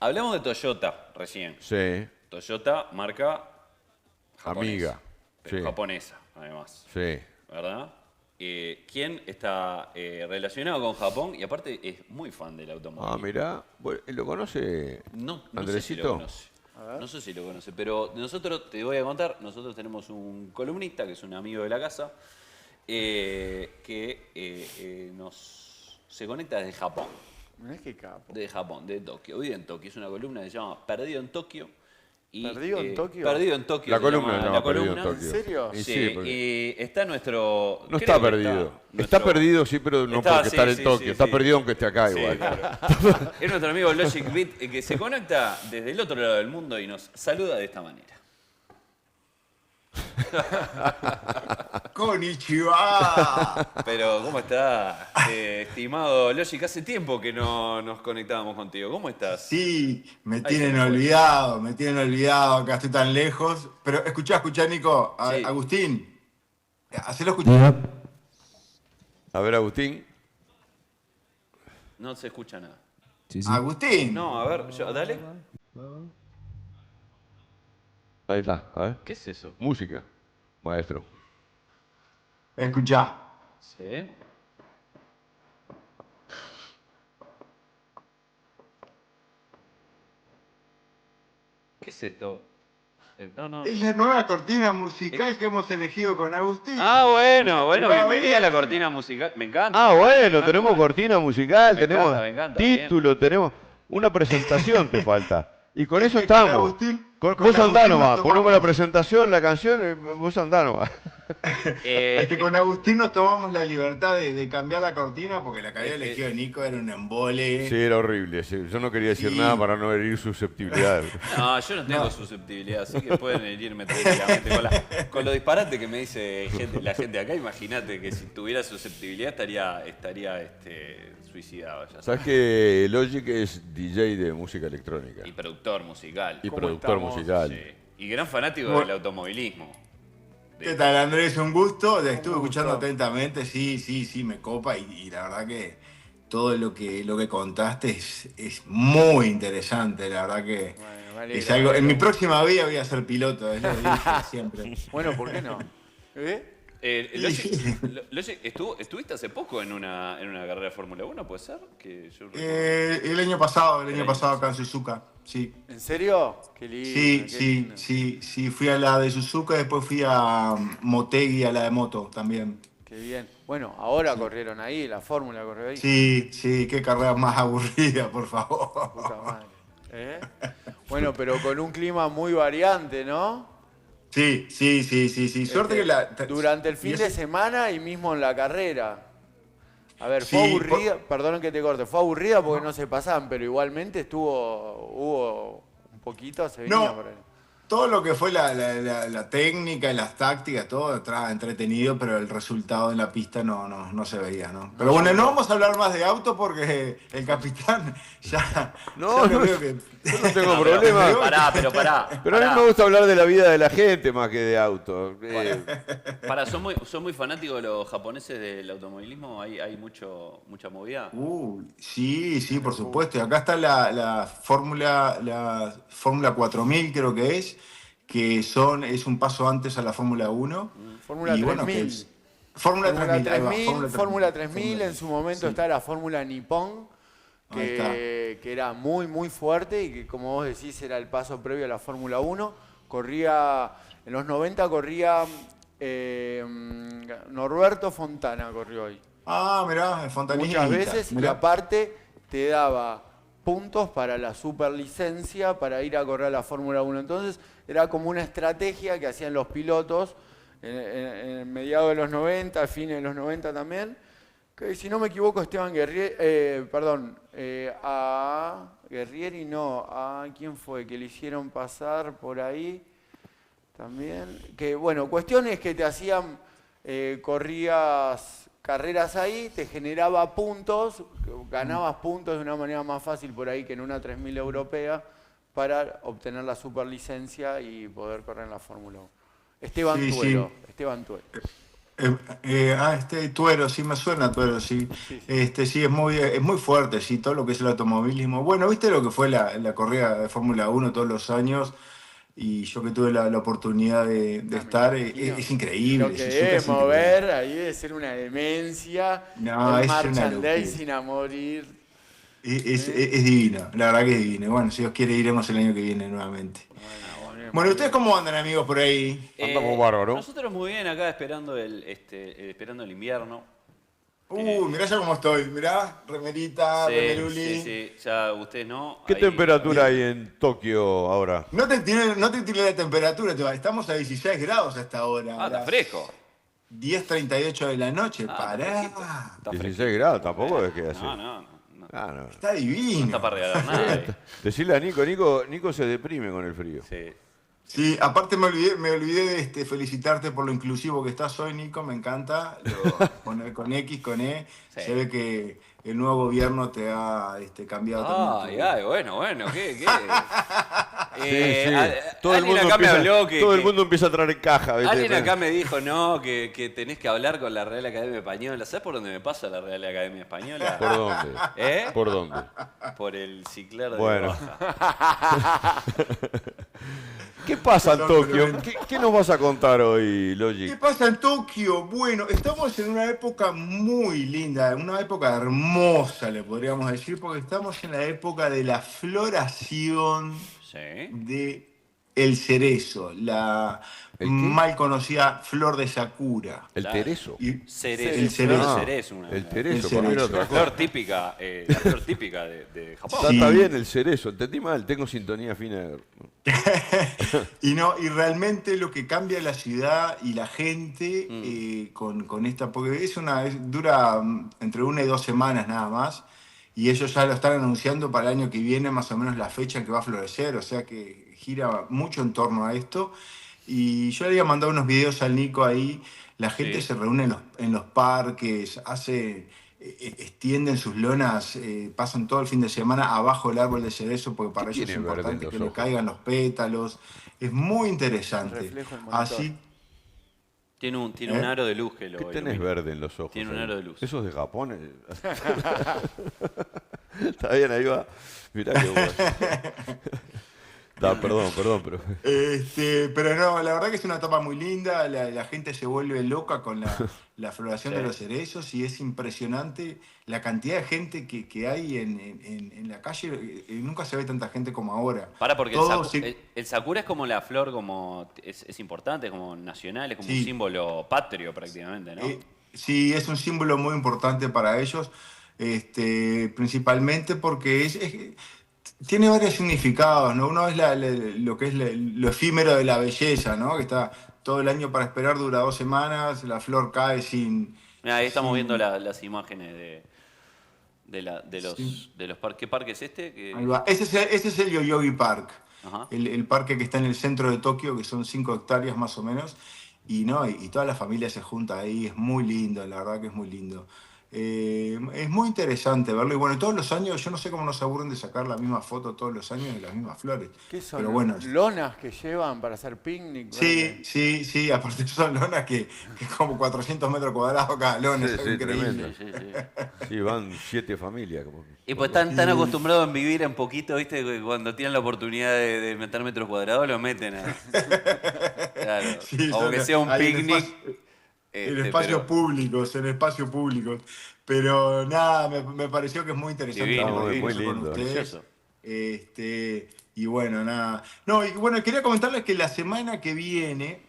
Hablamos de Toyota recién. Sí, Toyota, marca japonesa, amiga. pero Sí, japonesa, además. sí. ¿Verdad? ¿Quién está relacionado con Japón y aparte es muy fan del automóvil? Ah, mirá, bueno, ¿lo conoce No sé si Andresito? lo conoce. No sé si lo conoce, pero nosotros, te voy a contar, nosotros tenemos un columnista que es un amigo de la casa que se conecta desde Japón. Mirá qué capo. De Japón, de Tokio. Vive en Tokio. Es una columna que se llama Perdido en Tokio. Y, ¿Perdido en Tokio? Perdido en Tokio. La se columna llama se llama la Perdido en columna. Tokio. ¿En serio? Y Sí, sí, porque y está nuestro... no creo está que perdido. Está nuestro- perdido, sí, pero no Está, porque sí, está en sí, Tokio. sí, Está sí. perdido aunque esté acá Sí, igual. claro. Es nuestro amigo Logic Beat que se conecta desde el otro lado del mundo y nos saluda de esta manera. ¡Konnichiwa! Pero, ¿cómo está, estimado Logic? Hace tiempo que no nos conectábamos contigo. ¿Cómo estás? Sí, me Ahí tienen se me fue. olvidado, acá estoy tan lejos. Pero escuchá, Nico, Sí. Agustín, hacelo escuchar. A ver, Agustín. No se escucha nada. Agustín, No, a ver, dale. Ahí está, a ver. ¿Qué es eso? Música, maestro. escuchá. Sí. ¿Qué es esto? No. Es la nueva cortina musical que hemos elegido con Agustín. Ah, bueno, Va bienvenida bien. a la cortina musical. Me encanta. Ah, bueno, tenemos cortina musical, Me tenemos encanta, me encanta, título, tenemos una presentación te falta. Y con eso Con estamos. Agustín- con Vos andá Agustín nomás, nos ponemos tomamos- la presentación, la canción, vos andá nomás. Es que con Agustín nos tomamos la libertad de cambiar la cortina porque la que había elegido Nico era un embole. Sí, era horrible. Sí. Yo no quería decir Sí. nada para no herir susceptibilidades. No, yo no tengo susceptibilidad, así que pueden herirme tranquilamente. Con lo disparate que me dice la gente acá, imagínate que si tuviera susceptibilidad estaría suicidado. Ya Sabes sabes. que Logic es DJ de música electrónica Y productor musical. y ¿Cómo productor estamos? musical. Sí. Y gran fanático Bueno. del automovilismo. ¿Qué tal, Andrés? Un gusto. Te estuve gusto. escuchando atentamente. Sí, me copa. Y la verdad que todo lo que contaste es muy interesante. La verdad que Bueno, me alegra, es algo. me En mi alegra. próxima vida voy a ser piloto. Es lo que dije siempre. Bueno, ¿por qué no? ¿Eh? Logic, estuviste hace poco en una carrera de Fórmula 1, ¿puede ser? Que yo recuerdo. El año pasado acá en Suzuka. Sí. ¿En serio? Qué lindo. qué lindo. Sí. Fui a la de Suzuka, después fui a Motegi, a la de moto también. Qué bien. Bueno, ahora corrieron ahí, la fórmula corrió ahí. Sí, qué carrera más aburrida, por favor. Puta madre. ¿Eh? Bueno, pero con un clima muy variante, ¿no? Sí. Suerte que la. Durante el fin y de ese- semana y mismo en la carrera. A ver, fue Sí, aburrida, perdón que te corte, fue aburrida porque no se pasaban, pero igualmente hubo un poquito, se venía No. por ahí. todo lo que fue la técnica y las tácticas, todo estaba entretenido, pero el resultado en la pista no se veía, ¿no? Pero bueno, no vamos a hablar más de auto porque el capitán ya... No, ya no, veo que... yo no tengo problema. Pará. Pero a mí me gusta hablar de la vida de la gente más que de auto. ¿Son muy fanáticos de los japoneses del automovilismo? ¿Hay mucha movida? Sí, por supuesto. Y acá está la Fórmula 4000, creo que es un paso antes a la Fórmula 1. Fórmula Y 3000. bueno, Fórmula 3000, ahí va, Fórmula 3000, en su momento Sí. está la Fórmula Nippon, que era muy, muy fuerte y que, como vos decís, era el paso previo a la Fórmula 1. En los 90 corría Norberto Fontana, corrió ahí. Mirá, Fontanita. Muchas veces, y Mirá. aparte te daba puntos para la superlicencia para ir a correr a la Fórmula 1. Entonces era como una estrategia que hacían los pilotos en mediados de los 90, fines de los 90 también, que si no me equivoco Esteban Guerrieri, a Guerrieri no, a quién fue que le hicieron pasar por ahí también, que bueno, cuestiones que te hacían, corrías carreras ahí, te generaba puntos, ganabas puntos de una manera más fácil por ahí que en una 3000 europea para obtener la superlicencia y poder correr en la Fórmula 1. Esteban Sí, Tuero. sí. Esteban Tuero. Tuero, sí me suena Tuero, sí. Sí, es muy fuerte, sí, todo lo que es el automovilismo. Bueno, viste lo que fue la corrida de Fórmula 1 todos los años, y yo que tuve la oportunidad de estar, es increíble. Lo que se debe disfruta, es mover ahí debe ser una demencia. No, el es una merchandising a morir. Es divino, la verdad que es divino. Bueno, si Dios quiere iremos el año que viene nuevamente. Bueno, ¿ustedes cómo andan, amigos, por ahí? Andamos bárbaro. Nosotros muy bien acá esperando el invierno. Mirá ya cómo estoy, mirá, remerita, remeruli. Sí, ya ustedes no. ¿Qué ahí- temperatura hay en Tokio ahora? No te tiré la temperatura, estamos a 16 grados hasta ahora. está fresco. 10:38 de la noche, pará. Está 16 grados, tampoco es que así. No. Ah, no. Está No divino. está para regalar nada. Decirle a Nico, Nico se deprime con el frío. Sí. Sí, aparte me olvidé de felicitarte por lo inclusivo que estás hoy, Nico, me encanta. Con X, con E. Sí. Se ve que el nuevo gobierno te ha cambiado también. Bueno, ¿qué? Sí. Todo el Alguien mundo acá me empieza, habló todo el mundo empieza a traer caja. ¿viste? Alguien acá me dijo, no, que tenés que hablar con la Real Academia Española. ¿Sabes por dónde me pasa la Real Academia Española? ¿Por dónde? ¿Eh? ¿Por dónde? Por el ciclar de Bueno. Baja. ¿Qué pasa en No, Tokio? pero- ¿Qué nos vas a contar hoy, Logic? ¿Qué pasa en Tokio? Bueno, estamos en una época muy linda, una época hermosa, le podríamos decir, porque estamos en la época de la floración Sí. de el cerezo, la ¿El qué? mal conocida flor de Sakura. El Claro. tereso. Y- Cerezo. El cerezo. Ah, Cerezo, el cerezo, el para mí era cerezo. otra La cosa. flor típica de Japón. Está Sí. bien el cerezo, entendí mal, tengo sintonía fina. Y realmente lo que cambia la ciudad y la gente con esta, porque dura entre 1 y 2 semanas nada más, y ellos ya lo están anunciando para el año que viene, más o menos la fecha en que va a florecer, o sea que gira mucho en torno a esto. Y yo le había mandado unos videos al Nico ahí, la gente Sí. se reúne en los parques, extienden sus lonas, pasan todo el fin de semana abajo del árbol de cerezo, porque para ¿Qué ellos es tiene verde en importante los que le ojos? caigan los pétalos. Es muy interesante. Reflejo el monitor. Así, Tiene un aro de luz que lo ¿Qué tenés ilumina. verde en los ojos? Tiene un ahí? aro de luz. ¿Eso es de Japón? Está bien, ahí va. Mirá qué bueno. Perdón, pero... pero no, la verdad que es una etapa muy linda, la gente se vuelve loca con la floración Sí. de los cerezos y es impresionante la cantidad de gente que hay en la calle. Nunca se ve tanta gente como ahora. Porque Todo el Sakura es como la flor, es importante, es como nacional, es como Sí. un símbolo patrio prácticamente, ¿no? Sí, es un símbolo muy importante para ellos, principalmente porque tiene varios significados, ¿no? Uno es lo que es lo efímero de la belleza, ¿no? Que está todo el año para esperar, dura 2 semanas, la flor cae sin... Mirá, ahí estamos sin- viendo las imágenes de los Sí. parques. ¿Qué parque es este? Ahí va. Ese es el Yoyogi Park. Ajá. el parque que está en el centro de Tokio, que son 5 hectáreas más o menos, y toda la familia se junta ahí, es muy lindo, la verdad que es muy lindo. Es muy interesante verlo, y bueno, todos los años, yo no sé cómo nos aburren de sacar la misma foto todos los años de las mismas flores. ¿Qué son? Pero bueno, ¿Lonas que llevan para hacer picnic? sí, aparte son lonas que es como 400 metros cuadrados cada lona, Sí, es sí, increíble. tremendo. Sí, van 7 familias. Como... Y pues están tan acostumbrados a vivir en poquito, ¿viste? Que cuando tienen la oportunidad de meter metros cuadrados, lo meten a... Claro. Sí, Aunque sea un ahí en picnic. En espacios públicos, Pero nada, me pareció que es muy interesante Divino, compartir muy eso con lindo. ustedes. Precioso. Y bueno, nada. No, y bueno, quería comentarles que la semana que viene,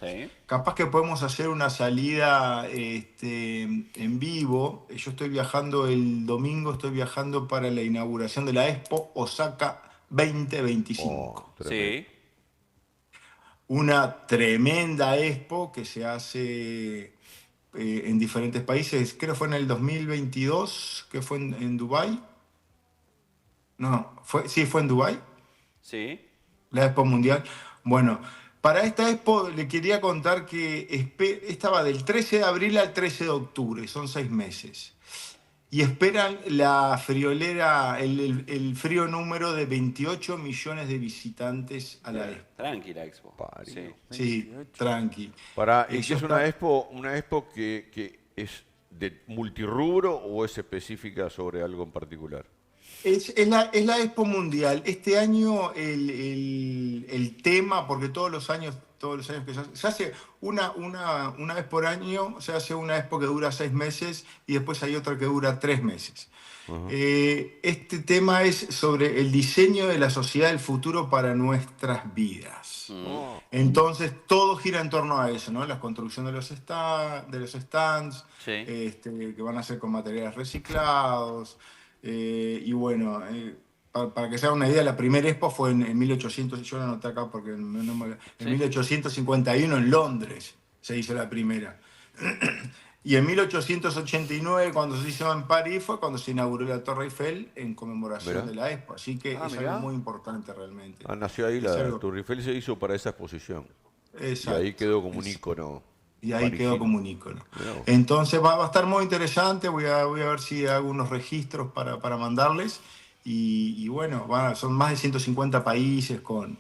Sí. capaz que podemos hacer una salida en vivo. Yo estoy viajando el domingo, estoy viajando para la inauguración de la Expo Osaka 2025. Sí. Una tremenda expo que se hace en diferentes países. Creo que fue en el 2022, que fue en Dubái. No, fue en Dubái, Sí. la expo mundial. Bueno, para esta expo le quería contar que estaba del 13 de abril al 13 de octubre, son 6 meses. Y esperan la friolera, el frío número de 28 millones de visitantes a la expo. Tranquila, Expo. Parió. Sí. Sí, tranqui. ¿Y Eso es una expo que es de multirrubro o es específica sobre algo en particular? Es la Expo Mundial. Este año el tema, porque todos los años que se hace una vez por año, se hace una Expo que dura 6 meses y después hay otra que dura 3 meses. Este tema es sobre el diseño de la sociedad del futuro para nuestras vidas. Entonces todo gira en torno a eso, ¿no? La construcción de los stands, Sí. que van a ser con materiales reciclados. Y bueno, para que se haga una idea, la primera expo fue en 1800, yo la anoté acá porque en 1851 en Londres se hizo la primera. Y en 1889, cuando se hizo en París, fue cuando se inauguró la Torre Eiffel en conmemoración Mirá. de la expo. Así que es mirá. algo muy importante realmente. Nació ahí, Es la algo- Torre Eiffel se hizo para esa exposición. Exacto. Y ahí quedó como un ícono. Y ahí quedó parisino. como un ícono. Mirá vos. Entonces va a estar muy interesante, voy a ver si hago unos registros para mandarles. Y bueno, son más de 150 países con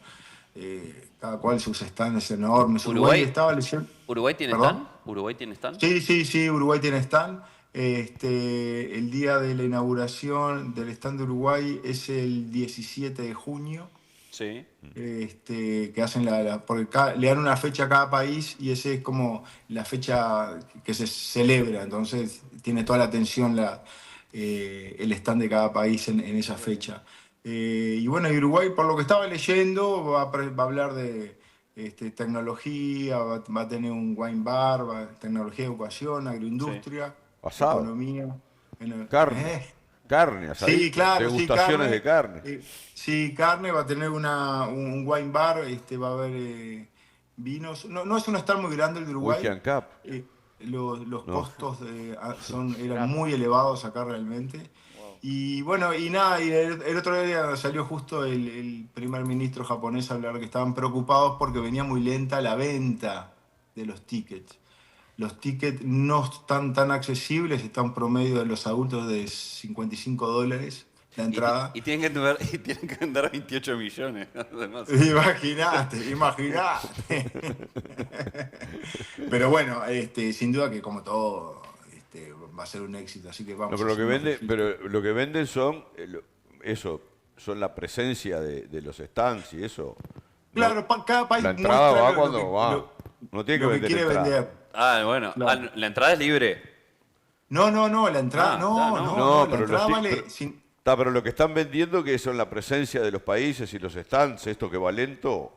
cada cual sus stands enormes. Uruguay estaba leyendo. ¿Uruguay tiene ¿Perdón? stand? ¿Uruguay tiene stand? Sí, Uruguay tiene stand. El día de la inauguración del stand de Uruguay es el 17 de junio. Sí. Que hacen porque le dan una fecha a cada país y esa es como la fecha que se celebra, entonces tiene toda la atención el stand de cada país en esa fecha. Y bueno, y Uruguay, por lo que estaba leyendo, va a hablar de tecnología, va a tener un wine bar, tecnología de educación, agroindustria, Asado. economía. Carne. Carne, asadito, Sí, claro, degustaciones de carne. Sí, carne, va a tener un wine bar, va a haber vinos. No es un stand muy grande el de Uruguay. Whisky and Cup. Los costos eran muy elevados acá realmente. Y bueno, y nada, y el otro día salió justo el primer ministro japonés a hablar que estaban preocupados porque venía muy lenta la venta de los tickets. Los tickets no están tan accesibles, están promedio de los adultos de $55 la entrada. Y tienen que vender 28 millones. Además. Imagínate. Pero bueno, sin duda que como todo va a ser un éxito, así que vamos. No, pero a hacer un registro. lo que venden son son la presencia de los stands y eso. Claro, cada país La entrada muestra va lo cuando que- va. lo- No tiene que lo vender quiere entrada. vender. Ah, bueno. Claro. La entrada es libre. No, la entrada, No, la pero entrada los vale. tic- pero lo que están vendiendo que son la presencia de los países y los stands, esto que va lento.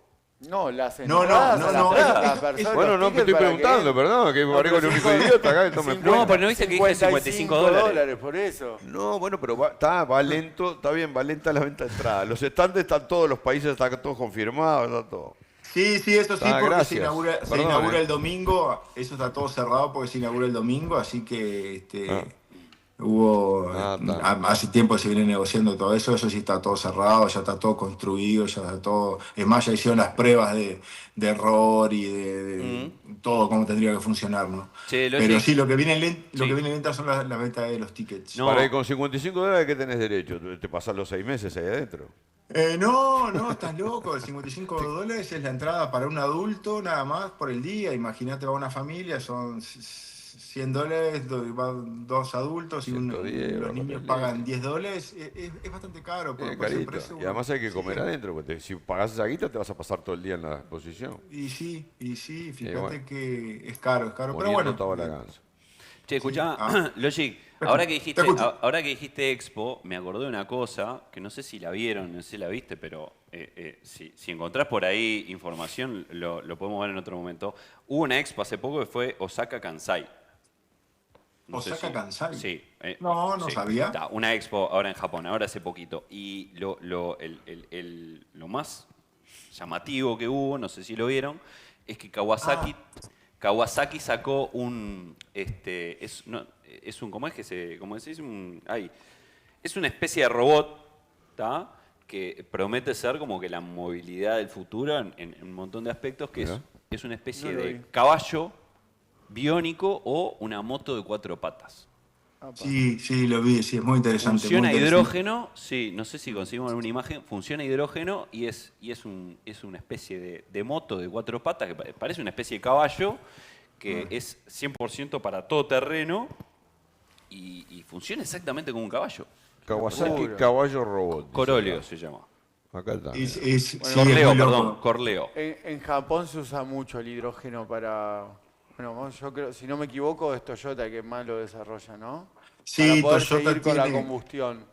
No, las No, entradas no, a la no, persona, es- persona, Bueno, los no me tickets estoy para preguntando, que- perdón, que parezco el único idiota acá que tome 50, No, pero no viste que dije 55 dólares. por eso. No, bueno, pero va lento, está bien, va lenta la venta de entrada. Los stands están todos, los países están todos confirmados, está todo. Sí, eso sí, porque Gracias. se inaugura Perdón, el domingo, eso está todo cerrado porque se inaugura el domingo, así que Hace tiempo se viene negociando todo eso sí está todo cerrado, ya está todo construido, ya está todo. Es más, ya hicieron las pruebas de error y de todo cómo tendría que funcionar, ¿no? Che, Pero sí, lo que viene Sí. lenta son las ventas de los tickets. No. Para ir con $55, ¿qué tenés derecho? Te pasás los 6 meses ahí adentro. No, estás loco. El $55 es la entrada para un adulto nada más por el día. Imagínate, va una familia, son $100, van 2 adultos y 110 los niños €, pagan $10. Es bastante caro por ese Carito. precio. Y además hay que Sí. comer adentro, porque si pagás esa guita te vas a pasar todo el día en la exposición. Y sí, fíjate bueno. que es caro, pero Poniendo bueno. toda la ganza. Che, escuchá, Logic, Te escucho. ahora que dijiste Expo, me acordé de una cosa que no sé si la vieron, no sé si la viste, pero si encontrás por ahí información, lo podemos ver en otro momento. Hubo una Expo hace poco que fue Osaka Kansai. ¿Osaka Kansai? Sí. No sí. sabía. Está, una Expo ahora en Japón, ahora hace poquito. Y lo más llamativo que hubo, no sé si lo vieron, es que Kawasaki sacó un, es un, ¿cómo es que se, cómo es es una especie de robot, ¿tá? Que promete ser como que la movilidad del futuro en un montón de aspectos, que es una especie No lo de vi. caballo biónico o una moto de 4 patas. Sí, lo vi, sí, es muy interesante. Funciona muy interesante. hidrógeno, sí, no sé si conseguimos alguna imagen, funciona hidrógeno y es una especie de moto de 4 patas que parece una especie de caballo que es 100% para todo terreno y funciona exactamente como un caballo. Kawasaki Seguro. Caballo Robot. dice Coroleo acá. se llama. Acá está. Sí, Corleo, es muy loco. perdón, Corleo. En Japón se usa mucho el hidrógeno para... Bueno, yo creo, si no me equivoco, es Toyota que más lo desarrolla, ¿no? Sí, para poder Toyota seguir con la tiene- combustión.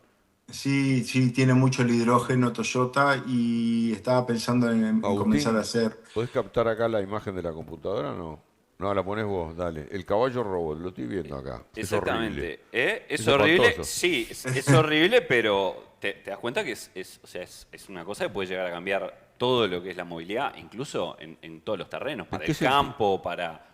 Sí, tiene mucho el hidrógeno Toyota y estaba pensando en Agustín, comenzar a hacer. ¿Podés captar acá la imagen de la computadora o no? No, la ponés vos, dale. El caballo robot, lo estoy viendo acá. Es horrible. Exactamente. Es Es horrible, espantoso. sí, es horrible, pero te das cuenta que o sea, es una cosa que puede llegar a cambiar todo lo que es la movilidad, incluso en todos los terrenos, para qué el sentido? campo, para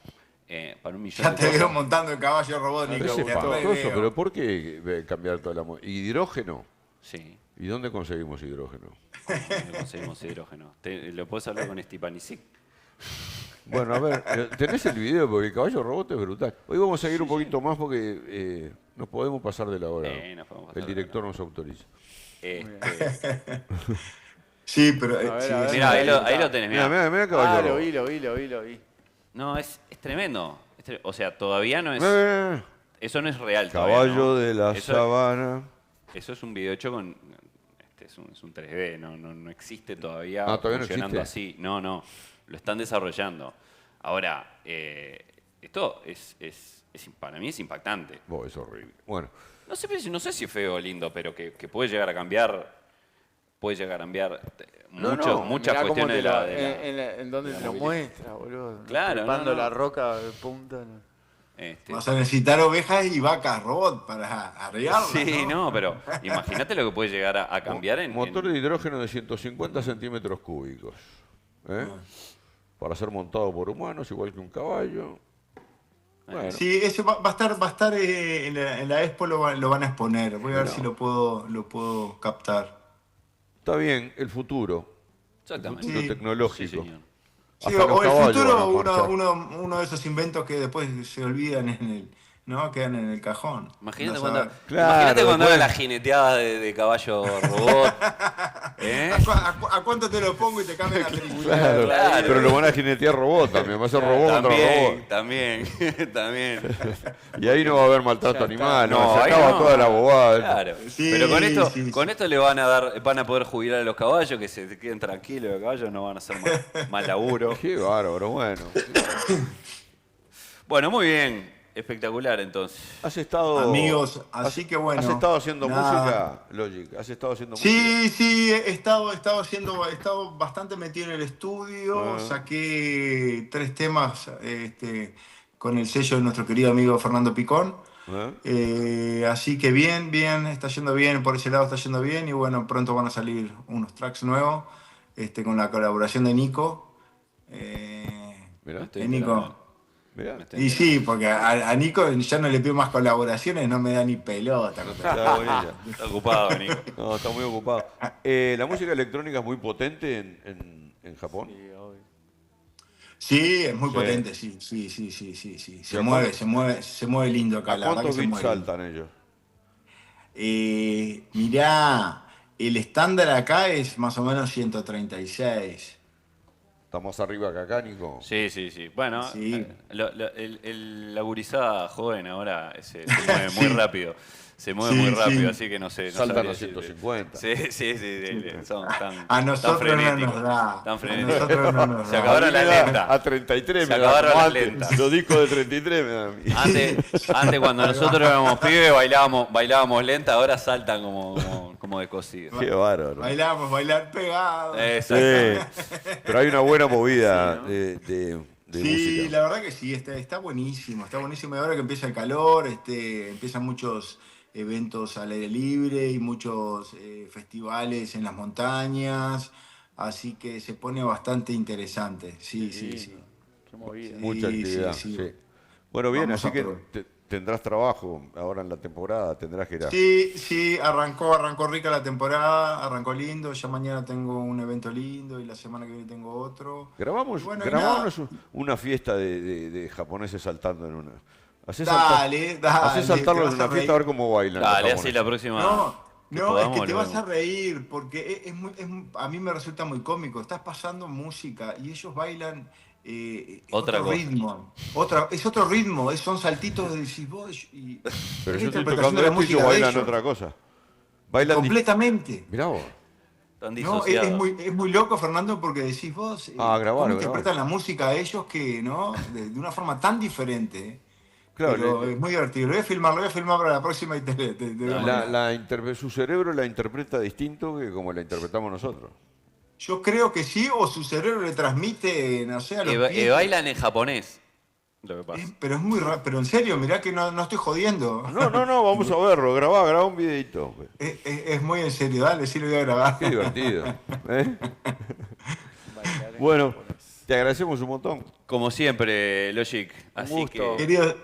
un millón Ya de te veo cosas. montando el caballo robot, Nico. Es te re espantoso, veo. pero ¿por qué cambiar toda la hidrógeno? Sí, ¿Y dónde conseguimos hidrógeno? ¿cómo conseguimos hidrógeno? Lo puedes hablar con Stepanisic. Bueno, a ver, tenés el video porque el caballo robot es brutal. Hoy vamos a seguir un poquito más porque nos podemos pasar de la hora. Nos podemos pasar El de la director nos autoriza. Sí, pero. A ver, sí, a ver. sí. Mirá, ahí lo tenés, Mira, mirá. mira, mira caballo Ah, robot. lo vi. No, es tremendo. O sea, todavía no es... Eh, Eso no es real todavía, Caballo ¿no? de la Eso- sabana. Eso es un video hecho con... es un 3D, no existe todavía Ah, todavía no funcionando existe. así. No, lo están desarrollando. Ahora, esto para mí es impactante. Es horrible. Bueno, No sé si es feo o lindo, pero que puede llegar a cambiar muchas Mirá cómo cuestiones te de la... en dónde la te lo movilidad. muestra, boludo. Claro, Trepando no. la roca de punta. Vas a necesitar ovejas y vacas robot para arreglarlas. Sí, no, pero imagínate lo que puede llegar a cambiar en... motor de hidrógeno de 150 centímetros cúbicos. ¿eh? Para ser montado por humanos, igual que un caballo. Bueno, Sí, eso va a estar en la Expo, lo van a exponer. Voy a ver si lo puedo captar. está bien, el futuro. Exactamente. El futuro Sí. tecnológico. Sí, señor. Sí, Hasta los o el caballos van a futuro, marchar. uno de esos inventos que después se olvidan ¿no? Quedan en el cajón. Imagínate No cuando, sabe- imagínate cuando después- haga la jineteada de caballo robot. ¿Eh? ¿A cuánto te lo pongo y te cambia la película? Claro, pero lo van a jinetear robot también. Va a ser robot contra robot. También. Y ahí no va a haber maltrato animal. No, se ahí acaba no. toda la bobada. Claro. Sí, Pero sí, con esto le van a poder jubilar a los caballos, que se queden tranquilos, los caballos no van a hacer más laburo. Qué bárbaro, bueno. Bueno, muy bien. Espectacular entonces. Has estado. Amigos, así que bueno. ¿Has estado haciendo nada. música, Logic? ¿Has estado haciendo música? Sí, he estado bastante metido en el estudio. Saqué 3 temas con el sello de nuestro querido amigo Fernando Picón. Así que bien, está yendo bien, por ese lado está yendo bien. Y bueno, pronto van a salir unos tracks nuevos con la colaboración de Nico. Mirá. Estoy Nico. Mirá. Y sí, porque a Nico ya no le pido más colaboraciones, no me da ni pelota. Está bonita. Está ocupado, Nico. No, está muy ocupado. ¿La música electrónica es muy potente en Japón? Sí, obvio. Sí, es muy Sí. potente, sí. Se ¿Y a se mueve lindo acá, ¿A la verdad que cuántos se bits mueve lindo. saltan ellos? Mirá, el estándar acá es más o menos 136. ¿Estamos arriba que acá, Nico? Sí. Bueno, Sí. la gurizada joven ahora se mueve muy rápido. Se mueve Sí, muy rápido, sí. así que no sé. No Saltan sabría a decirte. 150. Sí. Son tan, A nosotros tan no frenéticos. nos da. Tan A frenéticos. nosotros no nos Se da. acabaron las lentas. A 33 Se me da, acabaron como las antes. lentas. Los discos de 33 me dan a mí. Antes cuando nosotros éramos pibes bailábamos lenta, ahora saltan como de cosido. Qué bárbaro. Bailamos, bailar pegados. Exacto. Pero hay una buena movida de Sí, música. la verdad que sí, está buenísimo, está buenísimo. Y ahora que empieza el calor, empiezan muchos eventos al aire libre y muchos festivales en las montañas, así que se pone bastante interesante. Sí. Qué movida. Mucha Sí, actividad, sí. sí. Bueno, bien, Vamos así a que probar. tendrás trabajo ahora en la temporada, tendrás que ir a... Sí, arrancó rica la temporada, arrancó lindo, ya mañana tengo un evento lindo y la semana que viene tengo otro. Grabamos, Y bueno, y grabamos nada. una fiesta de japoneses saltando en una... Hacé Dale, saltarlos en te vas una a fiesta a ver reír. cómo bailan. los Dale, así japoneses. la próxima. No, es que te lo vas a vemos. reír porque a mí me resulta muy cómico. Estás pasando música y ellos bailan Otra otro cosa. ritmo. Es otro ritmo, son saltitos de decís vos. Y Pero es yo la estoy interpretación tocando de la esto y música ellos de bailan ellos. otra cosa. Bailan Completamente. Mirá vos. Están No, disociados. es muy loco, Fernando, porque decís vos grabar, cómo grabar. interpretan la música de ellos que, ¿no? De una forma tan diferente. Claro, Pero es muy divertido. Lo voy a filmar para la próxima y te voy a mandar. su cerebro la interpreta distinto que como la interpretamos nosotros. Yo creo que sí, o su cerebro le transmite, no sé, a los pies. Bailan en japonés. Lo que pasa. Pero es muy raro, pero en serio, mirá que no estoy jodiendo. No, vamos a verlo, grabá un videito. Es muy en serio, dale, sí lo voy a grabar. Qué divertido. ¿Eh? Bailar en Bueno, japonés. te agradecemos un montón. Como siempre, Logic. Así gusto. que.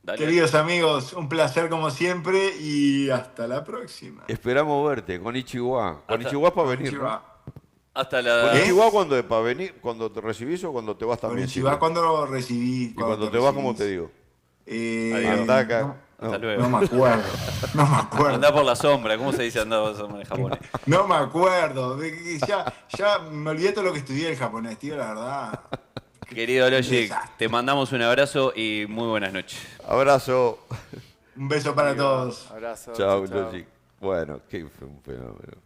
Dale. Queridos amigos, un placer como siempre y hasta la próxima. Esperamos verte con Ichiwa. Con Ichiwa para venir, ¿no? Hasta Con la. Ichiwa para venir, cuando te recibís o cuando te vas también. Con Ichiba, cuando lo recibí. Y cuando te vas, ¿cómo te digo? Adiós. Andá acá. Hasta luego. No me acuerdo. No me acuerdo. Andá por la sombra. ¿Cómo se dice andar por la sombra en japonés? No me acuerdo. Ya me olvidé todo lo que estudié en japonés, tío, la verdad. Querido Logic, Desastre. te mandamos un abrazo y muy buenas noches. Abrazo. Un beso para todos. Abrazo. Chao, Logic. Bueno, qué fue un fenómeno.